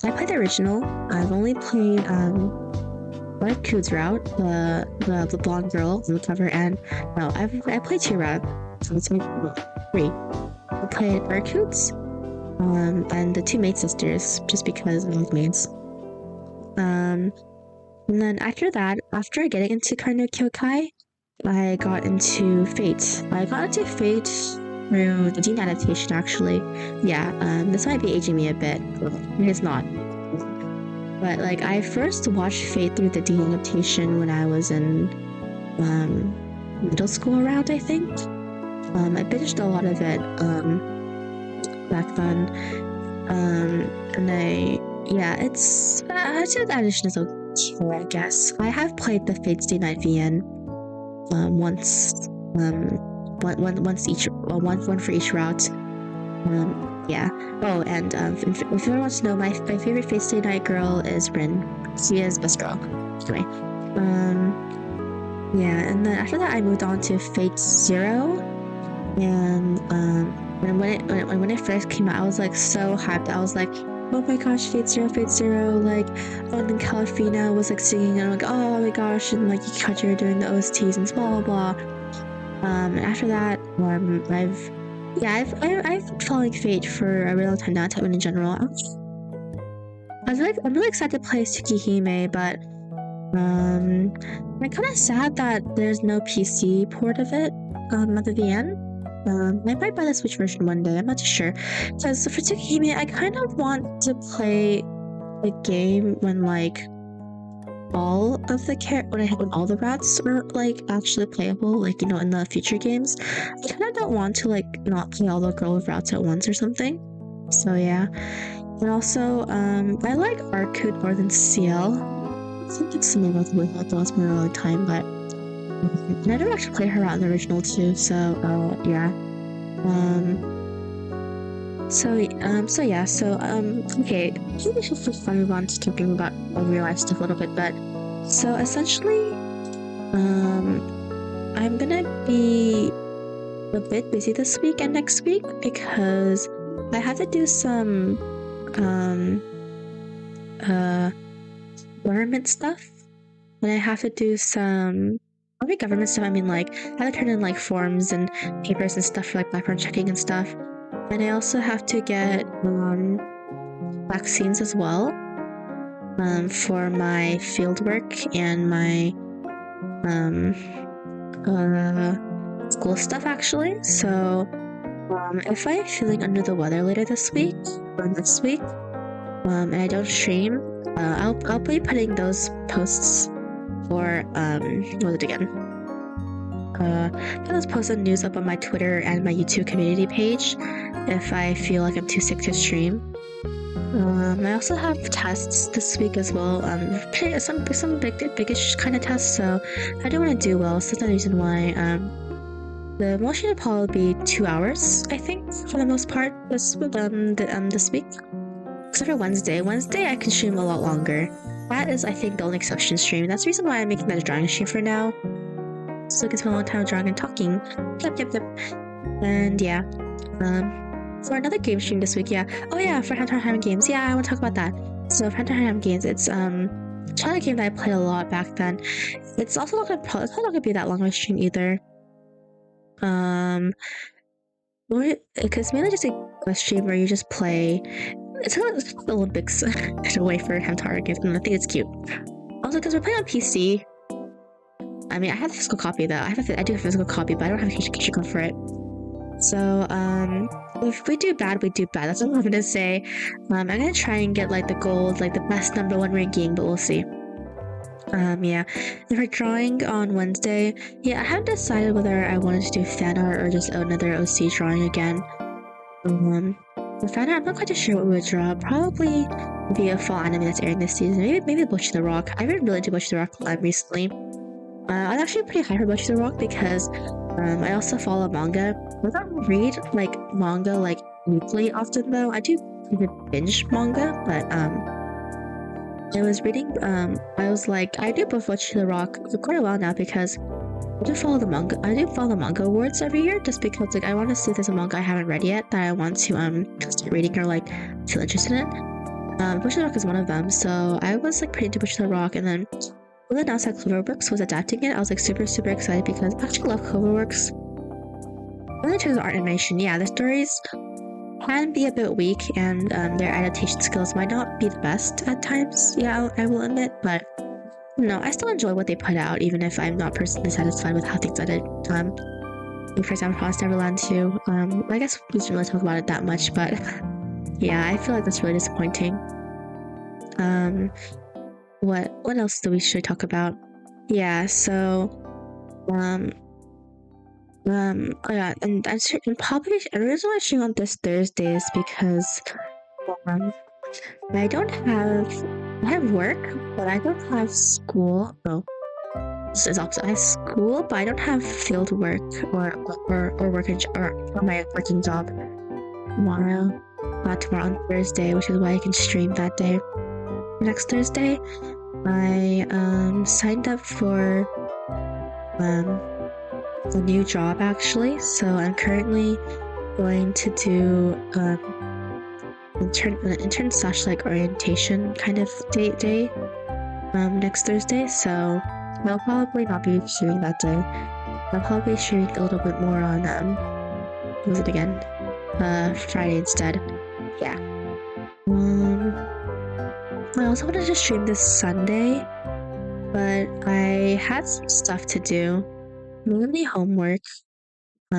I played the original. I've only played Ku's route, the blonde girl on the cover, and no, I played 2 routes, so it's like 3. I played Barcoots, and the 2 maid sisters, just because I like maids. And then after that, after getting into Kara no Kyokai, I got into Fate. I got into Fate through the Dean adaptation, actually. Yeah, this might be aging me a bit. It's not. But like I first watched Fate through the Dean adaptation when I was in middle school around, I think. I binged a lot of it back then. It's I'd say the adaptation is okay, I guess. I have played the Fate Stay Night VN once one for each route. Yeah. Oh, and if anyone wants to know, my favorite Fate Stay Night girl is Rin. She is best girl. Anyway. Yeah, and then after that I moved on to Fate Zero. And when it first came out, I was like so hyped. I was like, oh my gosh, Fate Zero, like and Calafina was like singing, and I'm like, oh my gosh, and like Yukachi are doing the OSTs and blah blah blah. And after that, I've been following Fate for a really long time now, Type Moon in general. I'm really excited to play Tsukihime, but I'm kind of sad that there's no PC port of it at the end. I might buy the Switch version one day, I'm not too sure. Because for Tsukihime, I kind of want to play the game when like all of the when all the routes are like actually playable, like, you know, in the future games. I kind of don't want to like not play all the girl routes at once or something. So yeah. And also, I like Arcade more than CL. I think it's the name of the one that lost me a long time, but I never actually played her route in the original too, so yeah. Okay, I think we should for fun move on to talking about real life stuff a little bit, but so essentially, I'm gonna be a bit busy this week and next week because I have to do some government stuff, and I have to do some government stuff. I mean, like, I have to turn in like forms and papers and stuff for like background checking and stuff, and I also have to get vaccines as well for my field work and my school stuff actually. So if I'm feeling under the weather later this week or next week, and I don't stream, I'll be putting those posts for what was it again? Put those posts and news up on my Twitter and my YouTube community page if I feel like I'm too sick to stream. I also have tests this week as well. Some biggish kind of tests, so I do want to do well. So that's the reason why the motion will probably be 2 hours, I think, for the most part this week. Except for Wednesday. Wednesday I can stream a lot longer. That is, I think, the only exception stream. That's the reason why I'm making that a drawing stream for now. So I can spend a long time drawing and talking. Yep. And yeah. For another game stream this week, yeah. Oh yeah, for Hunter x Hunter games. Yeah, I want to talk about that. So for Hunter x Hunter games, it's a game that I played a lot back then. It's also not gonna be that long of a stream either. It's mainly just a stream where you just play. It's like the Olympics in a way for Hunter x Hunter games, and I think it's cute. Also, because we're playing on PC. I mean, I have a physical copy though. I do have a physical copy, but I don't have a capture code for it. So, if we do bad, we do bad. That's what I'm gonna say. I'm gonna try and get like the gold, like the best #1 ranking, but we'll see. Yeah. And for drawing on Wednesday, yeah, I haven't decided whether I wanted to do fan art or just another OC drawing again. For fan art, I'm not quite sure what we would draw. Probably be a fall anime that's airing this season. Maybe Butcher the Rock. I really into Butcher the Rock recently. I'm actually pretty high for Butcher the Rock because I also follow manga. I don't read like manga like weekly often though. I do binge manga, but I was reading. I was like, I do both Butcher the Rock for quite a while now because I do follow the manga. I do follow the manga awards every year just because like I want to see if there's a manga I haven't read yet that I want to start reading or like feel interested in. Butcher the Rock is one of them, so I was like pretty into Butcher the Rock, and then when they announced that Cloverworks was adapting it, I was like super excited because I actually love Cloverworks. When in terms of art animation, yeah, the stories can be a bit weak and their adaptation skills might not be the best at times, yeah, I will admit, but no, I still enjoy what they put out even if I'm not personally satisfied with how things ended. For example, Promised Neverland 2, I guess we didn't really talk about it that much, but yeah, I feel like that's really disappointing. What else should we talk about? Yeah, so oh yeah, and I'm probably the reason why I'm streaming on this Thursday is because I have work, but I don't have school. Oh, this is opposite. I have school, but I don't have field work or my working job tomorrow on Thursday, which is why I can stream that day. Next Thursday, I signed up for a new job actually, so I'm currently going to do intern slash like orientation kind of day next Thursday, so I'll probably not be streaming that day. I'll probably be streaming a little bit more on what was it again? Friday instead. Yeah. I also wanted to stream this Sunday, but I had some stuff to do, mainly homework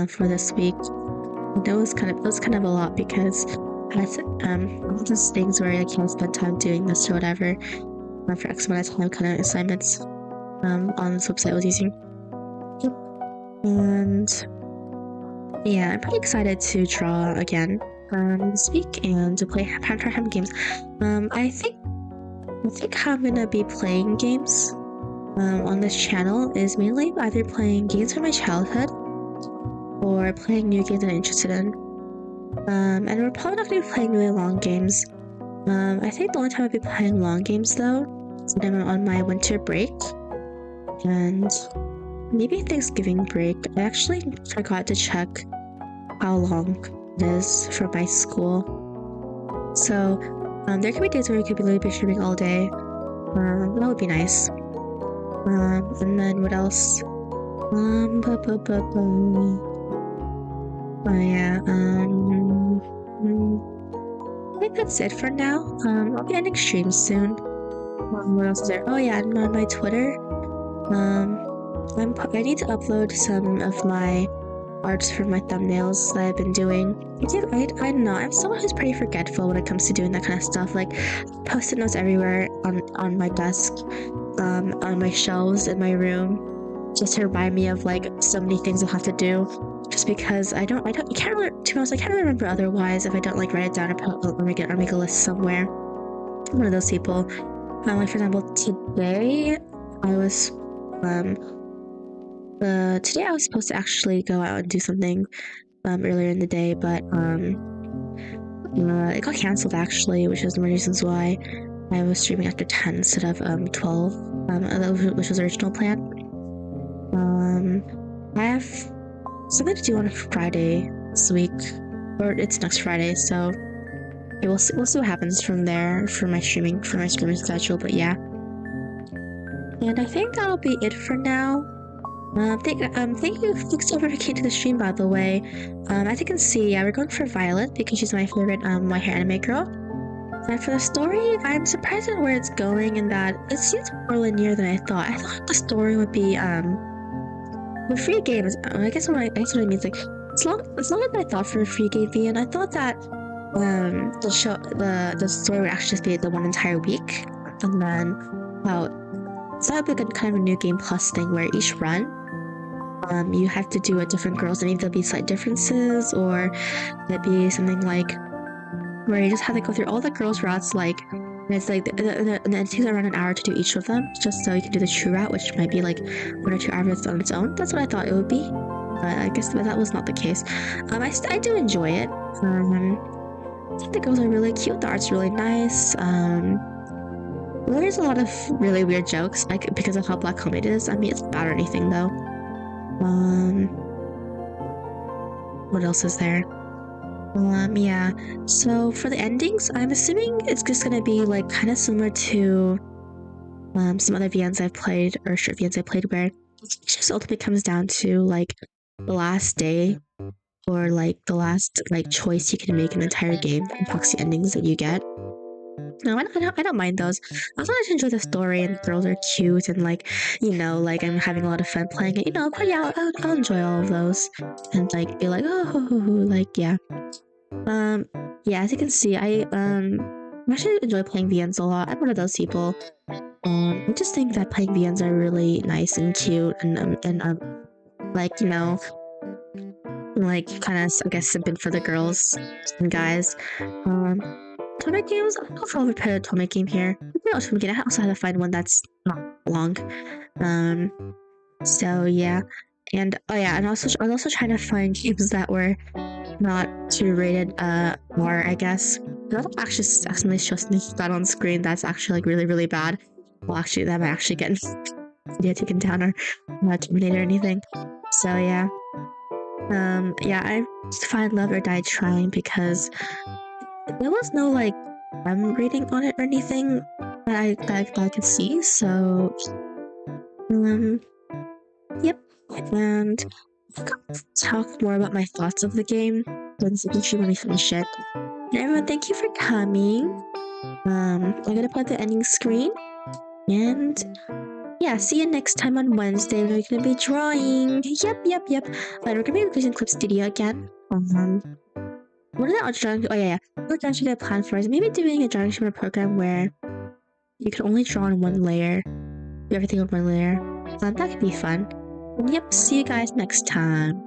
for this week. And it was kind of a lot because I had all those things where I can't spend time doing this or whatever for X amount of time kind of assignments on this website I was using. Yep. And yeah, I'm pretty excited to draw again this week and to play Hunter x Hunter games. I think how I'm gonna be playing games on this channel is mainly either playing games from my childhood or playing new games that I'm interested in. And we're probably not going to be playing really long games. I think the only time I'll be playing long games though is when I'm on my winter break and maybe Thanksgiving break. I actually forgot to check how long it is for my school. So there could be days where we could be streaming all day. That would be nice. And then what else? Oh yeah, I think that's it for now. I'll be ending stream soon. What else is there? Oh yeah, and on my Twitter, I need to upload some of my arts for my thumbnails that I've been doing. I don't know, I'm someone who's pretty forgetful when it comes to doing that kind of stuff. Like, post-it notes everywhere on my desk, on my shelves in my room, just to remind me of like so many things I have to do. Just because I can't really, to be honest, I can't really remember otherwise if I don't like write it down or make a list somewhere. I'm one of those people. Like for example, today I was supposed to actually go out and do something earlier in the day, but it got cancelled actually, which is one of the reasons why I was streaming after 10 instead of 12, which was the original plan. I have something to do on Friday this week, or it's next Friday, so we'll see what happens from there for my streaming schedule. But yeah, and I think that'll be it for now. Thank you so much for came to the stream, by the way. As you can see, yeah, we're going for Violet because she's my favorite My Hero anime girl. And for the story, I'm surprised at where it's going in that it seems more linear than I thought. I thought the story would be the free game. I guess what it means, like it's longer than I thought for a free game fee, and I thought that the story would actually just be the one entire week, and then so that would be kind of a new game plus thing where each run you have to do a different girls, and either there'll be slight differences or it'd be something like where you just have to go through all the girls' routes, like, and it's like and it takes around an hour to do each of them, just so you can do the true route, which might be like 1 or 2 hours on its own. That's what I thought it would be, but I guess that was not the case. I do enjoy it. I think the girls are really cute. The art's really nice. There's a lot of really weird jokes, like because of how black comedy is. I mean, it's not bad or anything though. What else is there? Yeah, so for the endings, I'm assuming it's just gonna be like kind of similar to some other VNs I've played, or short VNs I played, where it just ultimately comes down to like the last day, or like the last like choice you can make in the entire game, and proxy endings that you get. No, I don't mind those. I also like to enjoy the story, and the girls are cute, and like, you know, like I'm having a lot of fun playing it. You know, but yeah, I'll enjoy all of those, and like be like, oh, like yeah. Yeah, as you can see, I actually enjoy playing VNs a lot. I'm one of those people. I just think that playing VNs are really nice and cute, and like, you know, like kind of, I guess, simping for the girls and guys. Tournament games? I don't know if I'll ever play a tournament game here. I also have to find one that's not long. So yeah, and oh yeah, and I was also trying to find games that were not too rated R, I guess. That'll actually accidentally show something that on screen that's actually like really bad. Well, actually, that might actually get video taken down or terminated or anything. So yeah, yeah, I just find Love or Die Trying because there was no like rating on it or anything that I could see. So yep, and I'll talk more about my thoughts of the game when we finish it. And everyone, thank you for coming. I'm gonna put the ending screen, and yeah, see you next time on Wednesday when we're gonna be drawing. Yep. And we're gonna be using Clip Studio again. What is that drawing? Oh yeah. What drawing should I plan for is maybe doing a drawing shimmer program where you can only draw on one layer, do everything on one layer. That could be fun. And yep, see you guys next time.